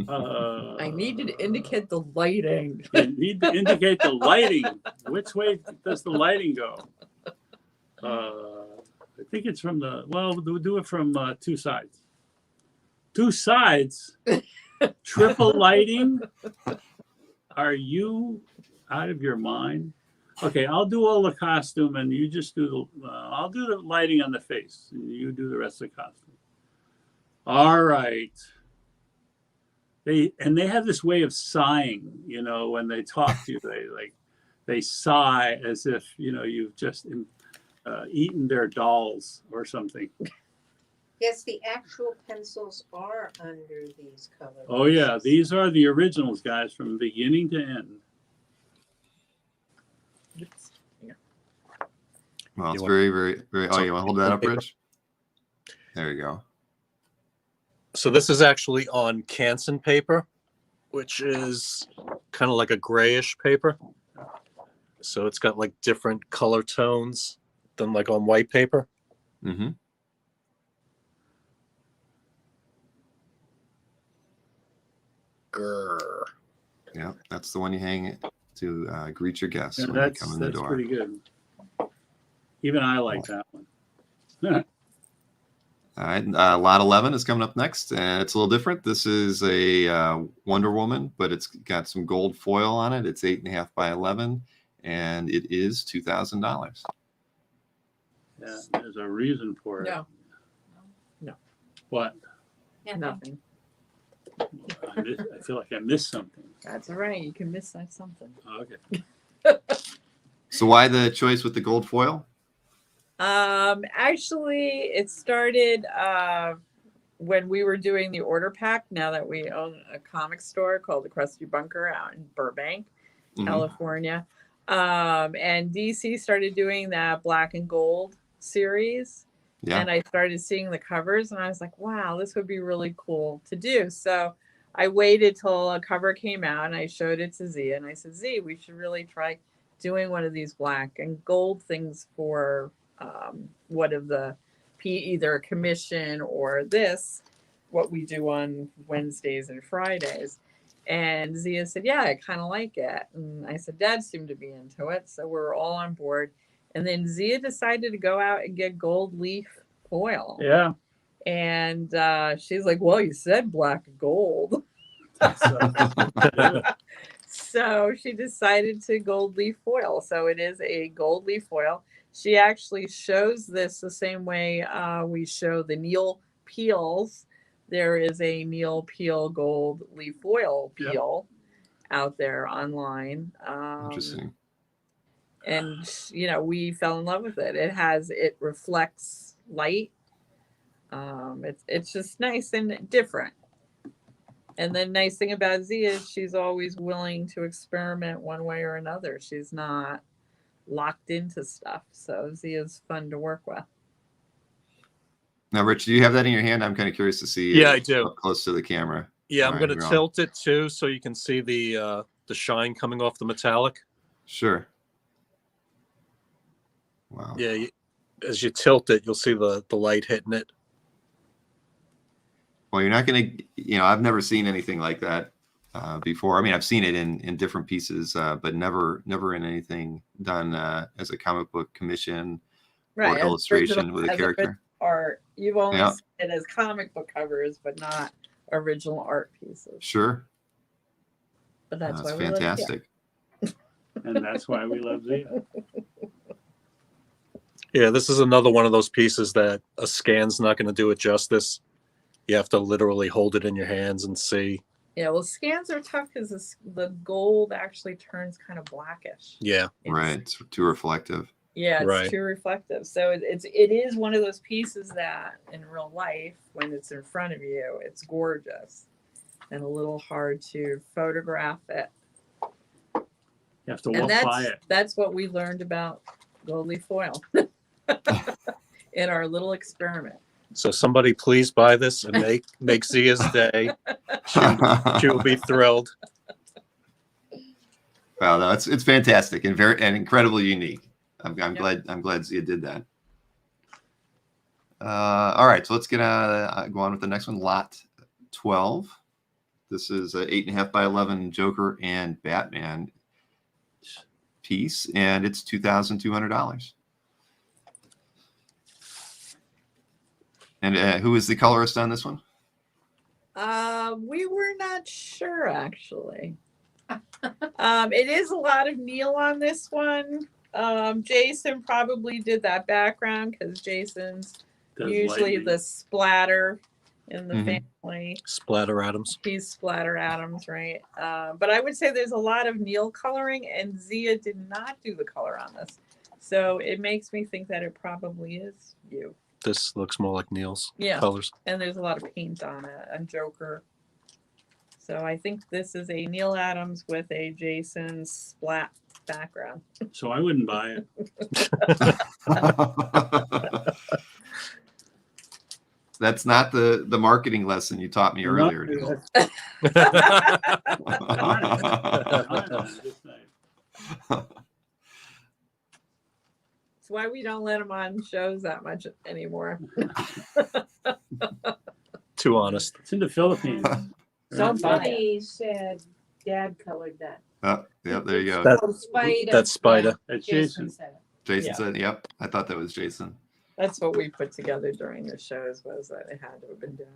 I need you to indicate the lighting. You need to indicate the lighting. Which way does the lighting go? I think it's from we'll do it from two sides. Two sides? Triple lighting? Are you out of your mind? Okay, I'll do all the costume, and you just do the. I'll do the lighting on the face, and you do the rest of the costume. All right. They have this way of sighing, when they talk to you. They sigh as if you've just eaten their dolls or something. Yes, the actual pencils are under these colors. Oh yeah, these are the originals, guys, from beginning to end. Well, it's You want- very, very, very. Oh, you want to hold that up, Paper. Rich? There you go. So this is actually on Canson paper, which is kind of like a grayish paper. So it's got like different color tones than like on white paper. Mm-hmm. Grr. Yeah, that's the one you hang to greet your guests Yeah, when they come in the that's door. pretty good. Even I like that one. All right, lot 11 is coming up next, and it's a little different. This is a Wonder Woman, but it's got some gold foil on it. It's 8.5 by 11, and it is $2,000. Yeah, there's a reason for it. No, What? Yeah, nothing. I feel like I missed something. That's all right. You can miss something. Okay. So why the choice with the gold foil? Actually, it started when we were doing the order pack. Now that we own a comic store called the Krusty Bunker out in Burbank, Mhm. California, and DC started doing that black and gold series. Yeah. And I started seeing the covers, and I was like, "Wow, this would be really cool to do." So I waited till a cover came out, and I showed it to Zia, and I said, "Z, we should really try doing one of these black and gold things for." One of the either a commission or what we do on Wednesdays and Fridays. And Zia said, yeah, I kind of like it. And I said, Dad seemed to be into it. So we're all on board. And then Zia decided to go out and get gold leaf foil. Yeah. And she's like, well, you said black and gold. So she decided to gold leaf foil. So it is a gold leaf foil. She actually shows this the same way we show the Neal peels. There is a Neal peel gold leaf foil peel out there online. Interesting. And we fell in love with it. It reflects light. It's just nice and different. And the nice thing about Zia is she's always willing to experiment one way or another. She's not locked into stuff. So Zia's fun to work with. Now, Rich, do you have that in your hand? I'm kind of curious to see. Yeah, I do. Up close to the camera. Yeah, I'm All going right, to we're on. tilt it too, so you can see the shine coming off the metallic. Sure. Wow. Yeah, as you tilt it, you'll see the light hitting it. Well, you're not going to, I've never seen anything like that before. I mean, I've seen it in different pieces, but never in anything done as a comic book commission or illustration with a character. Art. You've only seen it as comic book covers, but not original art pieces. Sure. But that's why we fantastic. And that's why we love Zia. Yeah, this is another one of those pieces that a scan's not going to do it justice. You have to literally hold it in your hands and see. Yeah, well, scans are tough because the gold actually turns kind of blackish. Yeah. Right. It's too reflective. Yeah, it's Right. too reflective. So it is one of those pieces that in real life, when it's in front of you, it's gorgeous and a little hard to photograph it. You have to And walk by it. that's what we learned about gold leaf foil in our little experiment. So somebody please buy this and make Zia's day. She will be thrilled. Wow, no, it's fantastic and incredibly unique. I'm glad Zia did that. All right, so let's go on with the next one. Lot 12. This is an 8.5 by 11 Joker and Batman piece, and it's $2,200. And who is the colorist on this one? We were not sure actually. It is a lot of Neal on this one. Jason probably did that background because Jason's Does usually lightning. the splatter in the Mhm. family. Splatter Adams. He's Splatter Adams, right? But I would say there's a lot of Neal coloring, and Zia did not do the color on this. So it makes me think that it probably is you. This looks more like Neal's Yeah. colors. And there's a lot of paint on it, and Joker. So I think this is a Neal Adams with a Jason Splat background. So I wouldn't buy it. That's not the marketing lesson you taught me earlier. Neal. That's why we don't let him on shows that much anymore. Too honest. It's in the Philippines. Somebody said Dad colored that. Oh, yep, there you go. That- Oh, Spider. That's Spider. That's Jason Jason. said it. Jason Yeah. said, yep, I thought that was Jason. That's what we put together during the shows, was that it had to have been done.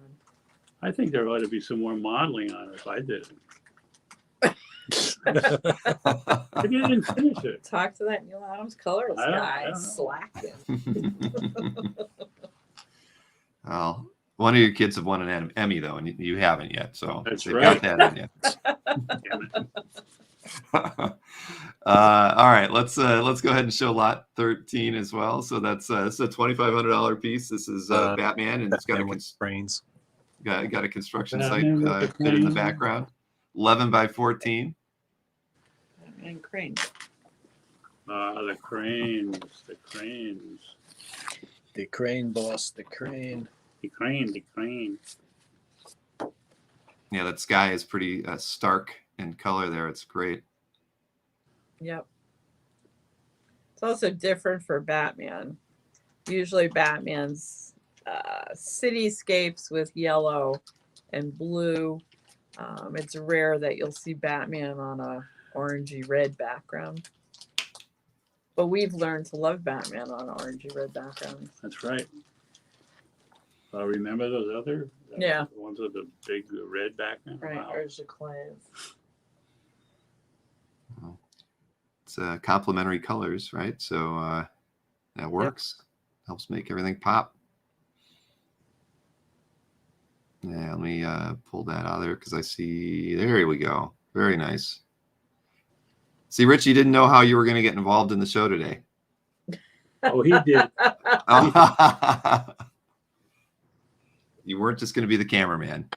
I think there ought to be some more modeling on it if I did it. If you didn't finish it. Talk to that Neal Adams colorist I don't guy. know. Slack him. Well, one of your kids have won an Emmy though, and you haven't yet, so That's they've right. got that in you. Damn it. All right, let's go ahead and show lot 13 as well. So that's it's a $2,500 piece. This is Batman, and it's got Batman with brains. got a construction Batman with site the bit in the cranes. background. 11 by 14. And Crane. The cranes, the cranes, The crane boss, the crane. the crane, the crane. Yeah, that sky is pretty stark in color there. It's great. Yep. It's also different for Batman. Usually Batman's cityscapes with yellow and blue. It's rare that you'll see Batman on a orangey red background. But we've learned to love Batman on orangey red backgrounds. That's right. Remember those other? Yeah. The ones with the big red background? Right, Wow. Urge Clays. It's complementary colors, right? So that works. Helps make everything pop. Yeah, let me pull that out of there because I see. There we go. Very nice. See, Rich, you didn't know how you were going to get involved in the show today. Oh, he did. You weren't just going to be the cameraman.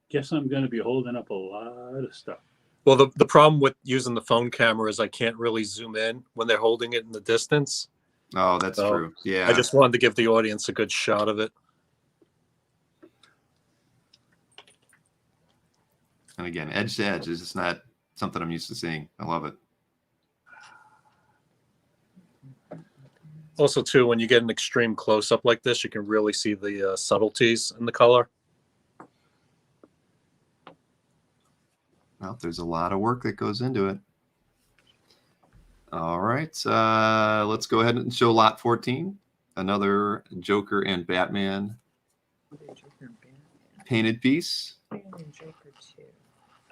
Guess I'm going to be holding up a lot of stuff. Well, the problem with using the phone camera is I can't really zoom in when they're holding it in the distance. Oh, that's So, true. Yeah. I just wanted to give the audience a good shot of it. And again, edge to edge is just not something I'm used to seeing. I love it. Also, too, when you get an extreme close-up like this, you can really see the subtleties in the color. Well, there's a lot of work that goes into it. All right, let's go ahead and show lot 14. Another Joker and Batman painted piece.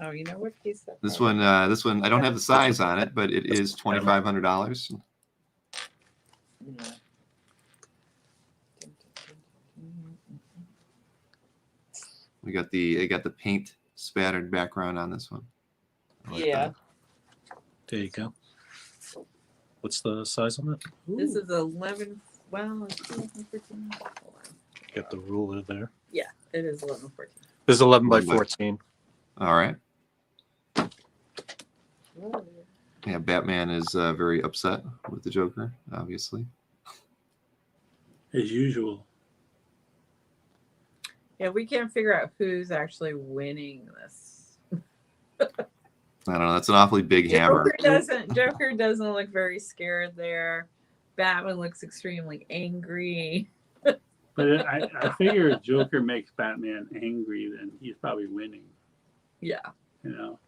Oh, you know what piece that This one, I don't have the size on it, but it is $2,500. Yeah. We got the paint spattered background on this one. I like Yeah. that. There you go. What's the size on it? This is 11. Well, it's 11, 14. Hold on. Get the ruler there. Yeah, it is 11, 14. This is 11 by 11 by- 14. All right. Oh, Yeah, Batman is very upset with the Joker, obviously. As usual. yeah, we can't figure out who's actually winning this. I don't know. That's an awfully big hammer. Joker doesn't look very scared there. Batman looks extremely angry. But I figure if Joker makes Batman angry, then he's probably winning. Yeah. You know?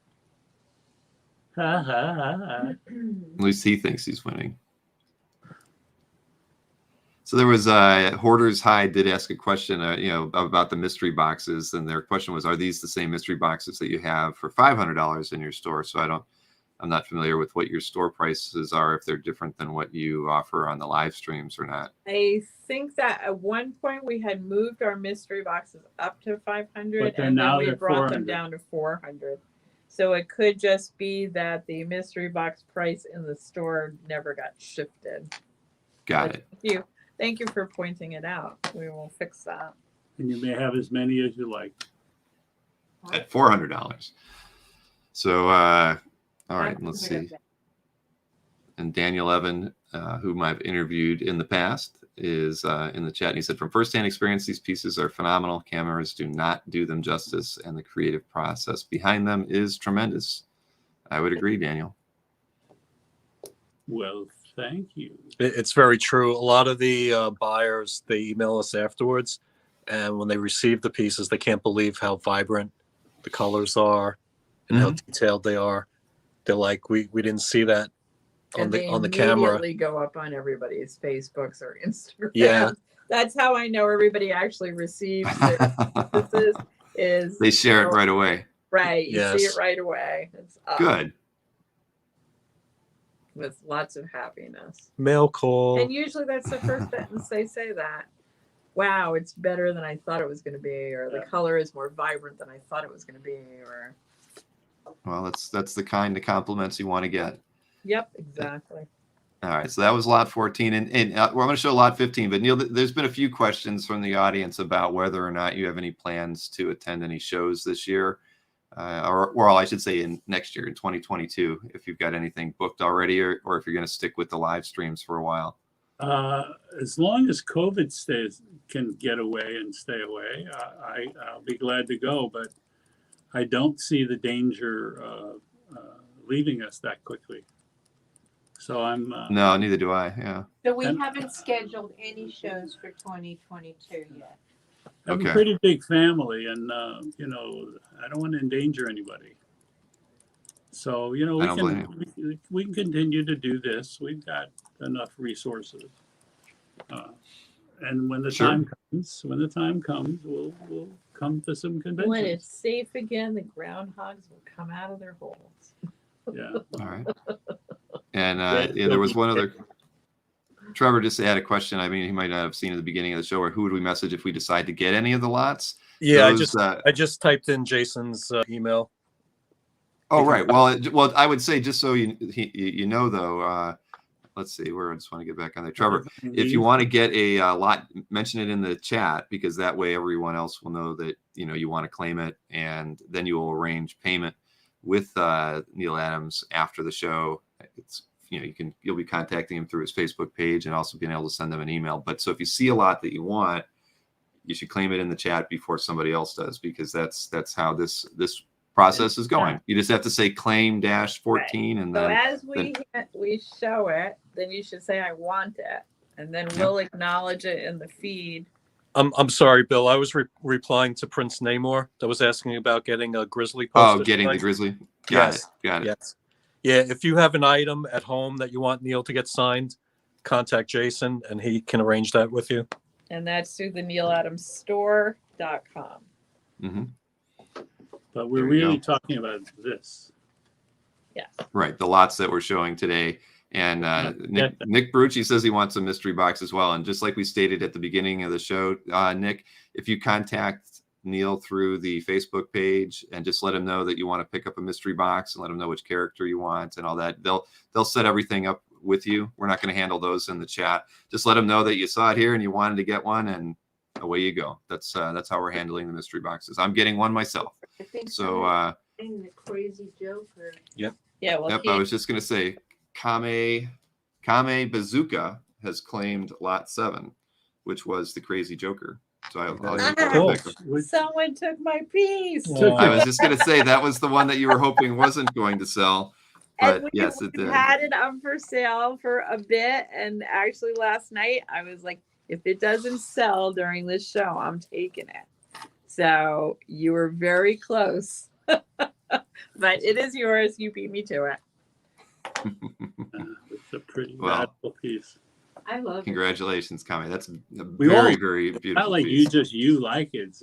Ha ha ha ha. At least he thinks he's winning. So there was Hoarder's Hide did ask a question, about the mystery boxes, and their question was, are these the same mystery boxes that you have for $500 in your store? So I'm not familiar with what your store prices are, if they're different than what you offer on the live streams or not. I think that at one point we had moved our mystery boxes up to 500, But then and then now we they're brought them 400. down to 400. So it could just be that the mystery box price in the store never got shifted. Got But it. Thank you for pointing it out. We will fix that. And you may have as many as you like. At $400. So, all right, let's see. And Daniel Evan, whom I've interviewed in the past, is in the chat. And he said, from firsthand experience, these pieces are phenomenal. Cameras do not do them justice, and the creative process behind them is tremendous. I would agree, Daniel. Well, thank you. It's very true. A lot of the buyers, they email us afterwards, and when they receive the pieces, they can't believe how vibrant the colors are and how detailed they are. They're like, we didn't see that on the camera. Immediately go up on everybody's Facebooks or Instagram. Yeah. That's how I know everybody actually receives their pieces. Is They share it right away. Right. You see Yes. it right away. It's up Good. with lots of happiness. Mail call. And usually that's the first sentence they say that. Wow, it's better than I thought it was going to be, or the color is more vibrant than I thought it was going to be, or. Well, that's the kind of compliments you want to get. Yep, exactly. All right, so that was lot 14, and we're going to show lot 15. But Neal, there's been a few questions from the audience about whether or not you have any plans to attend any shows this year, or I should say in next year, in 2022, if you've got anything booked already, or if you're going to stick with the live streams for a while. As long as COVID can get away and stay away, I'll be glad to go. But I don't see the danger leaving us that quickly. So I'm. No, neither do I. Yeah. So we haven't scheduled any shows for 2022 yet. I have Okay. a pretty big family, and I don't want to endanger anybody. So I don't blame we can continue to do this. We've got enough resources, and when the Sure. time comes, we'll come to some conventions. When it's safe again, the groundhogs will come out of their holes. Yeah. All right. And there was one other. Trevor just had a question. I mean, he might not have seen at the beginning of the show, or who would we message if we decide to get any of the lots? Yeah, Those, I just typed in Jason's email. Oh, right. Well, I would say, just so you know, though, let's see, I just want to get back on there. Trevor, if you want to get a lot, mention it in the chat, because that way everyone else will know that, you want to claim it, and then you will arrange payment with Neal Adams after the show. It's, you'll be contacting him through his Facebook page, and also being able to send them an email. But so if you see a lot that you want, you should claim it in the chat before somebody else does, because that's how this process is going. You just have to say claim -14, right. And so then as we show it, then you should say I want it, and then we'll acknowledge it in the feed. I'm sorry, Bill. I was replying to Prince Namor that was asking about getting a grizzly poster. Oh, getting the grizzly. Got it. Yes. Yeah, if you have an item at home that you want Neal to get signed, contact Jason and he can arrange that with you. And that's through the nealadamsstore.com. Mm-hmm. But we're really talking about this. Yes. Right, the lots that we're showing today. And Nick Brucci says he wants a mystery box as well. And just like we stated at the beginning of the show, Nick, if you contact Neal through the Facebook page and just let him know that you want to pick up a mystery box, and let him know which character you want and all that, they'll set everything up with you. We're not going to handle those in the chat. Just let them know that you saw it here and you wanted to get one, and away you go. That's how we're handling the mystery boxes. I'm getting one myself. I think So the crazy Joker. Yep. Yeah. Well, I was just going to say, Kame Bazooka has claimed lot 7, which was the Crazy Joker. So someone took my piece. I was just going to say that was the one that you were hoping wasn't going to sell, but yes, it did. Had it up for sale for a bit, and actually last night I was like, if it doesn't sell during this show, I'm taking it. So you were very close, but it is yours. You beat me to it. It's a pretty radical piece. I love it. Congratulations, Kami. That's a We all- very beautiful Not like piece. you like it.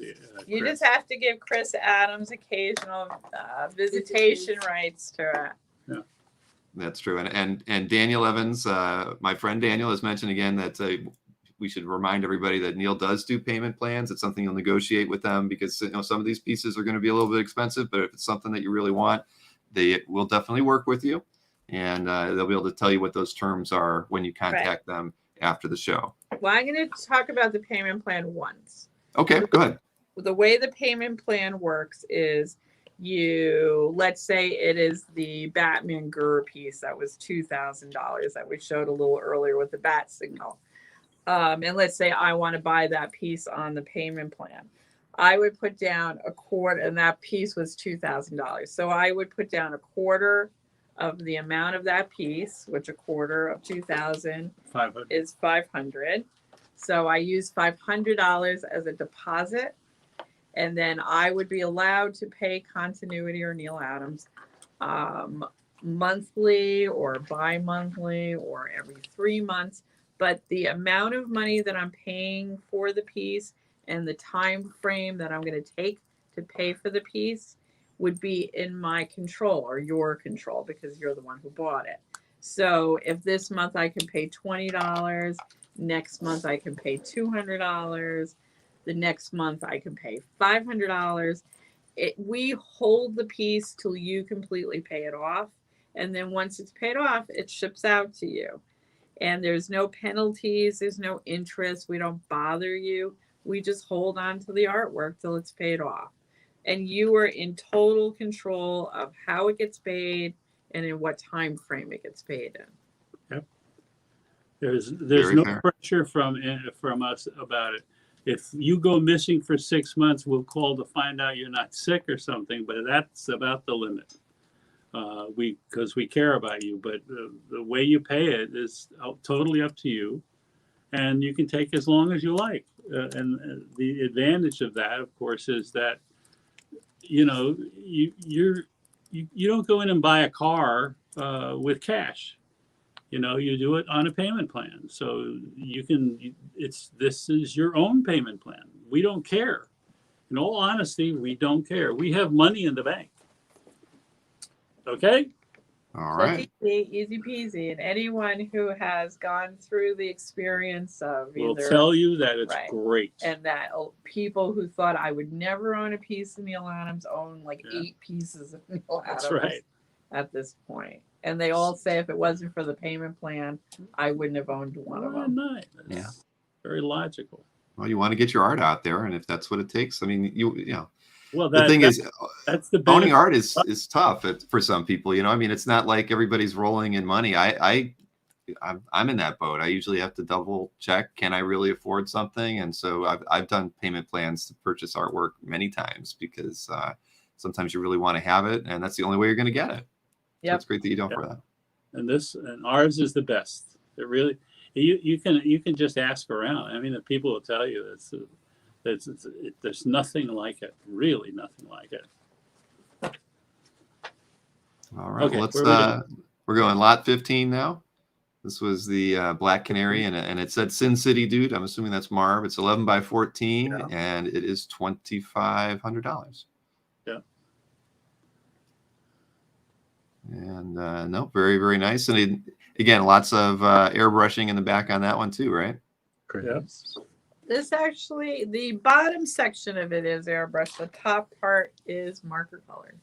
You Chris. just have to give Chris Adams occasional visitation rights to it. That's true. And Daniel Evans, my friend Daniel, has mentioned again that we should remind everybody that Neal does do payment plans. It's something you'll negotiate with them because some of these pieces are going to be a little bit expensive, but if it's something that you really want, they will definitely work with you, and they'll be able to tell you what those terms are when you contact them after the show. Well, I'm going to talk about the payment plan once. Okay, go ahead. The way the payment plan works is let's say it is the Batman Gurr piece that was $2,000 that we showed a little earlier with the bat signal. And let's say I want to buy that piece on the payment plan. I would put down a quarter, and that piece was $2,000. So I would put down a quarter of the amount of that piece, which a quarter of 2,000 500. is 500. So I use $500 as a deposit, and then I would be allowed to pay Continuity or Neal Adams monthly or bi-monthly or every 3 months. But the amount of money that I'm paying for the piece and the time frame that I'm going to take to pay for the piece would be in my control or your control because you're the one who bought it. So if this month I can pay $20, next month I can pay $200, the next month I can pay $500. We hold the piece till you completely pay it off. And then once it's paid off, it ships out to you. And there's no penalties, there's no interest. We don't bother you. We just hold on to the artwork till it's paid off. And you are in total control of how it gets paid and in what time frame it gets paid in. Yep. There's Very no fair. pressure from us about it. If you go missing for 6 months, we'll call to find out you're not sick or something, but that's about the limit. Because we care about you, but the way you pay it is totally up to you, and you can take as long as you like. And the advantage of that, of course, is that you don't go in and buy a car with cash. You do it on a payment plan, so this is your own payment plan. We don't care. In all honesty, we don't care. We have money in the bank. Okay. All So right. it's easy peasy. And anyone who has gone through the experience of We'll either tell you that it's Right. great. and that people who thought I would never own a piece of Neal Adams own like Yeah. 8 pieces of Neal Adams That's right. at this point. And they all say if it wasn't for the payment plan, I wouldn't have owned one of them. Nice. Yeah. Very logical. Well, you want to get your art out there, and if that's what it takes, I mean, Well, the thing is, that's the owning benefit. art is tough for some people. I mean, it's not like everybody's rolling in money. I'm in that boat. I usually have to double check, can I really afford something? And so I've done payment plans to purchase artwork many times because sometimes you really want to have it, and that's the only way you're going to get it. So Yep. it's great that you don't for that. And ours is the best. It really, you can just ask around. I mean, the people will tell you there's nothing like it. Really, nothing like it. All right, Okay, well, we're going lot 15 now. This was the Black Canary, and it said Sin City Dude. I'm assuming that's Marv. It's 11 by 14, Yeah. and it is $2,500. Yeah. And no, very, very nice. And again, lots of airbrushing in the back on that one too, right? Great. Yeah. This actually, the bottom section of it is airbrush. The top part is marker colored.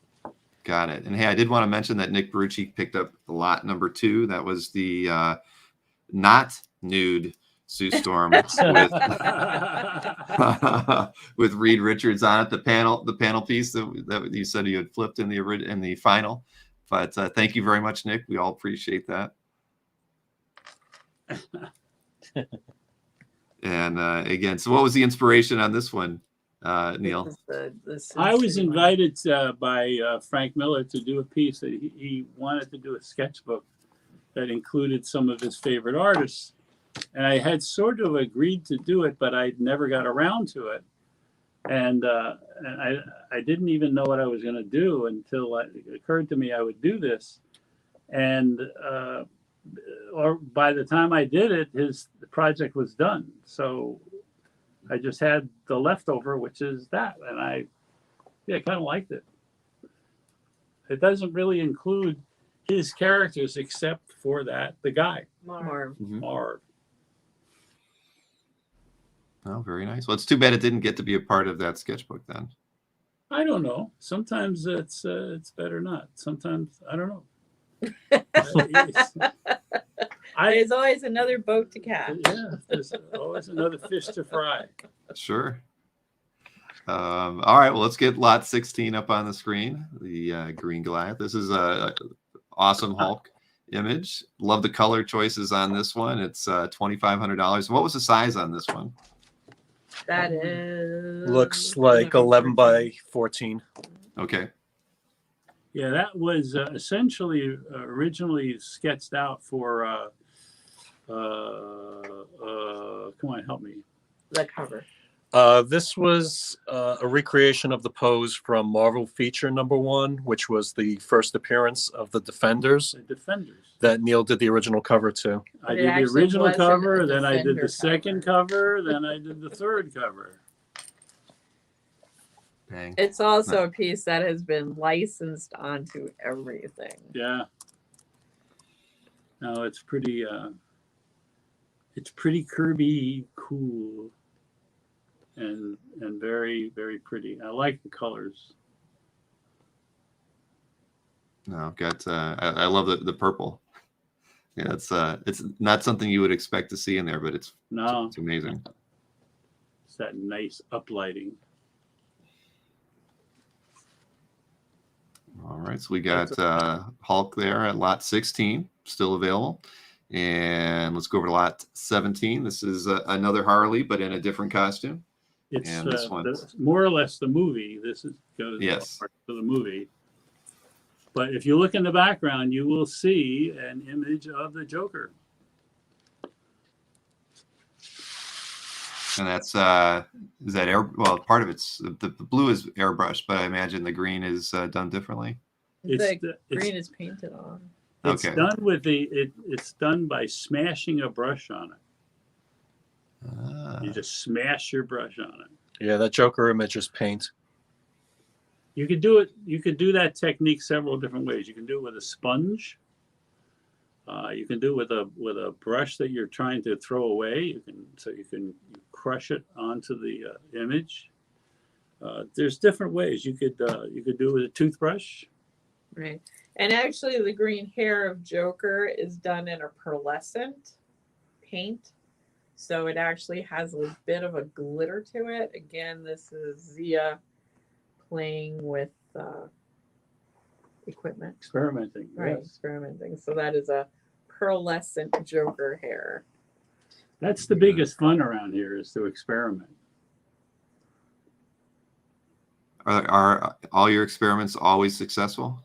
Got it. And hey, I did want to mention that Nick Barucci picked up lot number 2. That was the not nude Sue Storm with Reed Richards on it. The panel piece that you said you had flipped in the final. But thank you very much, Nick. We all appreciate that. And again, so what was the inspiration on this one, Neal? I was invited by Frank Miller to do a piece that he wanted to do a sketchbook that included some of his favorite artists. And I had sort of agreed to do it, but I never got around to it. And I didn't even know what I was going to do until it occurred to me I would do this. And or by the time I did it, the project was done. So I just had the leftover, which is that, and I kind of liked it. It doesn't really include his characters except for the guy, Marv. Marv. Oh, very nice. Well, it's too bad it didn't get to be a part of that sketchbook then. I don't know. Sometimes it's better not. Sometimes I don't know. There's always another boat to catch. Yeah, there's always another fish to fry. Sure. All right, well, let's get lot 16 up on the screen. The green Goliath. This is a awesome Hulk image. Love the color choices on this one. It's $2,500. What was the size on this one? That is. Looks like 11 by 14. Okay. Yeah, that was essentially originally sketched out for. Come on, help me. The cover. This was a recreation of the pose from Marvel Feature #1, which was the first appearance of the Defenders The Defenders. that Neal did the original cover to. I It did the actually original wasn't cover, a then I did Defender the second cover, then I did the third cover. Dang. It's also a piece that has been licensed onto everything. Yeah. No, it's pretty Kirby cool and very, very pretty. I like the colors. No, I've got I love the purple. Yeah, it's not something you would expect to see in there, but it's amazing. It's that nice uplighting. All right, so we got Hulk there at lot 16, still available. And let's go over to lot 17. This is another Harley, but in a different costume. It's And this one's more or less the movie. This goes to the movie. But if you look in the background, you will see an image of the Joker. And that's is that air? Well, part of it's the blue is airbrushed, but I imagine the green is done differently. The green is painted on. It's Okay. done with it's done by smashing a brush on it. You just smash your brush on it. Yeah, that Joker image is paint. You could do it. You could do that technique several different ways. You can do it with a sponge. You can do it with a brush that you're trying to throw away. You can crush it onto the image. There's different ways. You could do it with a toothbrush. Right. And actually the green hair of Joker is done in a pearlescent paint. So it actually has a bit of a glitter to it. Again, this is Zia playing with equipment. Experimenting. Right, Yes. experimenting. So that is a pearlescent Joker hair. That's the biggest fun around here, is to experiment. Are all your experiments always successful?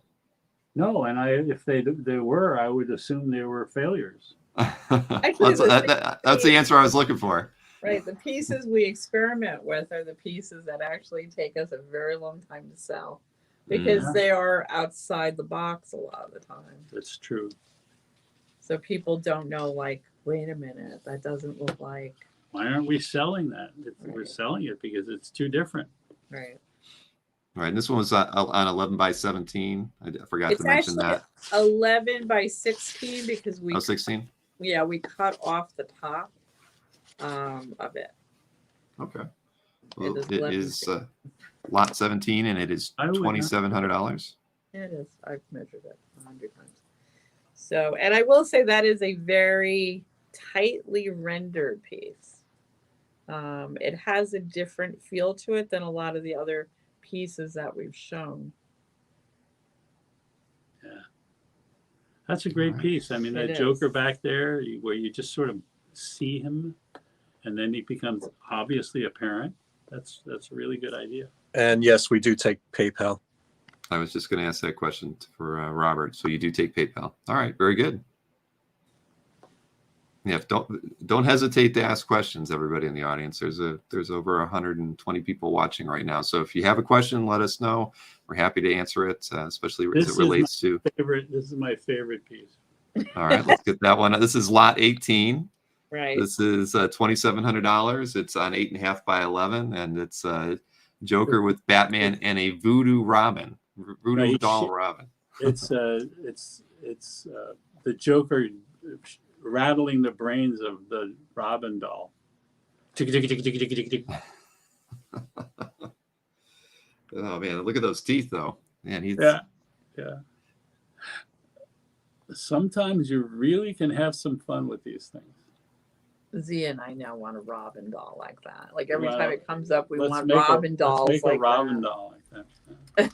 No, and if they were, I would assume they were failures. Actually, that's the answer I was looking for. Right. The pieces we experiment with are the pieces that actually take us a very long time to sell because they are outside the box a lot of the time. That's true. So people don't know, like, wait a minute, that doesn't look like. Why aren't we selling that? We're Right. selling it because it's too different. Right. All right, and this one was on 11 by 17. I forgot It's to mention actually that. 11 by 16 because we 16? we cut off the top of it. Okay. Well, is it 11 is lot 17, and it is I would not- $2,700. It is. I've measured it 100 times. So, and I will say that is a very tightly rendered piece. It has a different feel to it than a lot of the other pieces that we've shown. That's a great Alright. piece. I mean, It that Joker is. back there, where you just sort of see him, and then he becomes obviously apparent. That's a really good idea. And yes, we do take PayPal. I was just going to ask that question for Robert. So you do take PayPal. All right, very good. Yeah, don't hesitate to ask questions, everybody in the audience. There's over 120 people watching right now. So if you have a question, let us know. We're happy to answer it, especially as it relates to. This is my favorite piece. All right, let's get that one. This is lot 18. Right. This is $2,700. It's on 8.5 by 11, and it's Joker with Batman and a voodoo Robin, voodoo Right, doll Robin. It's the Joker rattling the brains of the Robin doll. Tick, tick, tick, tick, tick, tick, tick. Oh man, look at those teeth though. Man, he's Yeah. Sometimes you really can have some fun with these things. Z and I now want a Robin doll like that. Like every Well, time it comes up, we Let's want make Robin dolls let's make like a Robin that. doll like that.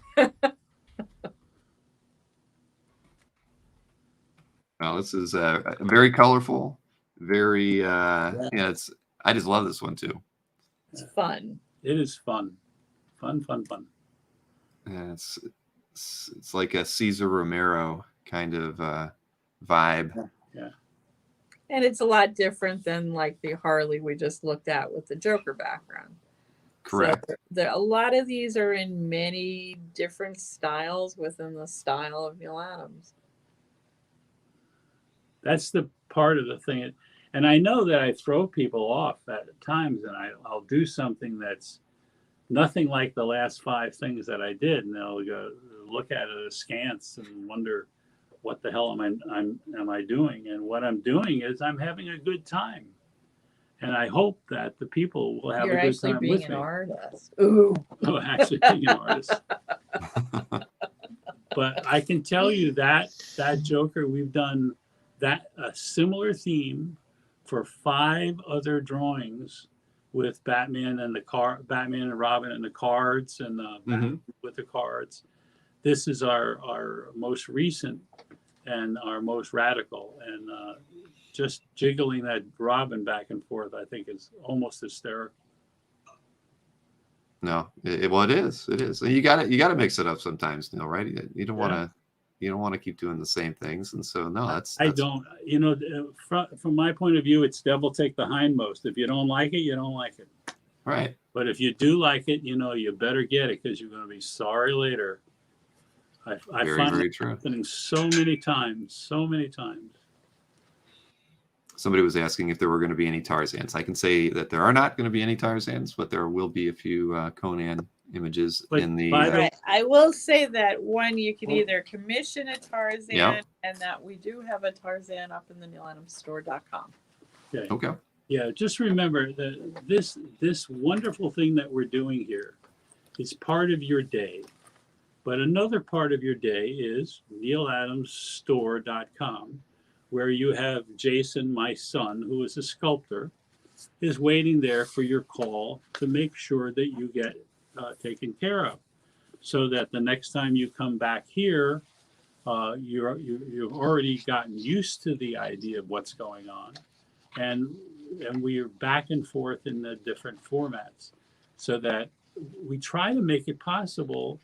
well, this is very colorful, very it's I just love this one too. It's fun. It is fun. Fun. Yeah, it's like a Cesar Romero kind of vibe. And it's a lot different than like the Harley we just looked at with the Joker background. Correct. So a lot of these are in many different styles within the style of Neal Adams. That's the part of the thing. And I know that I throw people off at times, and I'll do something that's nothing like the last 5 things that I did, and they'll go look at it askance and wonder, what the hell am I doing? And what I'm doing is I'm having a good time, and I hope that the people will have You're a good actually time being with an me. artist. Ooh. Oh, actually being an artist. But I can tell you that Joker, we've done that a similar theme for 5 other drawings with Batman and Robin and the cards and Batman with the cards. This is our most recent and our most radical, and just jiggling that Robin back and forth, I think, is almost hysterical. No, it is. It is. You got to mix it up sometimes, Neil. Right? You don't want to keep doing the same things, and so no, that's I don't. From my point of view, it's devil take the hindmost. If you don't like it, you don't like it. right. But if you do like it, you better get it, because you're going to be sorry later. I find very it true. happening so many times. Somebody was asking if there were going to be any Tarzans. I can say that there are not going to be any Tarzans, but there will be a few Conan images But in the. by the- Right. I will say that one, you can either commission a Tarzan, Yeah. and that we do have a Tarzan up in the nealadamsstore.com. Okay. Yeah, just remember that this wonderful thing that we're doing here is part of your day. But another part of your day is nealadamsstore.com, where you have Jason, my son, who is a sculptor, is waiting there for your call to make sure that you get taken care of, so that the next time you come back here, you've already gotten used to the idea of what's going on, and we are back and forth in the different formats, so that we try to make it possible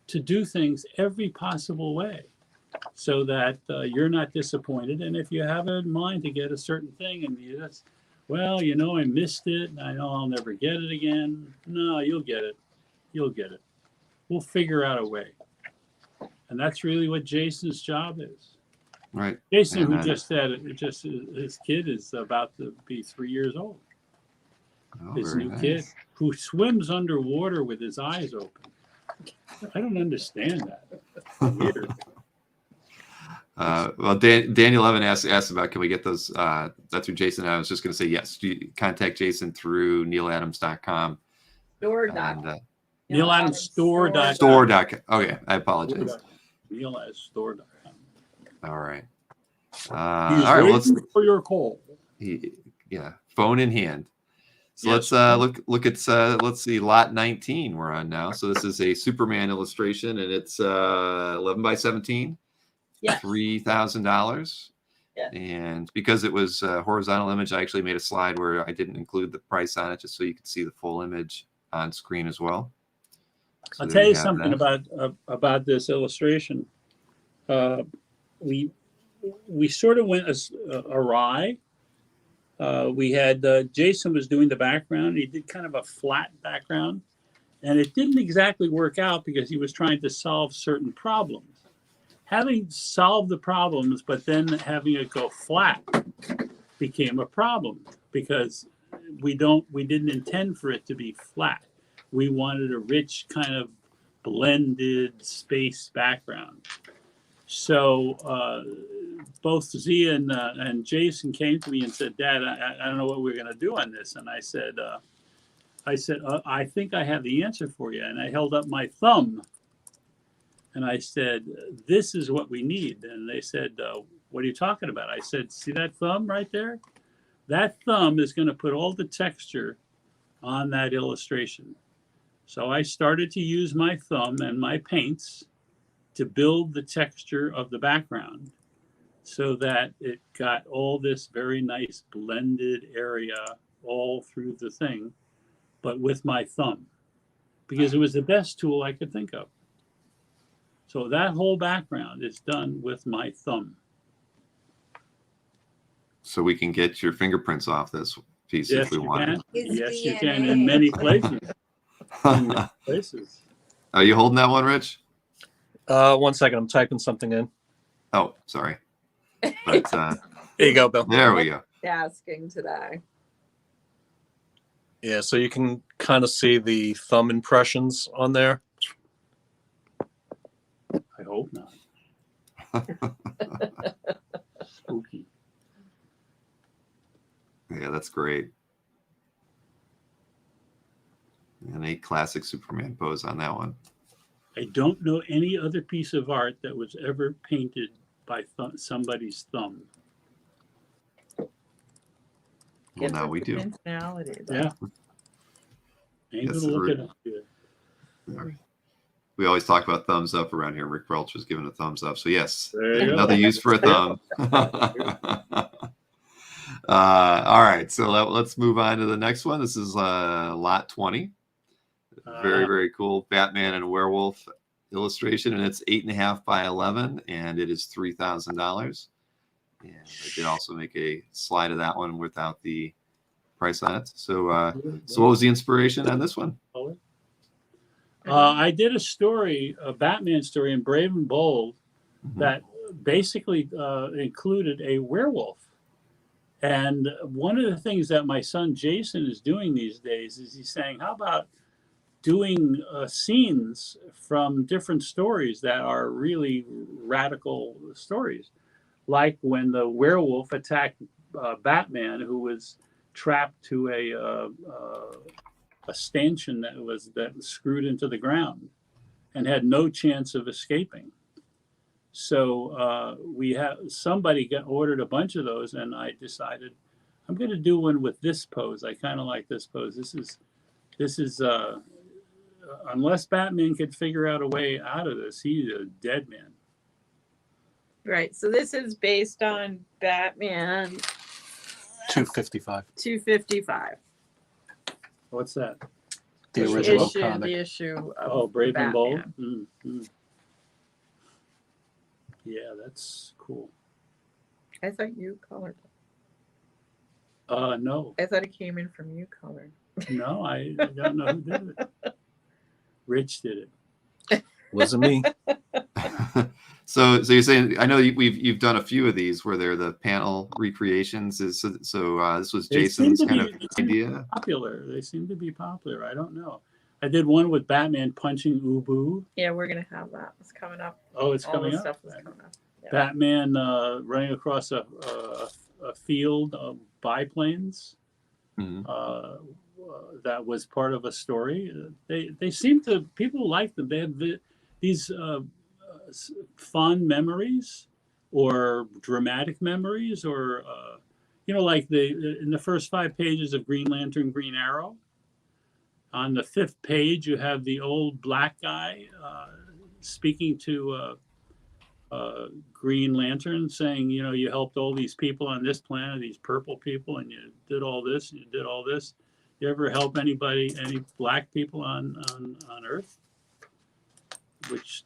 to do things every possible way, so that you're not disappointed. And if you have in mind to get a certain thing and you just, well, I missed it, and I know I'll never get it again. No, you'll get it. We'll figure out a way. And that's really what Jason's job is. Right. Jason, And who just said it, his kid is about to be 3 years old. Oh, His very new nice. kid, who swims underwater with his eyes open. I don't understand that. Weird. Well, Daniel Evan asked about, can we get those? That's through Jason. I was just going to say yes. Contact Jason through nealadams.com. Store.com. And, nealadamsstore.com. store.com. Okay, I apologize. nealadamsstore.com. All right. He's All right. Well, let's waiting for your call. phone in hand. So Yes. let's look at let's see, lot 19 we're on now. So this is a Superman illustration, and it's 11 by 17. Yes. $3,000. Yeah. And because it was a horizontal image, I actually made a slide where I didn't include the price on it, just so you could see the full image on screen as well. So I'll there tell you have something that. about this illustration. We sort of went awry. We had Jason was doing the background. He did kind of a flat background, and it didn't exactly work out because he was trying to solve certain problems. having solved the problems, but then having it go flat became a problem because we didn't intend for it to be flat. We wanted a rich kind of blended space background. So both Z and Jason came to me and said, "Dad, I don't know what we're going to do on this." And I said, I think I have the answer for you. And I held up my thumb and I said, "This is what we need." And they said, "What are you talking about?" I said, "See that thumb right there? That thumb is going to put all the texture on that illustration." So I started to use my thumb and my paints to build the texture of the background so that it got all this very nice blended area all through the thing, but with my thumb, because it was the best tool I could think of. So that whole background is done with my thumb. So we can get your fingerprints off this piece if we want. His You can DNA. in many places. In many places. Are you holding that one, Rich? 1 second, I'm typing something in. Oh, sorry. But There you go, Bill. there we go. Asking today. Yeah, so you can kind of see the thumb impressions on there. I hope not. Spooky. Yeah, that's great. And a classic Superman pose on that one. I don't know any other piece of art that was ever painted by somebody's thumb. Well, Gives now it we the do. Personality. though. Yeah. Ain't Yes, gonna look we're- it up here. We always talk about thumbs up around here. Rick Welch was giving a thumbs up. So yes, There you go. another use for a thumb. All right, so let's move on to the next one. This is lot 20. Very, very cool Batman and werewolf illustration, and it's 8.5 by 11, and it is $3,000. And I did also make a slide of that one without the price on it. So, so what was the inspiration on this one? I did a story, a Batman story in Brave and Bold that basically included a werewolf. And one of the things that my son Jason is doing these days is he's saying, how about doing scenes from different stories that are really radical stories, like when the werewolf attacked Batman, who was trapped to a stanchion that was screwed into the ground and had no chance of escaping. So we have somebody ordered a bunch of those, and I decided I'm going to do one with this pose. I kind of like this pose. This is unless Batman could figure out a way out of this, he's a dead man. Right. So this is based on Batman 255. 255. What's that? The The original issue, comic. The issue of Oh, Brave and Bold. Batman. Yeah, that's cool. I thought you colored it. No, I thought it came in from you colored. no, I don't know who did it. Rich did it. Wasn't me. So you're saying, I know you've done a few of these where they're the panel recreations. This was They seem Jason's to kind be- of idea. Popular. They seem to be popular. I don't know. I did one with Batman punching Ubu. Yeah, we're gonna have that. It's coming up. Oh, it's All coming this up. stuff is coming up. Yeah. Batman running across a field of biplanes. Mhm. That was part of a story. They seem to, people like them. They have these fond memories or dramatic memories, or like in the first 5 pages of Green Lantern, Green Arrow. On the 5th page, you have the old black guy speaking to Green Lantern, saying, you helped all these people on this planet, these purple people, and you did all this, and you did all this. You ever help any black people on Earth?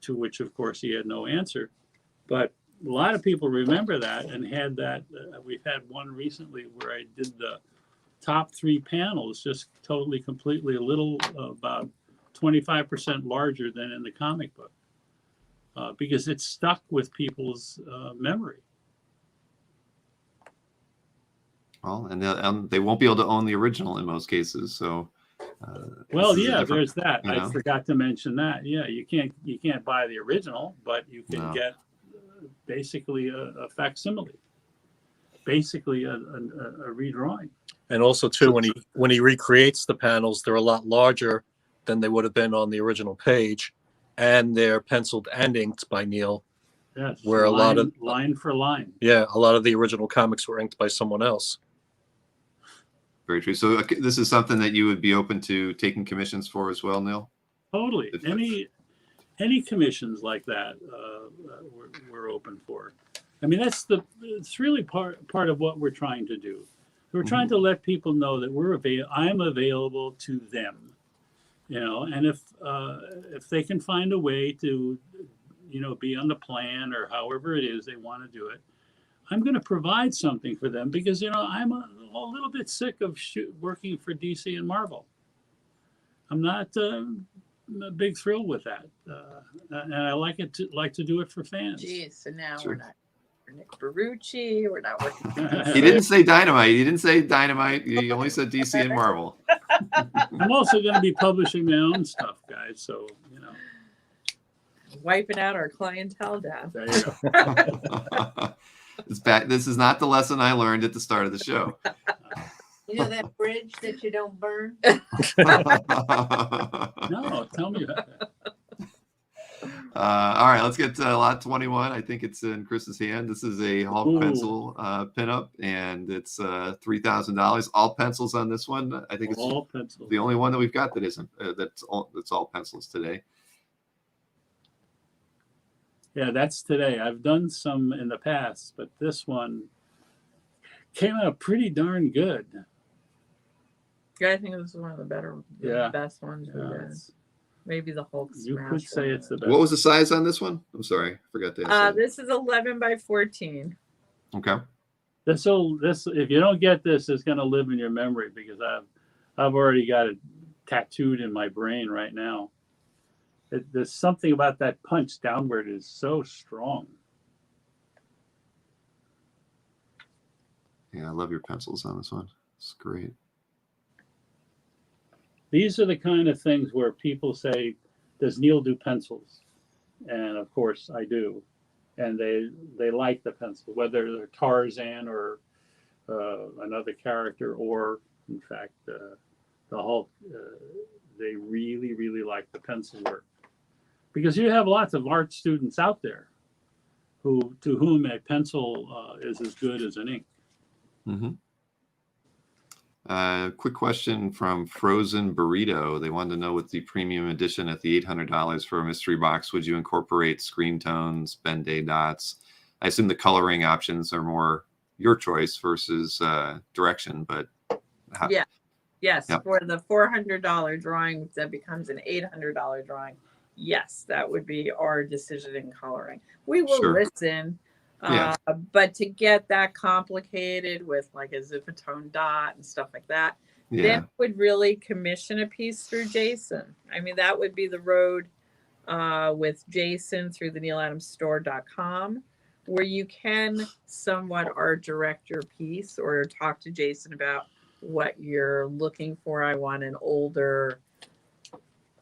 To which, of course, he had no answer. But a lot of people remember that and had that. We've had one recently where I did the top 3 panels, just totally, completely, a little about 25% larger than in the comic book. because it's stuck with people's memory. Well, and they won't be able to own the original in most cases. So, Well, this is a yeah, different- there's that. you I know? forgot to mention that. Yeah, you can't buy the original, but you can No. get basically a facsimile, basically a redrawing. And also too, when he recreates the panels, they're a lot larger than they would have been on the original page, and they're penciled and inked by Neal. Yes, Where a lot of- line for line. Yeah, a lot of the original comics were inked by someone else. Very true. So this is something that you would be open to taking commissions for as well, Neal? Totally. If- Any commissions like that, we're open for. I mean, it's really part of what we're trying to do. We're trying to let people know that I'm available to them, you know, and if they can find a way to, you know, be on the plan or however it is they want to do it, I'm going to provide something for them because, you know, I'm a little bit sick of working for DC and Marvel. I'm not a big thrill with that, and I like to do it for fans. Geez, so now Sure. we're not for Nick Barucci. We're not working. He didn't say Dynamite. He didn't say Dynamite. He only said DC and Marvel. I'm also going to be publishing my own stuff, guys. So, you know, Wiping out our clientele down. there you go. It's back. This is not the lesson I learned at the start of the show. You know that bridge that you don't burn? No, tell me about that. All right, let's get to lot 21. I think it's in Chris's hand. This is a Hulk Ooh. pencil pinup, and it's $3,000. All pencils on this one. I think it's All pencils. the only one that we've got that isn't. That's all pencils today. Yeah, that's today. I've done some in the past, but this one came out pretty darn good. Yeah, I think this is one of the Yeah. best ones we Yeah, did. it's- Maybe the Hulk you smash could say one. it's the best. What was the size on this one? I'm sorry, forgot to ask. that. This is 11 by 14. Okay. This if you don't get this, it's going to live in your memory because I've already got it tattooed in my brain right now. There's something about that punch downward is so strong. Yeah, I love your pencils on this one. It's great. These are the kind of things where people say, does Neal do pencils? And of course I do. And they like the pencil, whether they're Tarzan or another character, or in fact, the Hulk, they really, really like the pencil work. Because you have lots of art students out there to whom a pencil is as good as an ink. Quick question from Frozen Burrito. They wanted to know, with the premium edition at the $800 for a mystery box, would you incorporate screen tones, Ben-Day dots? I assume the coloring options are more your choice versus direction, but Yeah. Yes, Yep. for the $400 drawing that becomes an $800 drawing. Yes, that would be our decision in coloring. We will Sure. listen, Yeah. but to get that complicated with like a zipatone dot and stuff like that, yeah, then would really commission a piece through Jason. I mean, that would be the road with Jason through the nealadamsstore.com, where you can somewhat art direct your piece or talk to Jason about what you're looking for. I want an older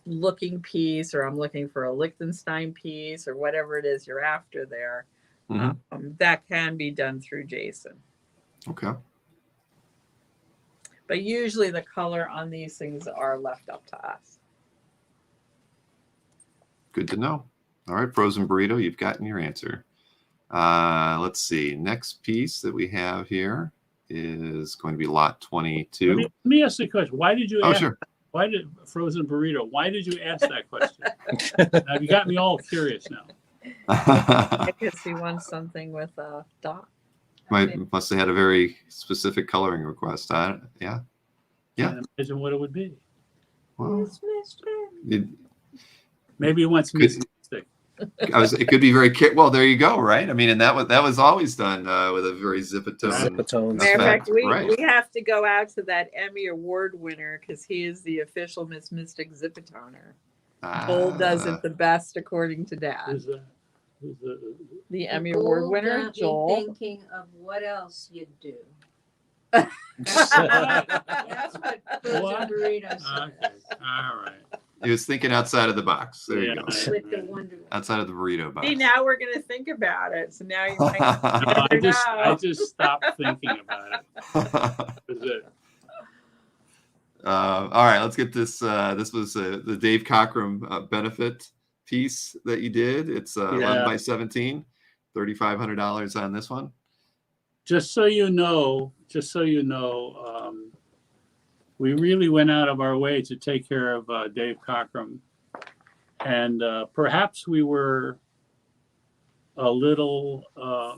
looking piece, or I'm looking for a Liechtenstein piece, or whatever it is you're after there. Mhm. That can be done through Jason. Okay. But usually the color on these things are left up to us. Good to know. All right, Frozen Burrito, you've gotten your answer. Let's see. Next piece that we have here is going to be lot 22. Let me ask you a question. Why did you Oh, ask? sure. Why did Frozen Burrito? Why did you ask that question? Now, you got me all curious now. I guess he wants something with a dot. Must have had a very specific coloring request. Yeah. Yeah. Can't imagine what it would be. Well, it, Maybe he wants Could- mystic. it could be very well. There you go. Right. I mean, and that was always done with a very zipatone. Zipatones. Matter of fact, Right. we have to go out to that Emmy Award winner because he is the official Miss Mystic Zipatoner. Bull does it the best according to Dad. Is that? The Emmy Award Goal winner, got me Joel. Thinking of what else you'd do. What? That's what frozen What? burritos Okay, all right. He was thinking outside of the box. There you Yeah. go. with the Wonder. Outside of the burrito box. See, now we're gonna think about it. So now you might. No, Never I know. just stopped thinking about it. That was it. All right, let's get this. This was the Dave Cockrum benefit piece that you did. It's 11 by 17, $3,500 on this one. Just so you know, we really went out of our way to take care of Dave Cockrum, and perhaps we were a little, how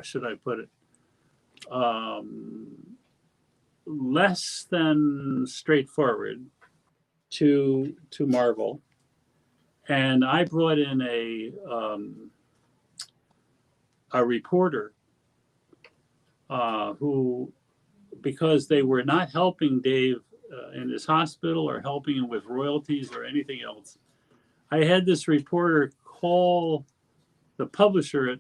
should I put it, less than straightforward to Marvel, and I brought in a reporter who, because they were not helping Dave in his hospital or helping him with royalties or anything else, I had this reporter call the publisher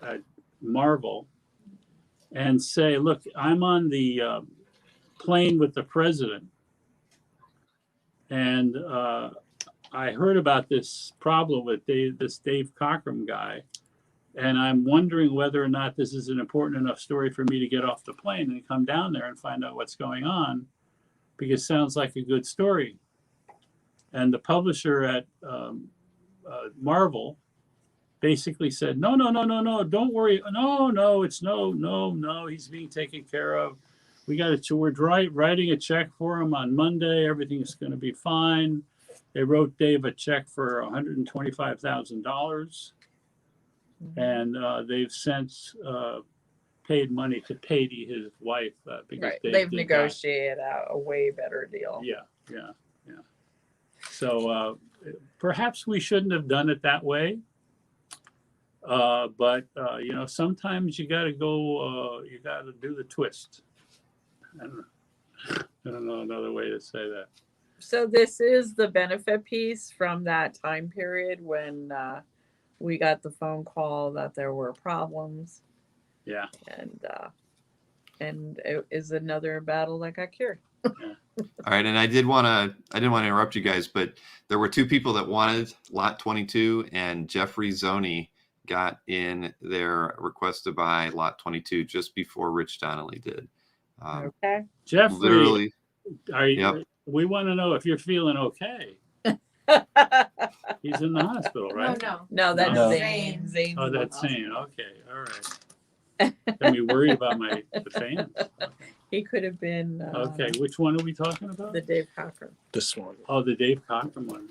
at Marvel and say, look, I'm on the plane with the president, and I heard about this problem with this Dave Cockrum guy, and I'm wondering whether or not this is an important enough story for me to get off the plane and come down there and find out what's going on, because it sounds like a good story. And the publisher at Marvel basically said, no, don't worry. No, he's being taken care of. We're writing a check for him on Monday. Everything's going to be fine. They wrote Dave a check for $125,000. And they've since paid money to Patty, his wife, because Right. Dave They've did negotiated out a way better deal. Yeah. So perhaps we shouldn't have done it that way. But sometimes you got to go. You got to do the twist. I don't know another way to say that. So this is the benefit piece from that time period when we got the phone call that there were problems. Yeah. And it is another battle that got cured. All right, and I didn't want to interrupt you guys, but there were two people that wanted lot 22, and Jeffrey Zoni got in their request to buy lot 22 just before Rich Donnelly did. Okay. Jeffrey, Literally, yep. We want to know if you're feeling okay. He's in the hospital, right? No, that's No. Zane. Zane's Oh, in the that's Zane. hospital. Okay, all right. Got me worried about the fans. He could have been Okay, which one are we talking about? the Dave Cockrum. This one. Oh, the Dave Cockrum one.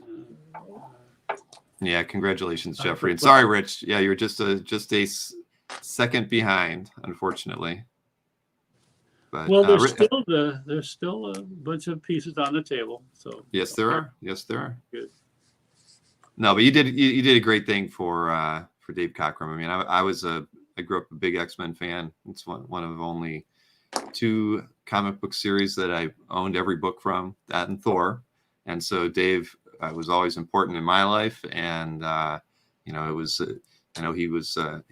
yeah. Congratulations, Jeffrey. And sorry, Rich. Yeah, you're just a second behind, unfortunately. But Well, there's still a bunch of pieces on the table. So yes, there are. Yes, there are. Good. No, but you did a great thing for Dave Cockrum. I mean, I grew up a big X-Men fan. It's one of only 2 comic book series that I owned every book from, that and Thor. And so Dave was always important in my life. And, it was, I know he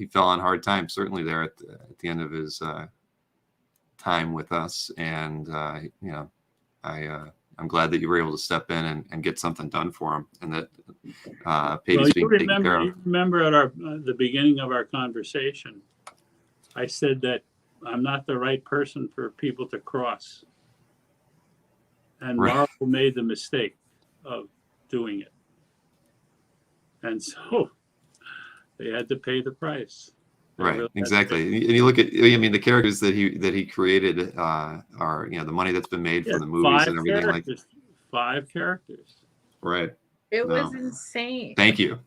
fell on hard times, certainly there at the end of his time with us. And, I'm glad that you were able to step in and get something done for him, and that Patty's being taken care of. You remember at the beginning of our conversation, I said that I'm not the right person for people to cross. And Right. Marvel made the mistake of doing it. And so they had to pay the price. They Right, really had to exactly. pay. And you look at, the characters that he created are, the money that's been made from the movies and everything like that. 5 characters. Right. It was No. insane. Thank you.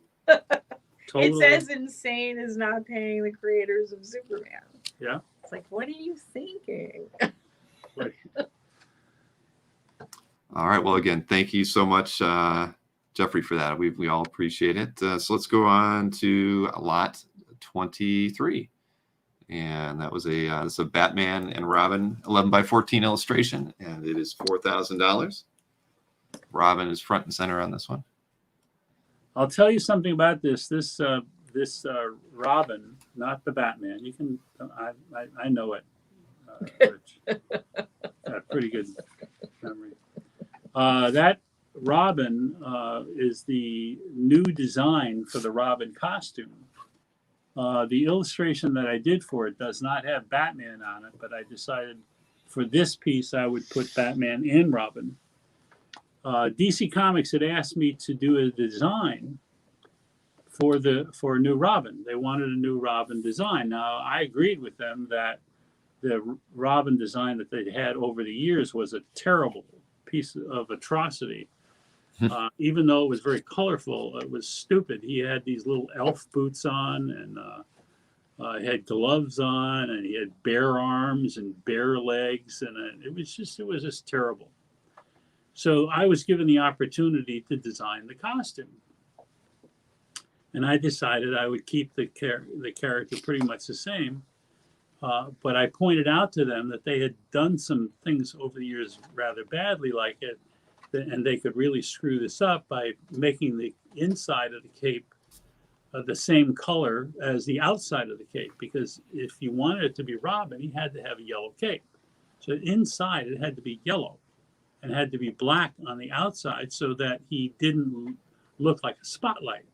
Totally. It's as insane as not paying the creators of Superman. Yeah. It's like, what are you thinking? Right. All right. Well, again, thank you so much, Jeffrey, for that. We all appreciate it. So let's go on to lot 23. And that was it's a Batman and Robin 11 by 14 illustration, and it is $4,000. Robin is front and center on this one. I'll tell you something about this. This Robin, not the Batman. You can, I know it. Rich. Got a pretty good memory. That Robin is the new design for the Robin costume. The illustration that I did for it does not have Batman on it, but I decided for this piece I would put Batman and Robin. DC Comics had asked me to do a design for a new Robin. They wanted a new Robin design. Now I agreed with them that the Robin design that they'd had over the years was a terrible piece of atrocity. Even though it was very colorful, it was stupid. He had these little elf boots on, and he had gloves on, and he had bare arms and bare legs, and it was just terrible. So I was given the opportunity to design the costume, and I decided I would keep the character pretty much the same. But I pointed out to them that they had done some things over the years rather badly like it, and they could really screw this up by making the inside of the cape the same color as the outside of the cape. Because if you wanted it to be Robin, he had to have a yellow cape. So inside it had to be yellow and had to be black on the outside so that he didn't look like a spotlight.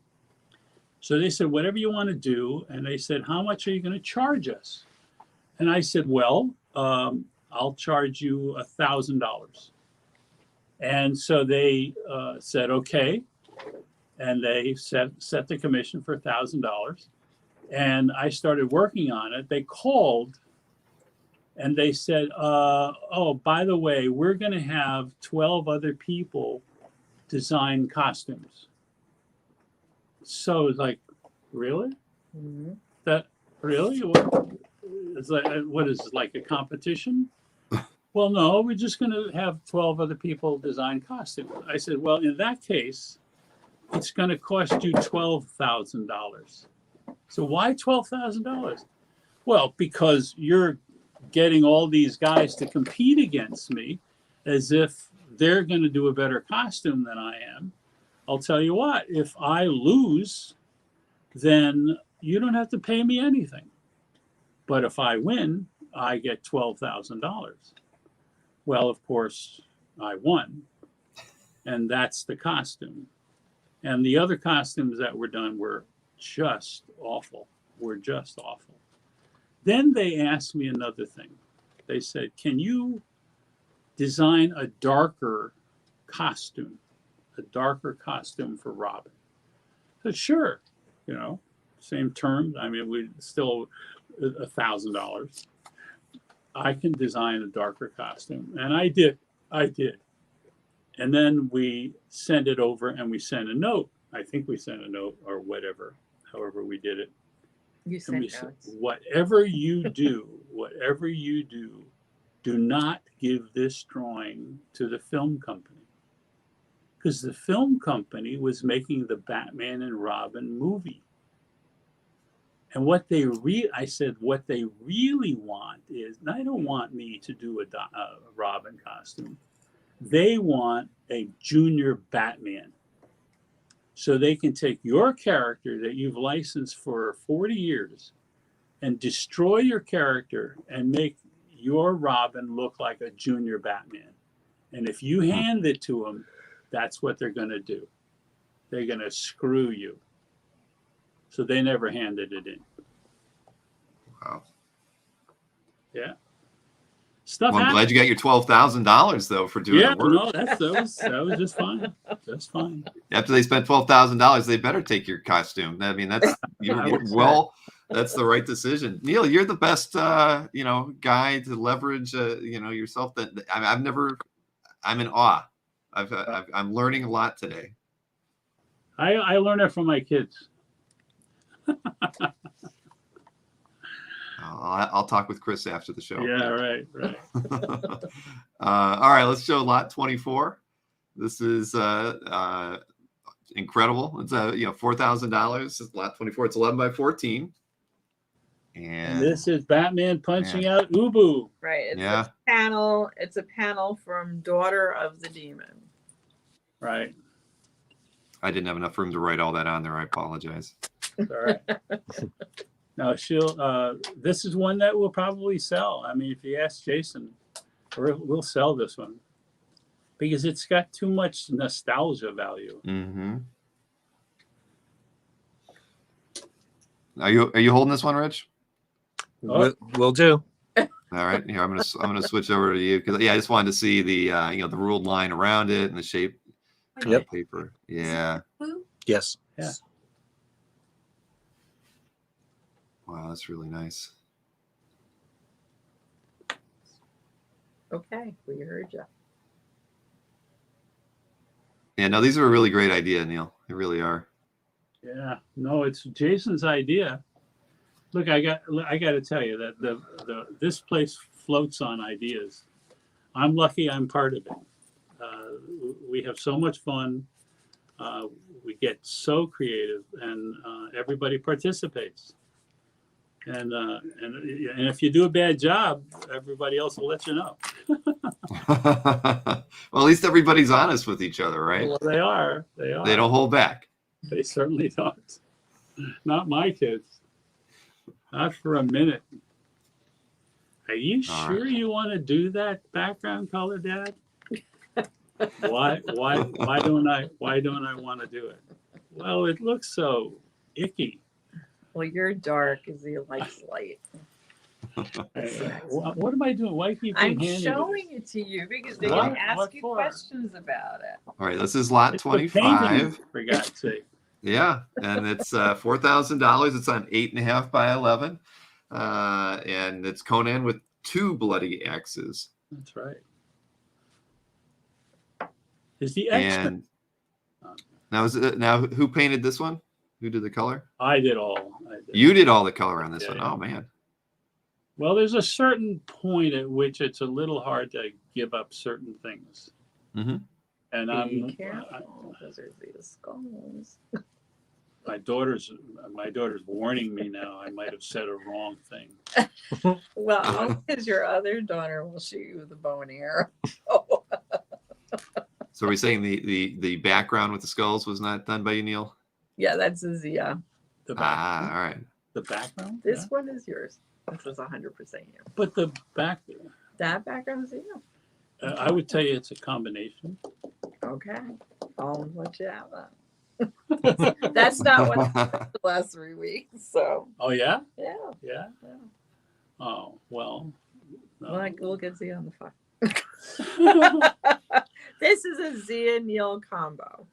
So they said, whatever you want to do. And they said, how much are you going to charge us? And I said, well, I'll charge you $1,000. And so they said, okay. And they set the commission for $1,000. And I started working on it. They called and they said, oh, by the way, we're going to have 12 other people design costumes. So it's like, really? Mm-hmm. That really? What is it, like a competition? Well, no, we're just going to have 12 other people design costumes. I said, well, in that case, it's going to cost you $12,000. So why $12,000? Well, because you're getting all these guys to compete against me as if they're going to do a better costume than I am. I'll tell you what, if I lose, then you don't have to pay me anything. But if I win, I get $12,000. Well, of course, I won. And that's the costume. And the other costumes that were done were just awful. Then they asked me another thing. They said, can you design a darker costume for Robin? I said, sure, same terms. I mean, we still $1,000. I can design a darker costume. And I did. And then we sent it over and we sent a note. I think we sent a note or whatever, however we did it. You sent notes. Whatever you do, do not give this drawing to the film company. Because the film company was making the Batman and Robin movie. And what they really want is, they don't want me to do a Robin costume. They want a junior Batman. So they can take your character that you've licensed for 40 years and destroy your character and make your Robin look like a junior Batman. And if you hand it to them, that's what they're going to do. They're going to screw you. So they never handed it in. Wow. Yeah. Well, I'm glad you got your $12,000 though for doing the work. No, that was just fine. Just fine. After they spent $12,000, they better take your costume. I mean, that's that's the right decision. Neal, you're the best guy to leverage yourself. I'm in awe. I'm learning a lot today. I learn it from my kids. I'll talk with Chris after the show. Yeah, right. All right, let's show lot 24. This is incredible. It's $4,000. Lot 24. It's 11 by 14. And this is Batman punching out Ubu. Right. It's a panel from Daughter of the Demon. Right. I didn't have enough room to write all that on there. I apologize. It's all right. No, this is one that will probably sell. I mean, if you ask Jason, we'll sell this one because it's got too much nostalgia value. Mm-hmm. Are you holding this one, Rich? Will do. All right, here I'm gonna switch over to you because I just wanted to see the the ruled line around it and the shape of the Yep. paper. Yeah. Blue? Yes. Yeah. Wow, that's really nice. Okay, we heard you. Yeah, no, these are a really great idea, Neal. They really are. Yeah, no, it's Jason's idea. Look, I got to tell you that this place floats on ideas. I'm lucky I'm part of it. We have so much fun. We get so creative, and everybody participates. And if you do a bad job, everybody else will let you know. Well, at least everybody's honest with each other, right? Well, they are. They are. They don't hold back. They certainly don't. Not my kids. Not for a minute. Are you sure you want to do that background color, Dad? Why don't I want to do it? Well, it looks so icky. Well, you're dark as he likes light. What am I doing? Why keep you I'm handing showing it to you because they're What? going to ask What you for? questions about it. All right, this is lot It's the painting, 25. for God's sake. Yeah, and it's $4,000. It's on 8.5 by 11, and it's Conan with 2 bloody X's. That's right. Is the X? And now who painted this one? Who did the color? I did all. You did all the color on this Yeah, one. yeah. Oh man. Well, there's a certain point at which it's a little hard to give up certain things. Mm-hmm. And Be careful. Those are the skulls. my daughter's warning me now. I might have said a wrong thing. Well, because your other daughter will shoot you with a bow and arrow. So are we saying the background with the skulls was not done by you, Neal? Yeah, that's his. Yeah, The background. All right. The background. this Yeah. one is yours. This is 100% you. But the back. That background is you. I would tell you it's a combination. Okay, I'll let you have that. That's not what the last 3 weeks. So Oh yeah. yeah, Yeah. yeah. Oh well. No. Like we'll get Zia on the phone. This is a Zia Neal combo.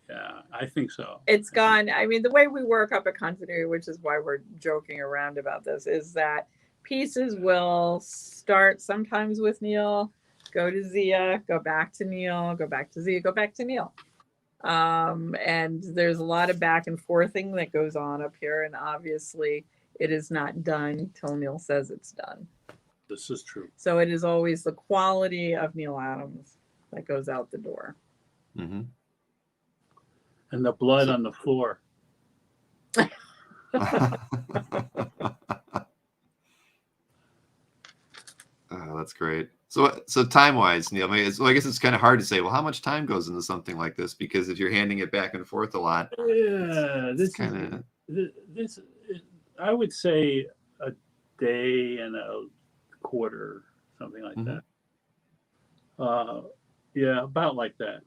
Yeah, I think so. It's gone. I mean, the way we work up at Continuity, which is why we're joking around about this, is that pieces will start sometimes with Neal, go to Zia, go back to Neal, go back to Zia, go back to Neal. And there's a lot of back and forthing that goes on up here. And obviously, it is not done till Neal says it's done. This is true. So it is always the quality of Neal Adams that goes out the door. Mm-hmm. And the blood on the floor. Oh, that's great. So time-wise, Neal, I guess it's kind of hard to say, well, how much time goes into something like this? Because if you're handing it back and forth a lot, Yeah, this kind of. this I would say a day and a quarter, something like Mhm. that. Yeah, about like that.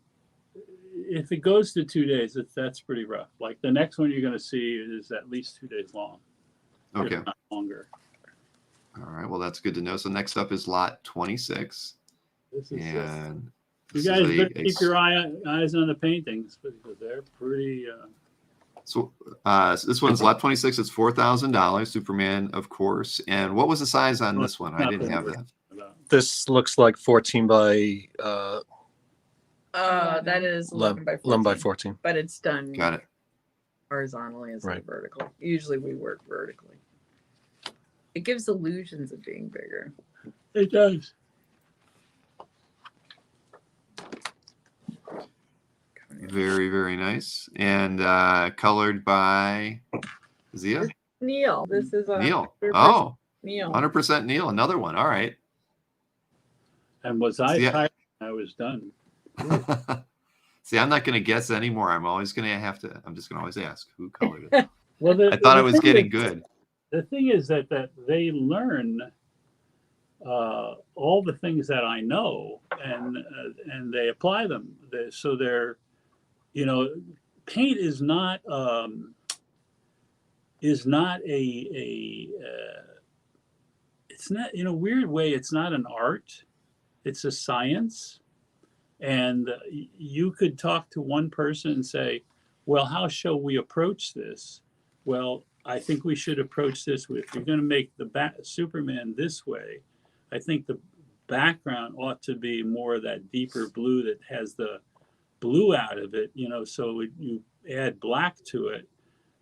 If it goes to 2 days, that's pretty rough. Like the next one you're going to see is at least 2 days long, Okay. if not longer. All right. Well, that's good to know. So next up is lot 26. This is just, And you this guys is better keep your eyes on the paintings because they're pretty. So this one's lot 26. It's $4,000. Superman, of course. And what was the size on this one? I didn't have that. This looks like 14 by That is 11 by 14. 11 by 14. But it's done Got it. horizontally instead Right. of vertical. Usually we work vertically. It gives illusions of being bigger. It does. Very, very nice. And colored by Zia? Neal. This is a Neal. Oh, Neal. 100% Neal. Another one. All right. And was I Yeah. tired when I was done? See, I'm not going to guess anymore. I'm just going to always ask who colored it. Well, I thought I was thing getting is- good. The thing is that they learn all the things that I know, and they apply them. So they're, you know, paint is not it's not, in a weird way, it's not an art, it's a science. And you could talk to one person and say, well, how shall we approach this? Well, I think we should approach this with, if you're going to make the Superman this way, I think the background ought to be more of that deeper blue that has the blue out of it, you know, so you add black to it,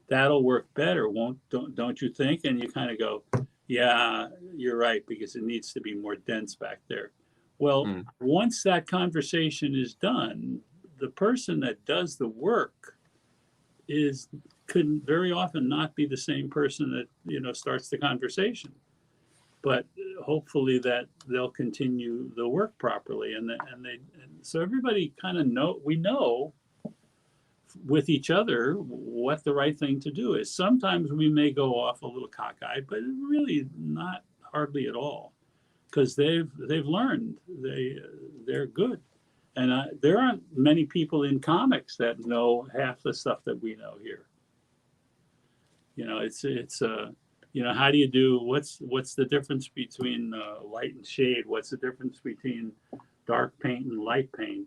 that'll work better, don't you think? And you kind of go, yeah, you're right, because it needs to be more dense back there. Well, once that conversation is done, the person that does the work could very often not be the same person that, you know, starts the conversation. But hopefully that they'll continue the work properly, and so everybody kind of we know with each other what the right thing to do is. Sometimes we may go off a little cockeyed, but really not hardly at all, because they've learned, they're good. And there aren't many people in comics that know half the stuff that we know here. You know, it's you know, how do you do, what's the difference between light and shade? What's the difference between dark paint and light paint?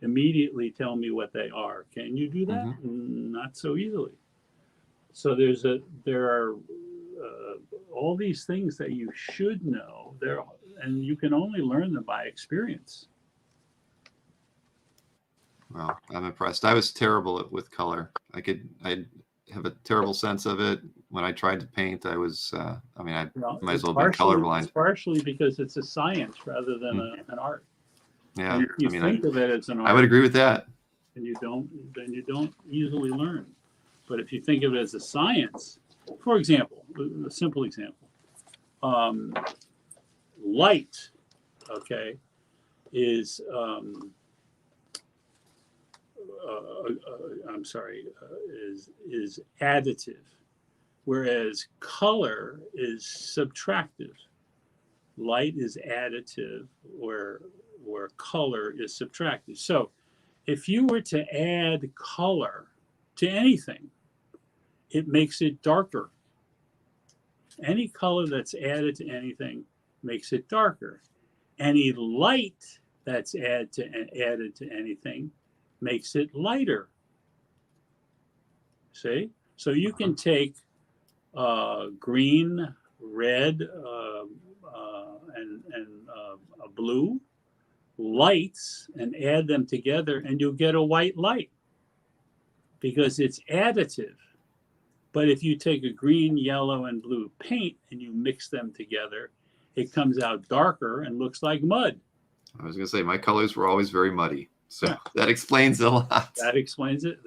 Immediately tell me what they are. Can you do that? Not so easily. So there are all these things that you should know there, and you can only learn them by experience. Well, I'm impressed. I was terrible with color. I have a terrible sense of it. When I tried to paint, I was, I might as well have been colorblind. It's partially because it's a science rather than an art. Yeah, And if you think of it as an art, I would agree with that. And you don't easily learn. But if you think of it as a science, for example, a simple example, light, okay, is is additive, whereas color is subtractive. Light is additive, where color is subtractive. So if you were to add color to anything, it makes it darker. Any color that's added to anything makes it darker. Any light that's added to anything makes it lighter. See? So you can take green, red, and blue lights and add them together, and you'll get a white light because it's additive. But if you take a green, yellow, and blue paint and you mix them together, it comes out darker and looks like mud. I was going to say, my colors were always very muddy. So that explains a lot. That explains it.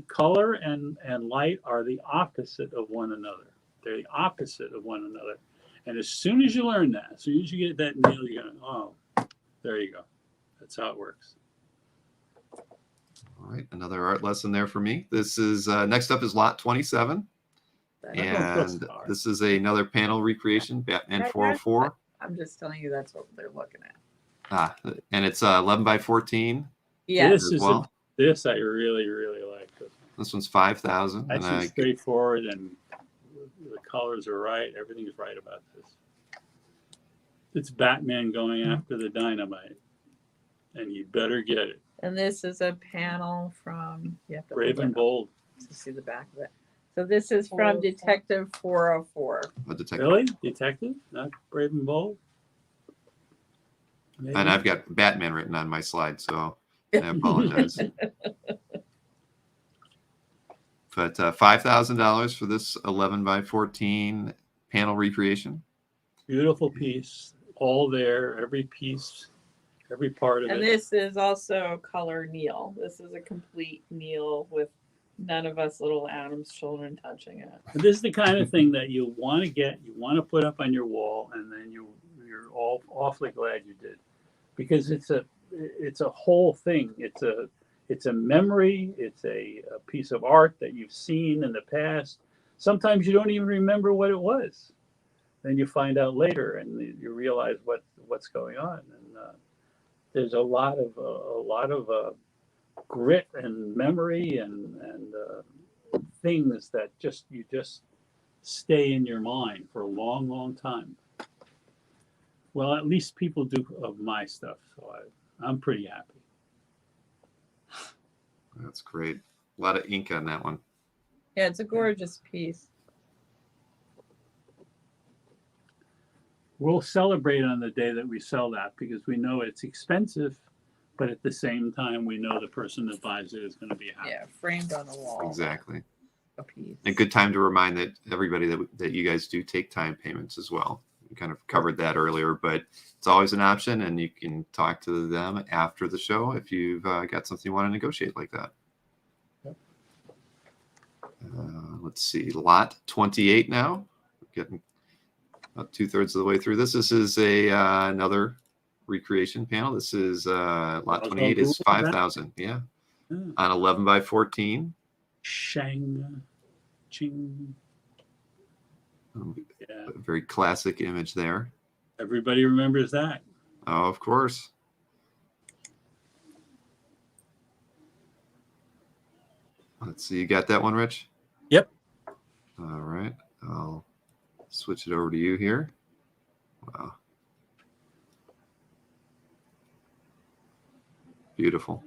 Color and light are the opposite of one another. They're the opposite of one another. And as soon as you learn that, as soon as you get that nail, you're going, oh, there you go. That's how it works. All right, another art lesson there for me. This is next up is lot 27. And this is another panel recreation, Batman 404. I'm just telling you that's what they're looking at. And it's 11 by 14. Yeah. This I really, really like. This one's 5,000. That's straightforward, and the colors are right. Everything's right about this. It's Batman going after the dynamite, and you better get it. And this is a panel from, you have to Brave and Bold. to see the back of it. So this is from Detective 404. Really? Detective? Not Brave and Bold? Maybe. And I've got Batman written on my slide, so I apologize. But $5,000 for this 11 by 14 panel recreation. Beautiful piece, all there, every piece, every part of it. And this is also color Neal. This is a complete Neal with none of us little Adam's children touching it. And this is the kind of thing that you want to put up on your wall, and then you're all awfully glad you did, because it's it's a whole thing. It's a memory. It's a piece of art that you've seen in the past. Sometimes you don't even remember what it was. Then you find out later, and you realize what's going on. And there's a lot of grit and memory and things that you just stay in your mind for a long, long time. Well, at least people do of my stuff, so I'm pretty happy. That's great. A lot of ink on that one. Yeah, it's a gorgeous piece. We'll celebrate on the day that we sell that because we know it's expensive, but at the same time, we know the person that buys it is going to be happy. Yeah, framed on the wall. Exactly. A piece. A good time to remind that everybody that you guys do take time payments as well. We kind of covered that earlier, but it's always an option, and you can talk to them after the show if you've got something you want to negotiate like that. Yep. Let's see, lot 28 now. Getting about 2/3 of the way through this. This is another recreation panel. This is lot 28 is 5,000. Yeah, on 11 by 14. Shang, ching. Yeah. A very classic image there. Everybody remembers that. Oh, of course. Let's see. You got that one, Rich? Yep. All right. I'll switch it over to you here. Wow. Beautiful.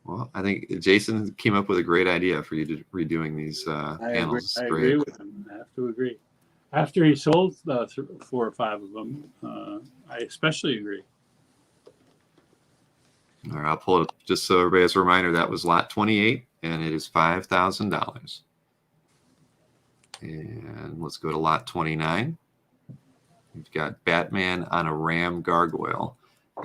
Well, I think Jason came up with a great idea for you to redoing these panels. I agree with him. I have to agree. After he sold 4 or 5 of them, I especially agree. All right, I'll pull it just so everybody has a reminder. That was lot 28, and it is $5,000. And let's go to lot 29. We've got Batman on a Ram gargoyle.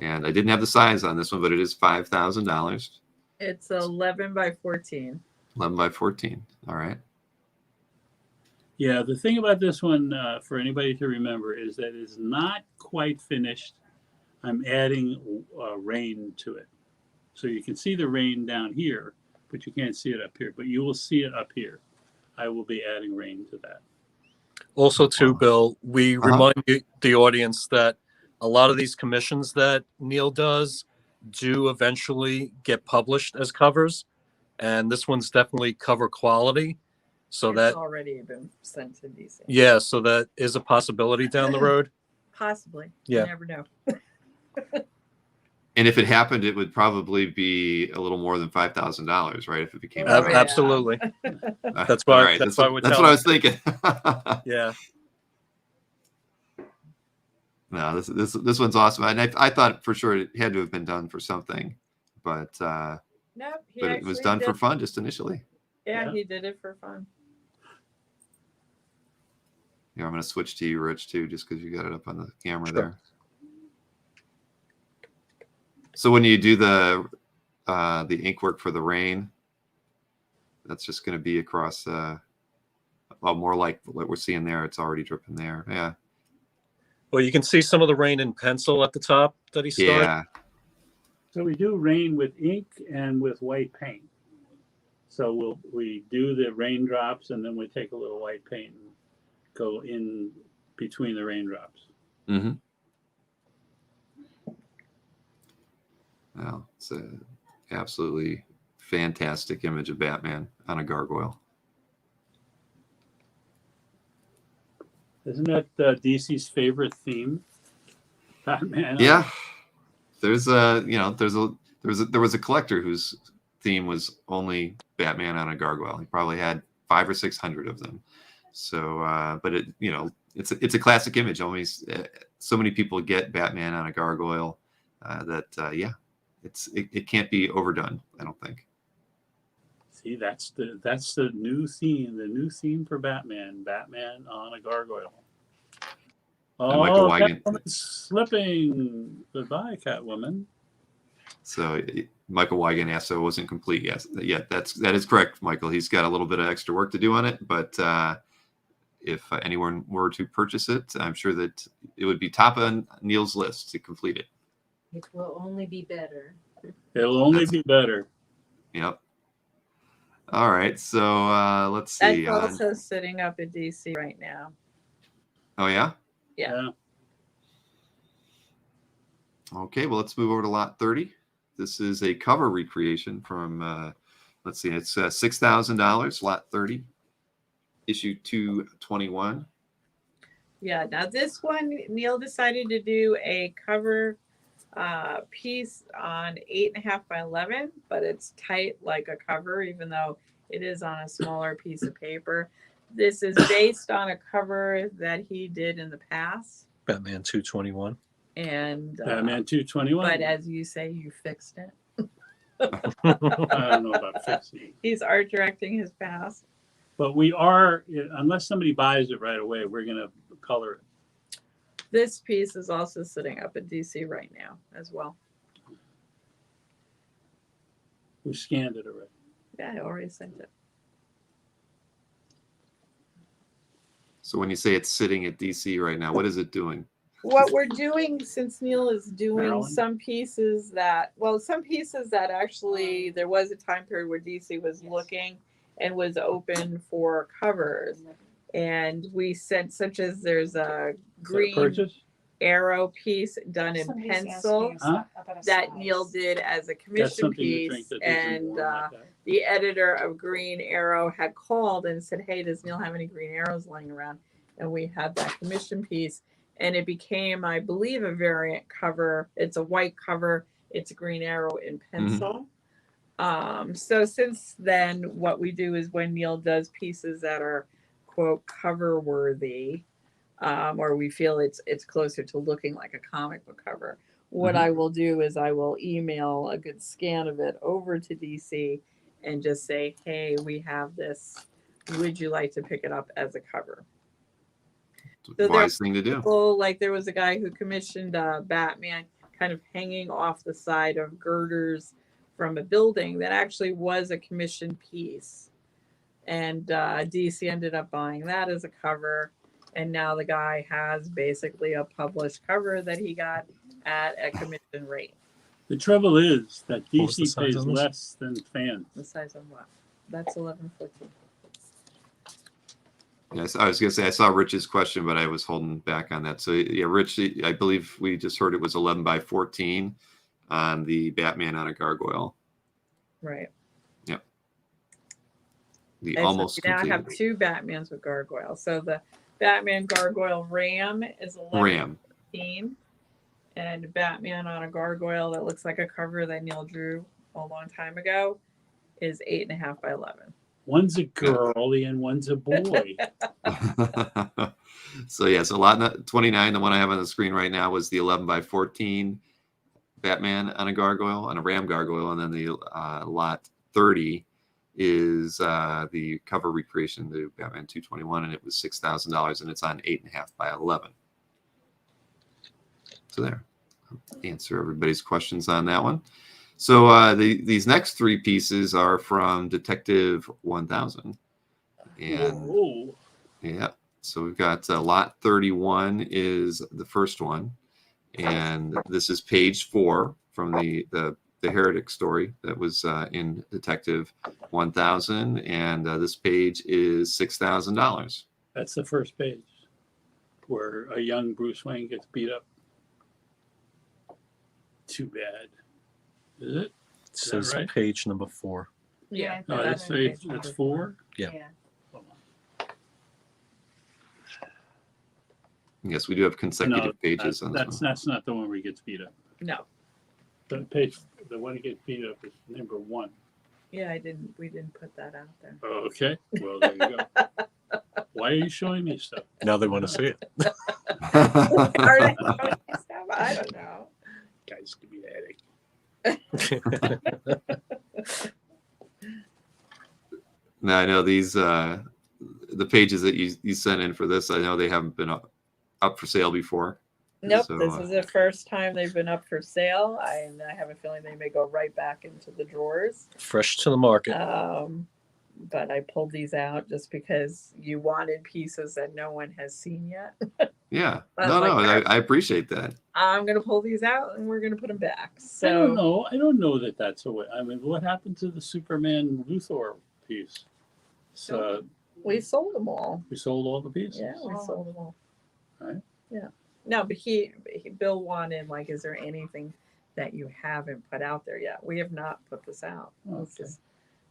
And I didn't have the size on this one, but it is $5,000. It's 11 by 14. 11 by 14. All right. Yeah, the thing about this one, for anybody to remember, is that it's not quite finished. I'm adding rain to it. So you can see the rain down here, but you can't see it up here. But you will see it up here. I will be adding rain to that. Also, too, Bill, we remind the audience that a lot of these commissions that Neal does do eventually get published as covers, and this one's definitely cover quality. So It's that already been sent to DC. yeah, so that is a possibility down the road. Possibly. Yeah. You never know. And if it happened, it would probably be a little more than $5,000, right? If it became Oh, yeah. Absolutely. That's why. All right, That's why we're that's what telling I was thinking. Yeah. No, this one's awesome, and I thought for sure it had to have been done for something, but Nope. it was done for fun just initially. Yeah, Yeah. he did it for fun. Yeah, I'm going to switch to you, Rich, too, just because you got it up on the camera Sure. there. So when you do the ink work for the rain, that's just going to be across, well, more like what we're seeing there. It's already dripping there. Yeah. Well, you can see some of the rain in pencil at the top that he started. Yeah. So we do rain with ink and with white paint. So we do the raindrops, and then we take a little white paint and go in between the raindrops. Mm-hmm. Well, it's an absolutely fantastic image of Batman on a gargoyle. Isn't that DC's favorite theme? Batman. Yeah. There was a collector whose theme was only Batman on a gargoyle. He probably had 500 or 600 of them. So, but it's a classic image. Always, so many people get Batman on a gargoyle that it can't be overdone. I don't think. See, that's the new theme. The new theme for Batman. Batman on a gargoyle. Michael Oh, Wagon. Catwoman's slipping. Goodbye, Catwoman. So Michael Wigan asked, so it wasn't complete. Yes, yeah, that is correct, Michael. He's got a little bit of extra work to do on it, but if anyone were to purchase it, I'm sure that it would be top on Neal's list to complete it. It will only be better. It'll only be better. Yep. All right. So let's see. That's also sitting up in DC right now. Oh yeah. Yeah. Okay. Well, let's move over to lot 30. This is a cover recreation from. Let's see. It's $6,000. Lot 30. Issue 221. Yeah. Now this one, Neal decided to do a cover piece on 8.5 by 11, but it's tight like a cover, even though it is on a smaller piece of paper. This is based on a cover that he did in the past. Batman 221. And Batman 221. but as you say, you fixed it. I don't know about fixing. He's art directing his past. But we are, unless somebody buys it right away, we're going to color it. This piece is also sitting up in DC right now as well. We scanned it already. Yeah, I already sent it. So when you say it's sitting at DC right now, what is it doing? What we're doing, since Neal is doing Maryland? some pieces that actually there was a time period where DC was looking and was open for covers. And we sent, such as there's a Is that a green purchase? arrow piece done in Somebody's asking pencil us Huh? about a that size. Neal did as a That's commission something to drink piece. that isn't And warm like that. the editor of Green Arrow had called and said, hey, does Neal have any green arrows laying around? And we had that commission piece. And it became, I believe, a variant cover. It's a white cover. It's a green arrow in pencil. So since then, what we do is when Neal does pieces that are, quote, cover worthy, or we feel it's closer to looking like a comic book cover, what I will do is I will email a good scan of it over to DC and just say, hey, we have this. Would you like to pick it up as a cover? So Wise thing to do. People, like there was a guy who commissioned Batman kind of hanging off the side of girders from a building that actually was a commissioned piece. And DC ended up buying that as a cover. And now the guy has basically a published cover that he got at a commission rate. The trouble is that What was the DC size pays on this? less than fans. The size of what? That's 11/14. Yes, I was going to say I saw Rich's question, but I was holding back on that. So yeah, Rich, I believe we just heard it was 11 by 14 on the Batman on a gargoyle. Right. Yep. The And almost so we now complete have two Batmans with gargoyle. So the Batman gargoyle ram is 11/14. Ram. And Batman on a gargoyle that looks like a cover that Neal drew a long time ago is 8.5 by 11. One's a girl and one's a boy. So yeah, so lot 29, the one I have on the screen right now, was the 11 by 14 Batman on a gargoyle, on a ram gargoyle, and then the lot 30 is the cover recreation, the Batman 221, and it was $6,000, and it's on 8.5 by 11. So there, answer everybody's questions on that one. So these next three pieces are from Detective 1000, and Whoa. yeah, so we've got lot 31 is the first one, and this is page 4 from the Heretic story that was in Detective 1000, and this page is $6,000. That's the first page where a young Bruce Wayne gets beat up. Too bad. Is it? It says right? page number 4. Yeah. No, that's page that's 4. Yeah. Hold on. Yes, we do have consecutive pages on this one. That's not the one where he gets beat up. No. The one he gets beat up is number 1. Yeah, we didn't put that out there. Okay. Well, there you go. Why are you showing me stuff? Now they want to see it. Are they showing you stuff? I don't know. Guys, give me a headache. Now I know these the pages that you sent in for this. I know they haven't been up for sale before. Nope, So, this is the first time they've been up for sale. I have a feeling they may go right back into the drawers. Fresh to the market. But I pulled these out just because you wanted pieces that no one has seen yet. yeah. I No, was no, like, I appreciate that. I'm going to pull these out and we're going to put them back. I don't So know. I don't know that that's a way. I mean, what happened to the Superman Luthor piece? So we sold them all. we sold all the pieces. Yeah, we sold them all. Right. Yeah. No, but Bill wanted, like, is there anything that you haven't put out there yet? We have not put this out. This Okay. is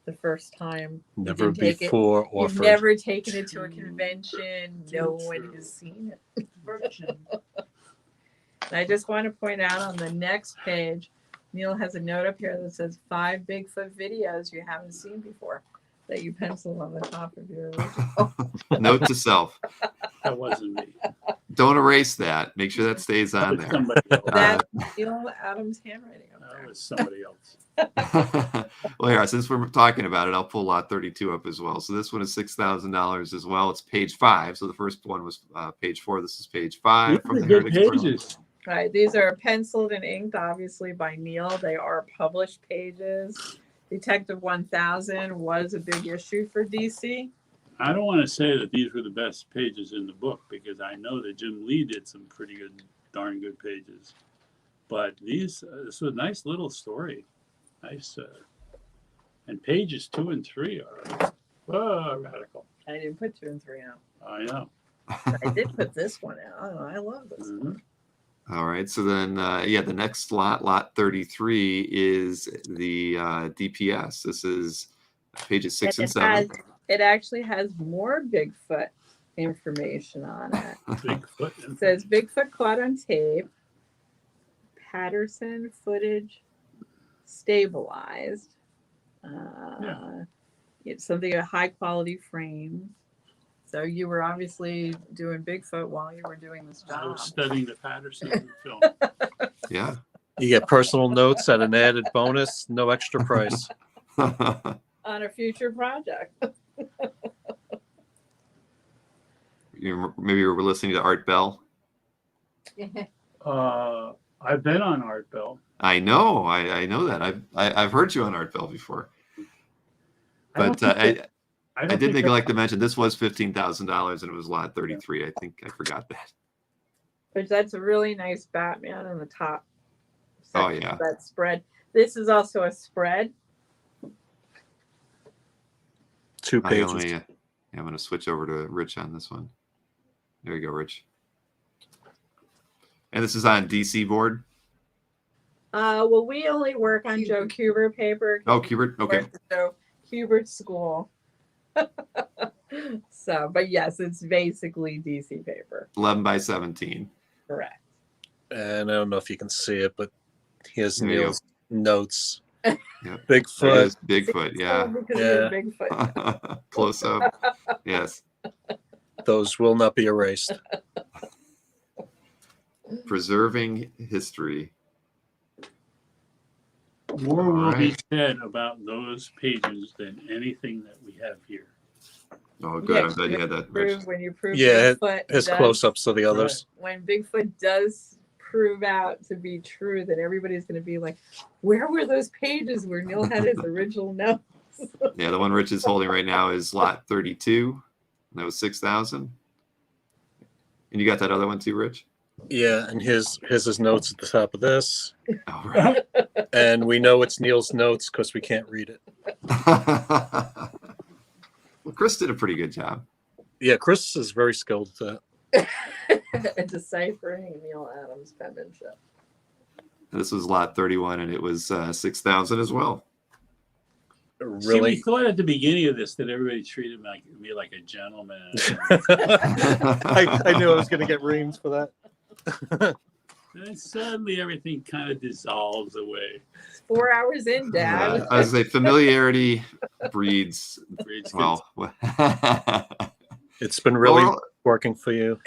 the first time. we Never can take it. before You've offered. never taken it to a convention. No one has seen it. And I just want to point out on the next page, Neal has a note up here that says 5 Bigfoot videos you haven't seen before that you penciled on the top of your original. Note to self: That wasn't me. don't erase that. Make sure that stays That on was there. somebody else. That's Neal Adams' handwriting up That there. was somebody else. Well, here, since we're talking about it, I'll pull lot 32 up as well. So this one is $6,000 as well. It's page 5. So the first one was page 4. This is page 5 from the These are good Heritage Journal. pages. Right, these are penciled and inked, obviously, by Neal. They are published pages. Detective 1000 was a big issue for DC. I don't want to say that these were the best pages in the book because I know that Jim Lee did some pretty good, darn good pages. But this was a nice little story. Nice. And pages 2 and 3 are radical. I didn't put 2 and 3 out. I know. I did put this one out. Oh, I love this one. All right. So then, the next lot 33, is the DPS. This is pages 6 and 7. It actually has more Bigfoot information on it. Bigfoot. It says Bigfoot caught on tape, Patterson footage stabilized. It's something of high quality frames. So you were obviously doing Bigfoot while you were doing this I job. was studying the Patterson film. Yeah. You get personal notes at an added bonus, no extra price. On a future project. Maybe you were listening to Art Bell. I've been on Art Bell. I know. I know that. I've heard you on Art Bell before. But I did neglect to mention this was $15,000 and it was lot 33. I think I forgot that. But that's a really nice Batman on the top. Oh, section yeah. of that spread. This is also a spread. 2 pages. I'm going to switch over to Rich on this one. There you go, Rich. And this is on DC board. Well, we only work on Joe Kubert paper. Oh, Kubert. Okay. So Kubert school. So, but yes, it's basically DC paper. 11 by 17. Correct. And I don't know if you can see it, but here's There you Neal's notes. Yep. Bigfoot. There it is, Bigfoot. Yeah. Because of the Bigfoot. Close up. Yes. Those will not be erased. Preserving history. More will be Alright. said about those pages than anything that we have here. Oh, good. I'm glad you had that, Rich. When you prove Yeah, Bigfoot His does- close-ups of the others. When Bigfoot does prove out to be true, then everybody's going to be like, where were those pages where Neal had his original notes? Yeah, the one Rich is holding right now is lot 32. That was 6,000. And you got that other one too, Rich? Yeah, and his notes at the top of this. Oh, right. And we know it's Neal's notes because we can't read it. Well, Chris did a pretty good job. Yeah, Chris is very skilled at that. Deciphering Neal Adams' penmanship. This was lot 31, and it was 6,000 as well. See, we Really. thought at the beginning of this that everybody treated me like a gentleman. I knew I was going to get reamed for that. And suddenly everything kind of dissolves away. 4 hours in, Dad. As a familiarity breeds, Breeds well, It's been really Well, working for you.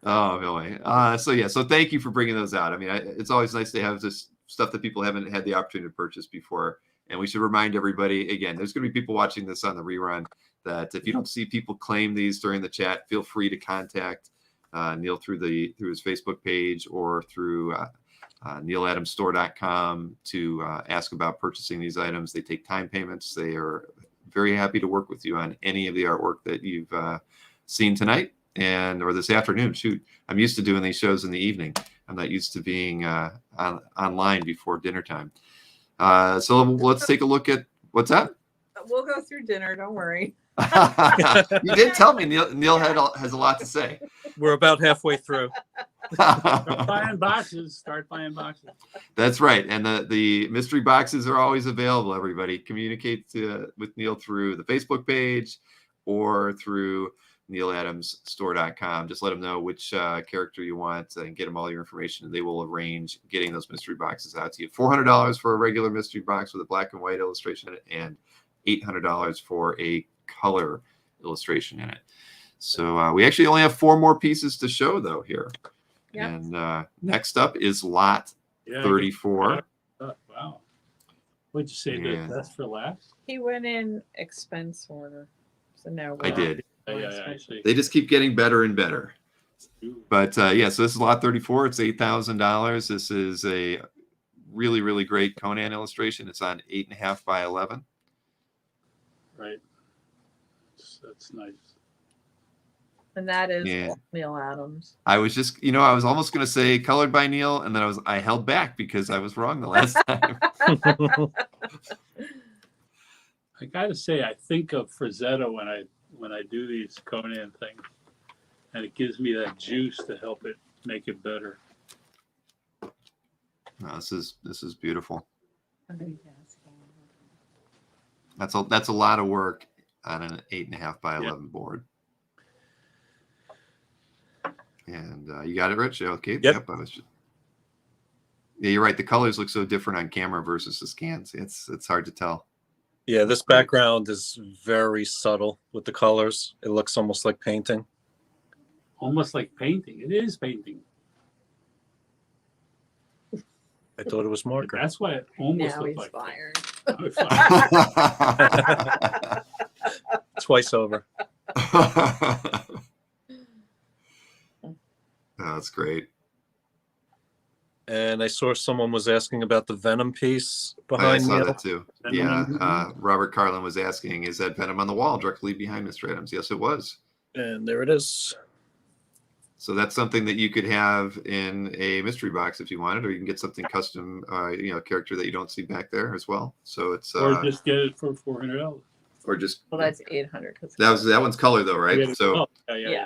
oh, really? So thank you for bringing those out. I mean, it's always nice to have this stuff that people haven't had the opportunity to purchase before. And we should remind everybody, again, there's going to be people watching this on the rerun, that if you don't see people claim these during the chat, feel free to contact Neal through his Facebook page or through nealadamstore.com to ask about purchasing these items. They take time payments. They are very happy to work with you on any of the artwork that you've seen tonight or this afternoon. Shoot, I'm used to doing these shows in the evening. I'm not used to being online before dinner time. So let's take a look at what's that? We'll go through dinner. Don't worry. You did tell me Neal has a lot to say. We're about halfway through. Start buying boxes. That's right. And the mystery boxes are always available, everybody. Communicate with Neal through the Facebook page or through nealadamstore.com. Just let them know which character you want and get them all your information. And they will arrange getting those mystery boxes out to you. $400 for a regular mystery box with a black and white illustration in it, and $800 for a color illustration in it. So we actually only have 4 more pieces to show, though, here. Yep. And next up is lot 34. Wow. What'd you say? Yeah. That's for last? He went in expense order. So now I did. Yeah, I see. They just keep getting better and better. But yeah, so this is lot 34. It's $8,000. This is a really, really great Conan illustration. It's on 8.5 by 11. Right. That's nice. And that is Yeah. Neal Adams. I was just, I was almost going to say colored by Neal, and then I held back because I was wrong the last time. I gotta say, I think of Frazetta when I do these Conan things, and it gives me that juice to help it make it better. No, this is beautiful. I think That's a lot of work on an 8.5 by 11 board. And you got it, Rich? Okay. Yep. Yeah, you're right. The colors look so different on camera versus the scans. It's hard to tell. Yeah, this background is very subtle with the colors. It looks almost like painting. Almost like painting. It is painting. I thought it was marker. That's why it almost now looked he's like fired. Twice over. That's great. And I saw someone was asking about the Venom piece I behind saw Neal. that too. Venom Yeah. on the Robert Carlin was asking, is that Venom on the wall directly behind Mr. Adams? Yes, it was. And there it is. So that's something that you could have in a mystery box if you wanted, or you can get something custom, character that you don't see back there as well. So it's or just get it for $400. or just Well, that's 800. that one's color though, right? Yeah, So yeah.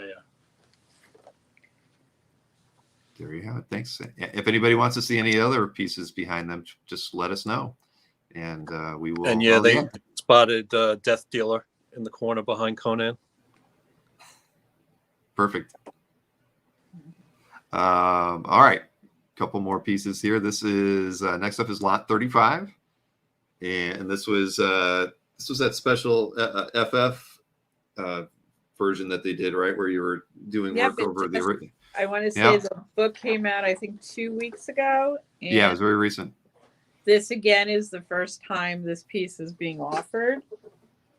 there you have it. Thanks. If anybody wants to see any other pieces behind them, just let us know, and we will. And yeah, they spotted Death Dealer in the corner behind Conan. Perfect. All right, couple more pieces here. This is next up is lot 35, and this was that special FF version that they did, right, where you were doing Yeah, work but over the original. I want to say Yeah. the book came out, I think, 2 weeks ago. And Yeah, it was very recent. this again is the first time this piece is being offered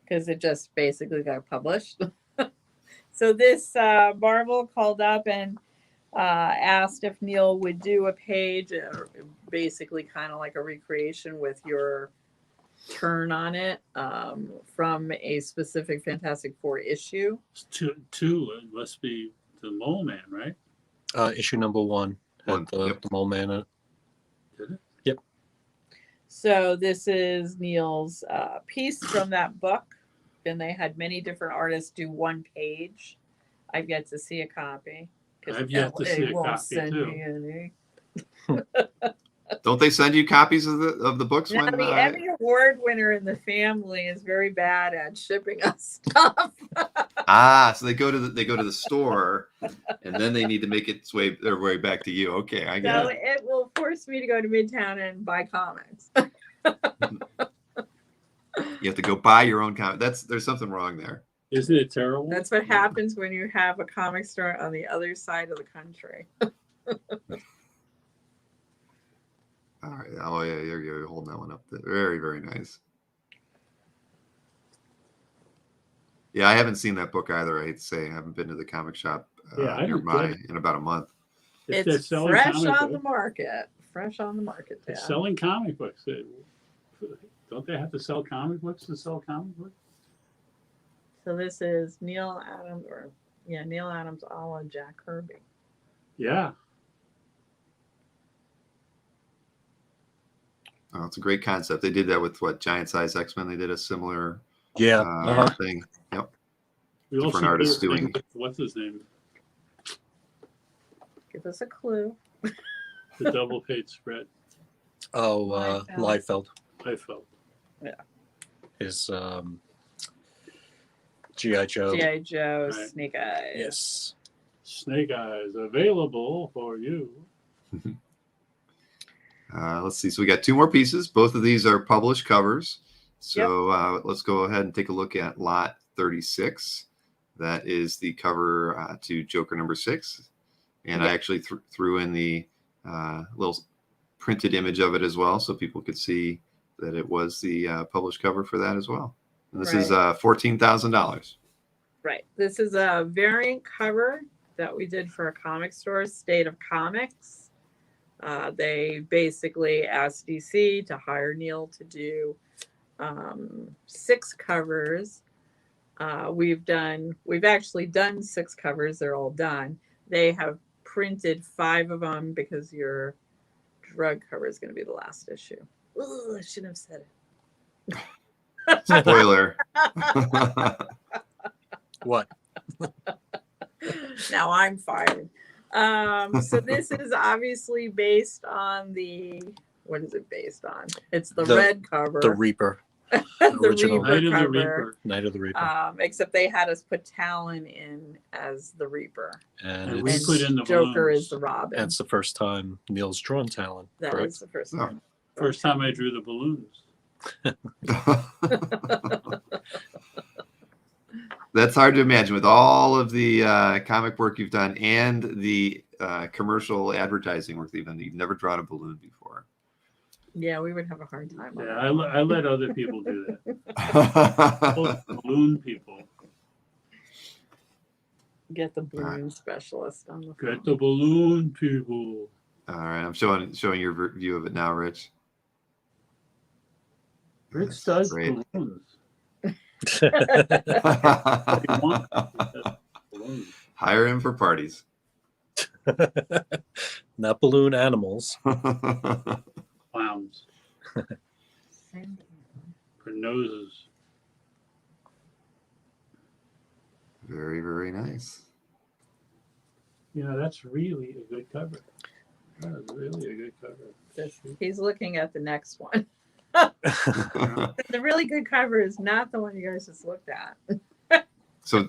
because it just basically got published. So this Marvel called up and asked if Neal would do a page, basically kind of like a recreation with your turn on it from a specific Fantastic Four issue. It's two. It must be the Mole Man, right? Issue number 1 had the Mole Man in it. Did it? Yep. So this is Neal's piece from that book. And they had many different artists do one page. I've yet to see a copy. I've yet to see a won't copy, send too. me any. Don't they send you copies of the books Now, when? the Emmy Award winner in the family is very bad at shipping us stuff. So they go to the store, and then they need to make their way back to you. Okay, I get So it. it will force me to go to Midtown and buy comics. You have to go buy your own comic. There's something wrong there. Isn't it terrible? That's what happens when you have a comic store on the other side of the country. All right. Oh yeah, there you go. You're holding that one up. There. Very, very nice. Yeah, I haven't seen that book either. I hate to say, I haven't been to the comic shop Yeah, I don't nearby get it. in about a month. If they're It's selling fresh comic on the books, market. Fresh on the market. they're Dad. selling comic books. Don't they have to sell comic books to sell comic books? So this is Neal Adams, Neal Adams a la Jack Kirby. Yeah. Oh, it's a great concept. They did that with what, Giant Size X-Men. They did a similar Yeah. thing. Yep. We Different also artists did a thing doing- with- what's his name? Give us a clue. The double page spread. Oh, Liefeld. Liefeld I felt. is G.I. Joe. G.I. Joe, Right. Snake Eyes. Yes. Snake Eyes available for you. Let's see. So we got two more pieces. Both of these are published covers. So let's go ahead and take a look at lot 36. That is the cover to Joker number 6. And I actually threw in the little printed image of it as well, so people could see that it was the published cover for that as well. And this is $14,000. Right. This is a variant cover that we did for a comic store, State of Comics. They basically asked DC to hire Neal to do 6 covers. We've actually done 6 covers. They're all done. They have printed 5 of them because your drug cover is going to be the last issue. Ooh, I shouldn't have said it. Spoiler. What? Now I'm fired. So this is obviously based on what is it based on? It's the red cover. The Reaper. the original. Reaper Night of the cover. Reaper. Night of the Reaper. Except they had us put Talon in as the Reaper. and And we it's, put in the Joker balloons. is the Robin. and it's the first time Neal's drawn Talon. That correct? is the first Oh. time. First time I drew the balloons. That's hard to imagine with all of the comic work you've done and the commercial advertising work that you've done. You've never drawn a balloon before. Yeah, we would have a hard time on Yeah, that. I let other people do that. Balloon people. Get the balloon specialist on the Get phone. the balloon people. All right, I'm showing your view of it now, Rich. Rich Yes, does great. balloons. Balloons. Hire him for parties. Not balloon animals. Clowns for noses. Very, very nice. You know, that's really a good cover. That is really a good cover. He's looking at the next one. The really good cover is not the one you guys just looked at, So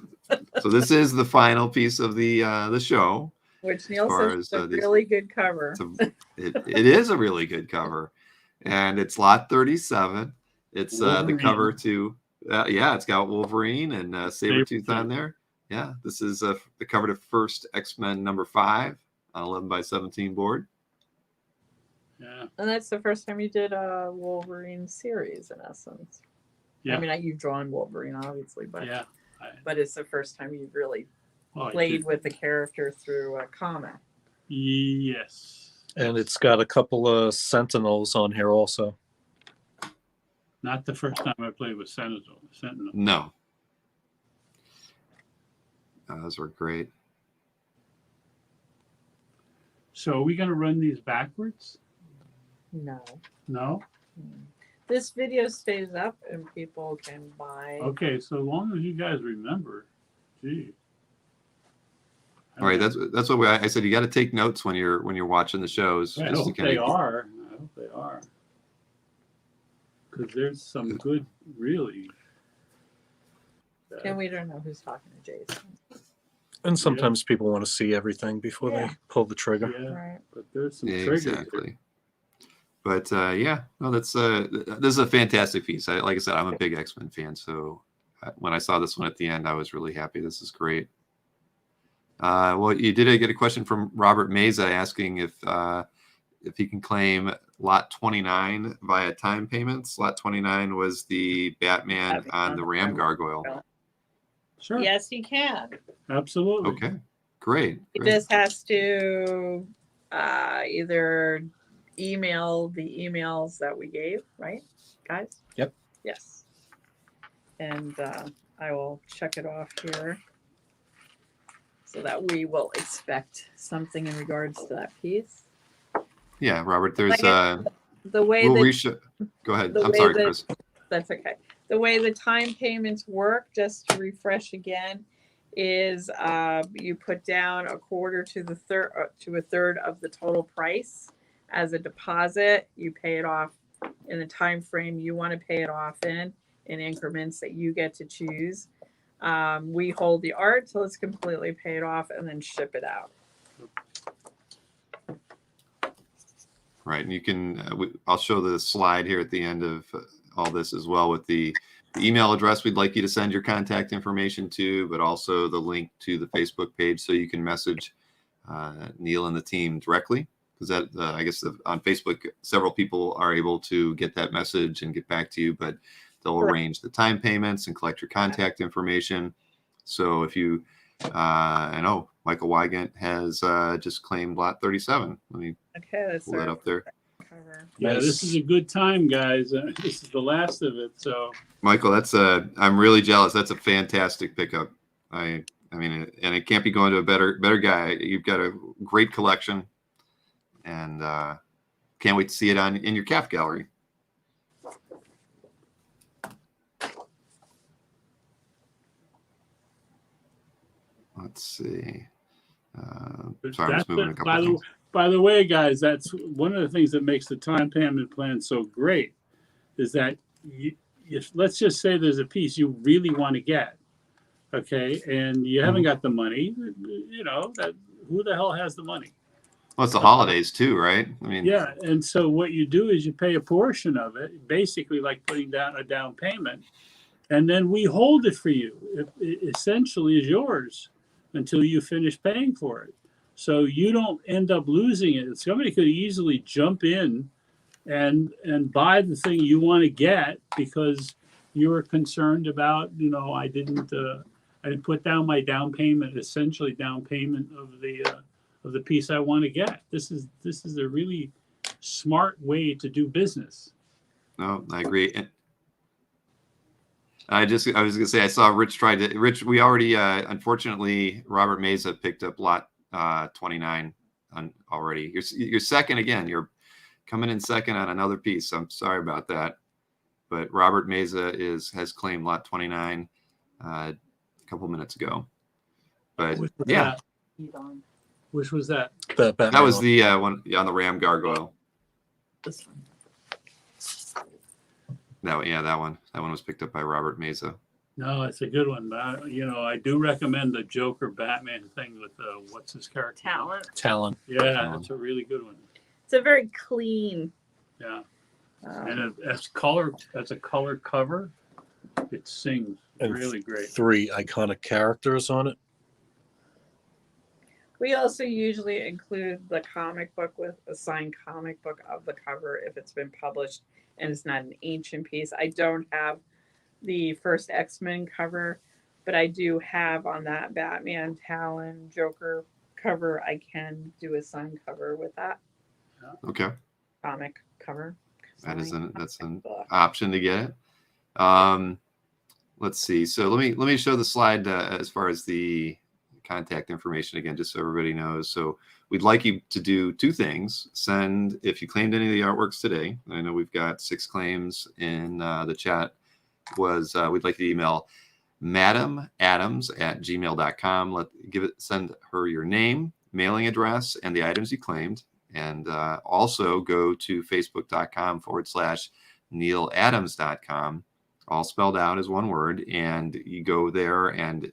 this is the final piece of the show. which Neal far says as, is a these- really good cover. It is a really good cover, and it's lot 37. It's the Wolverine. cover to it's got Wolverine and Sabretooth on there. Yeah, this is the cover to first X-Men number 5 on 11x17 board. Yeah. And that's the first time you did a Wolverine series, in essence. Yeah. I mean, you've drawn Wolverine, obviously, but Yeah. but it's the first time you've really Well, I played did- with the character through a comic. Yes. And it's got a couple of Sentinels on here also. Not the first time I played with Sentinel. No, those were great. So are we going to run these backwards? No. No? This video stays up and people can buy. Okay, so long as you guys remember. Gee. All right, that's what I said. You got to take notes when you're watching the shows. I just to hope kinda they are. I hope they are. Because there's some good, really. And we don't know who's talking to Jason. And sometimes people want to see everything before Yeah. they pull the trigger. Yeah, Right. but there's some Yeah, triggers. exactly. But no, that's this is a fantastic piece. Like I said, I'm a big X-Men fan, so when I saw this one at the end, I was really happy. This is great. Well, you did get a question from Robert Meza asking if if he can claim lot 29 via time payments. Lot 29 was the Batman on the Ram gargoyle. Sure. Yes, he can. Absolutely. Okay, great. He great. just has to either email the emails that we gave, right, guys? Yep. Yes. And I will check it off here so that we will expect something in regards to that piece. Yeah, Robert, there's the way we'll that go ahead. the I'm way sorry, that- Chris. that's okay. The way the time payments work, just to refresh again, is you put down a quarter to the a third of the total price as a deposit. You pay it off in the time frame you want to pay it off in increments that you get to choose. We hold the art till it's completely paid off and then ship it out. Right, and you can. I'll show the slide here at the end of all this as well with the email address we'd like you to send your contact information to, but also the link to the Facebook page so you can message Neal and the team directly. Because that, I guess, on Facebook, several people are able to get that message and get back to you, but they'll arrange the time payments and collect your contact information. So if you, I know Michael Wygant has just claimed lot 37. Let me pull that up there. Cover. Yeah, this is a good time, guys. This is the last of it. So, Michael, I'm really jealous. That's a fantastic pickup. I mean, and it can't be going to a better guy. You've got a great collection, and can't wait to see it in your calf gallery. Let's see. Sorry, I'm just moving a couple things. By the way, guys, that's one of the things that makes the time payment plan so great, is that if let's just say there's a piece you really want to get, okay, and you haven't got the money, that who the hell has the money? Well, it's the holidays too, right? I mean, yeah, and so what you do is you pay a portion of it, basically like putting down a down payment, and then we hold it for you. It essentially is yours until you finish paying for it. So you don't end up losing it. Somebody could easily jump in and buy the thing you want to get because you were concerned about, I didn't put down my down payment, essentially down payment of the piece I want to get. This is a really smart way to do business. No, I agree. And I was gonna say I saw Rich we already unfortunately Robert Meza picked up lot 29 already. You're second again. You're coming in second on another piece. I'm sorry about that, but Robert Meza has claimed lot 29 a couple minutes ago. But yeah, Which was that? that was the one on the Ram gargoyle. This one. That one was picked up by Robert Meza. No, it's a good one. But I do recommend the Joker Batman thing with what's his character? Talent. Yeah, that's a really good one. It's a very clean. Yeah, and as a color cover, it sings And really great. 3 iconic characters on it. We also usually include the comic book with a signed comic book of the cover if it's been published and it's not an ancient piece. I don't have the first X-Men cover, but I do have on that Batman, Talon, Joker cover. I can do a signed cover with that Okay, comic cover. that's an book. option to get it. Let's see. So let me show the slide as far as the contact information again, just so everybody knows. So we'd like you to do 2 things. Send, if you claimed any of the artworks today, I know we've got 6 claims in the chat, we'd like you to email madamadams@gmail.com. Send her your name, mailing address, and the items you claimed. And also go to facebook.com/nealadams.com, all spelled out as one word. And you go there and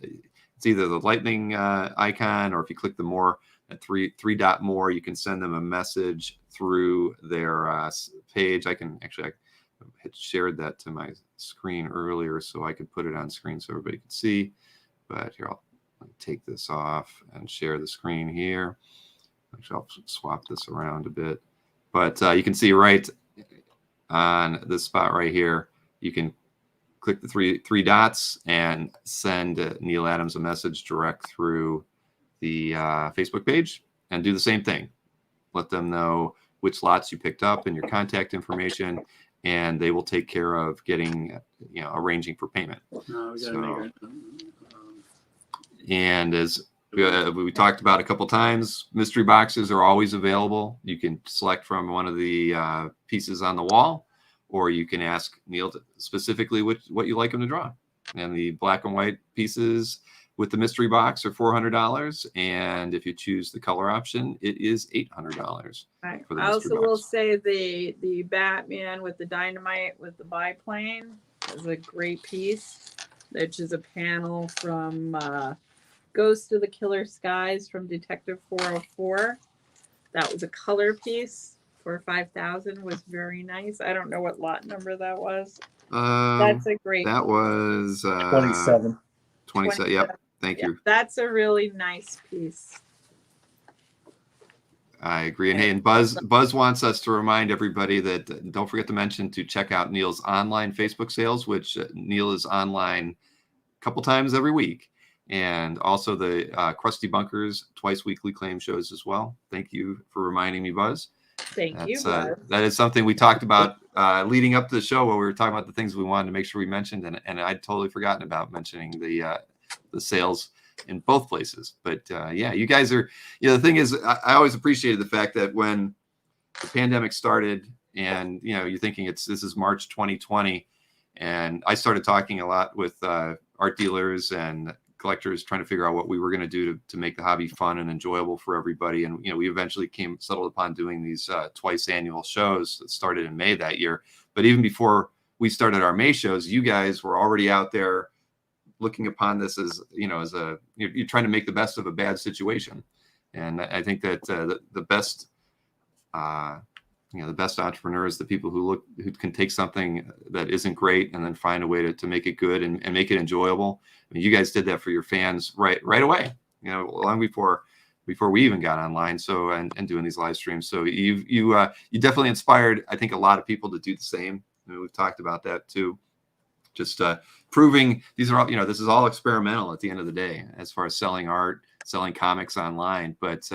it's either the lightning icon, or if you click the more, at three dot more, you can send them a message through their page. I had shared that to my screen earlier so I could put it on screen so everybody could see. But here, I'll take this off and share the screen here. Actually, I'll swap this around a bit. But you can see right on this spot right here, you can click the three dots and send Neal Adams a message direct through the Facebook page, and do the same thing. Let them know which lots you picked up and your contact information, and they will take care of getting, arranging for payment. No, we gotta So- make it. And as we talked about a couple times, mystery boxes are always available. You can select from one of the pieces on the wall, or you can ask Neal specifically what you like him to draw. And the black and white pieces with the mystery box are $400, and if you choose the color option, it is $800. Right. For the I mystery also will box. say the Batman with the dynamite with the biplane is a great piece, which is a panel from Ghost of the Killer Skies from Detective 404. That was a color piece for 5,000. Was very nice. I don't know what lot number that was. That's a great. That was 27. 27. Yep. Thank you. That's a really nice piece. I agree. And hey, and Buzz wants us to remind everybody that don't forget to mention to check out Neal's online Facebook sales, which Neal is online a couple times every week, and also the Krusty Bunkers twice weekly claim shows as well. Thank you for reminding me, Buzz. Thank you, Buzz. That is something we talked about leading up to the show, where we were talking about the things we wanted to make sure we mentioned, and I'd totally forgotten about mentioning the sales in both places. But yeah, you guys are, the thing is, I always appreciated the fact that when the pandemic started, and you're thinking this is March 2020, and I started talking a lot with art dealers and collectors, trying to figure out what we were going to do to make the hobby fun and enjoyable for everybody. And we eventually settled upon doing these twice annual shows that started in May that year. But even before we started our May shows, you guys were already out there looking upon this as you're trying to make the best of a bad situation. And I think that the best the best entrepreneurs, the people who can take something that isn't great and then find a way to make it good and make it enjoyable. I mean, you guys did that for your fans right away, long before we even got online. So, and doing these live streams. So you definitely inspired, I think, a lot of people to do the same. I mean, we've talked about that too. Just proving these are all, this is all experimental at the end of the day, as far as selling art, selling comics online. But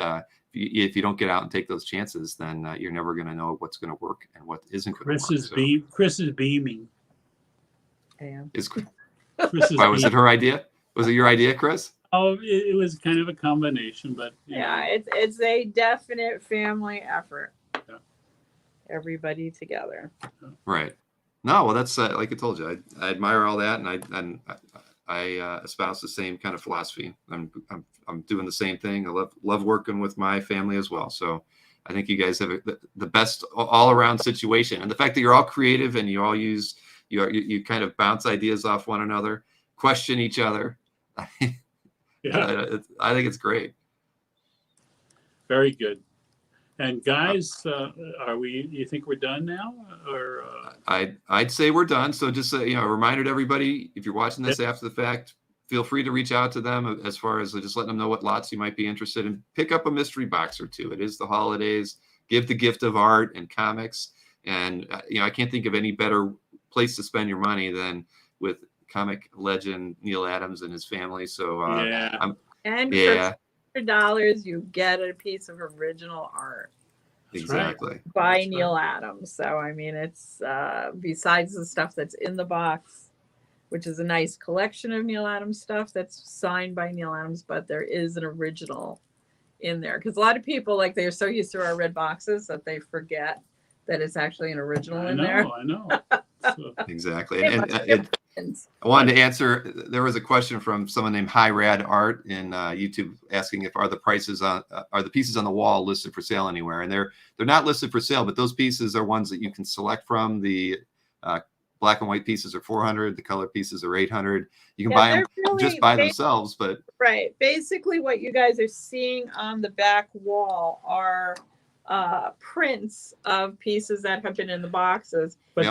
if you don't get out and take those chances, then you're never going to know what's going to work and what isn't going to work. Chris is beaming. Damn. Why was it her idea? Was it your idea, Chris? Oh, it was kind of a combination, but Yeah, it's a definite family effort. Yeah. Everybody together. Right. No, well, that's like I told you, I admire all that, and I espouse the same kind of philosophy. I'm doing the same thing. I love working with my family as well. So I think you guys have the best all around situation, and the fact that you're all creative and you all use you kind of bounce ideas off one another, question each other. Yeah. I think it's great. Very good. And guys, you think we're done now, or? I'd say we're done. So just a reminder to everybody, if you're watching this after the fact, feel free to reach out to them as far as just letting them know what lots you might be interested in. Pick up a mystery box or two. It is the holidays. Give the gift of art and comics. And I can't think of any better place to spend your money than with comic legend Neal Adams and his family. So For $100, you get a piece of original art. Exactly. By Neal Adams. So I mean, it's besides the stuff that's in the box, which is a nice collection of Neal Adams stuff that's signed by Neal Adams, but there is an original in there, because a lot of people, like, they're so used to our red boxes that they forget that it's actually an original in there. I know. So. Exactly. And I wanted to answer, there was a question from someone named High Rad Art in YouTube asking if are the pieces on the wall listed for sale anywhere, and they're not listed for sale, but those pieces are ones that you can select from. The black and white pieces are $400, the color pieces are $800. You can buy them just by themselves, but right. Basically what you guys are seeing on the back wall are prints of pieces that have been in the boxes. But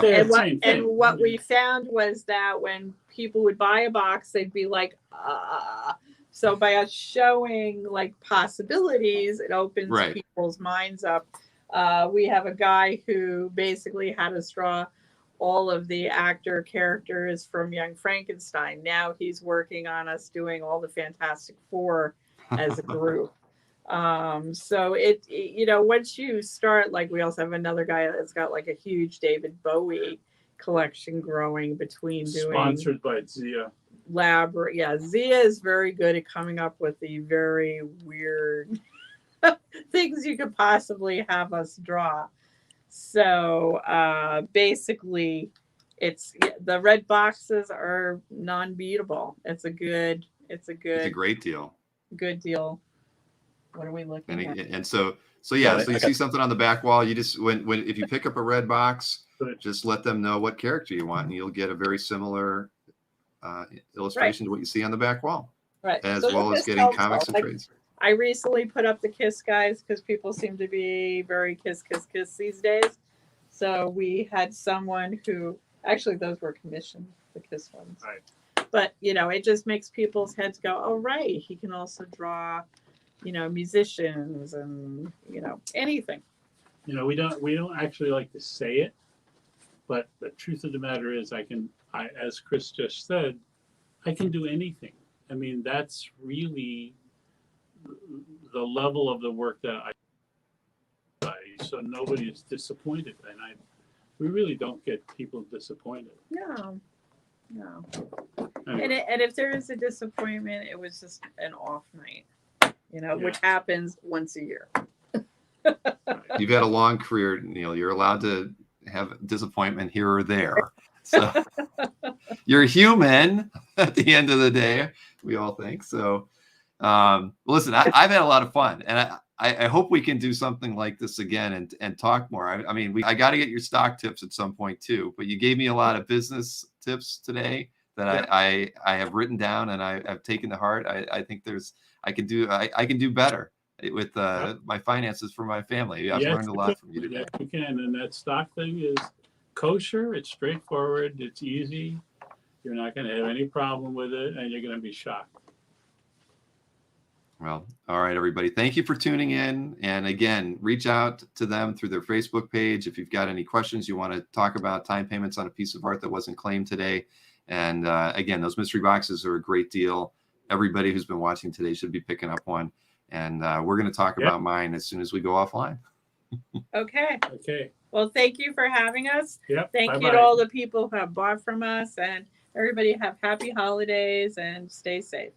what we found was that when people would buy a box, they'd be like, so by us showing like possibilities, it opens people's minds up We have a guy who basically had us draw all of the actor characters from Young Frankenstein. Now he's working on us doing all the Fantastic Four as a group. So once you start, like, we also have another guy that's got like a huge David Bowie collection growing between doing Sponsored by Zia. Zia is very good at coming up with the very weird things you could possibly have us draw. So basically, the red boxes are non-beatable. It's a great deal. Good deal. What are we looking at? And so you see something on the back wall. You just if you pick up a red box, just let them know what character you want, and you'll get a very similar illustration to what you see on the back wall. Right. As well as getting comics and trades. I recently put up the Kiss guys because people seem to be very kiss these days. So we had someone who actually, those were commissioned, the Kiss ones. Right. But it just makes people's heads go, oh right, he can also draw, musicians and anything. We don't actually like to say it, but the truth of the matter is, as Chris just said, I can do anything. I mean, that's really the level of the work that so nobody is disappointed, and we really don't get people disappointed. No. Anyway. And if there is a disappointment, it was just an off night, which happens once a year. You've had a long career, Neal. You're allowed to have disappointment here or there. So you're human at the end of the day, we all think. So listen, I've had a lot of fun, and I hope we can do something like this again and talk more. I got to get your stock tips at some point too, but you gave me a lot of business tips today that I have written down and I've taken to heart. I think I can do better with my finances for my family. I've learned a lot from you today. Yes, you can. And that stock thing is kosher. It's straightforward. It's easy. You're not going to have any problem with it, and you're going to be shocked. Well, all right, everybody. Thank you for tuning in. And again, reach out to them through their Facebook page if you've got any questions you want to talk about time payments on a piece of art that wasn't claimed today. And again, those mystery boxes are a great deal. Everybody who's been watching today should be picking up one. And we're going to talk about mine as soon as we go offline. Okay. Okay. Well, thank you for having us. Yep. Thank you to all the people who have bought from us, and everybody have happy holidays and stay safe.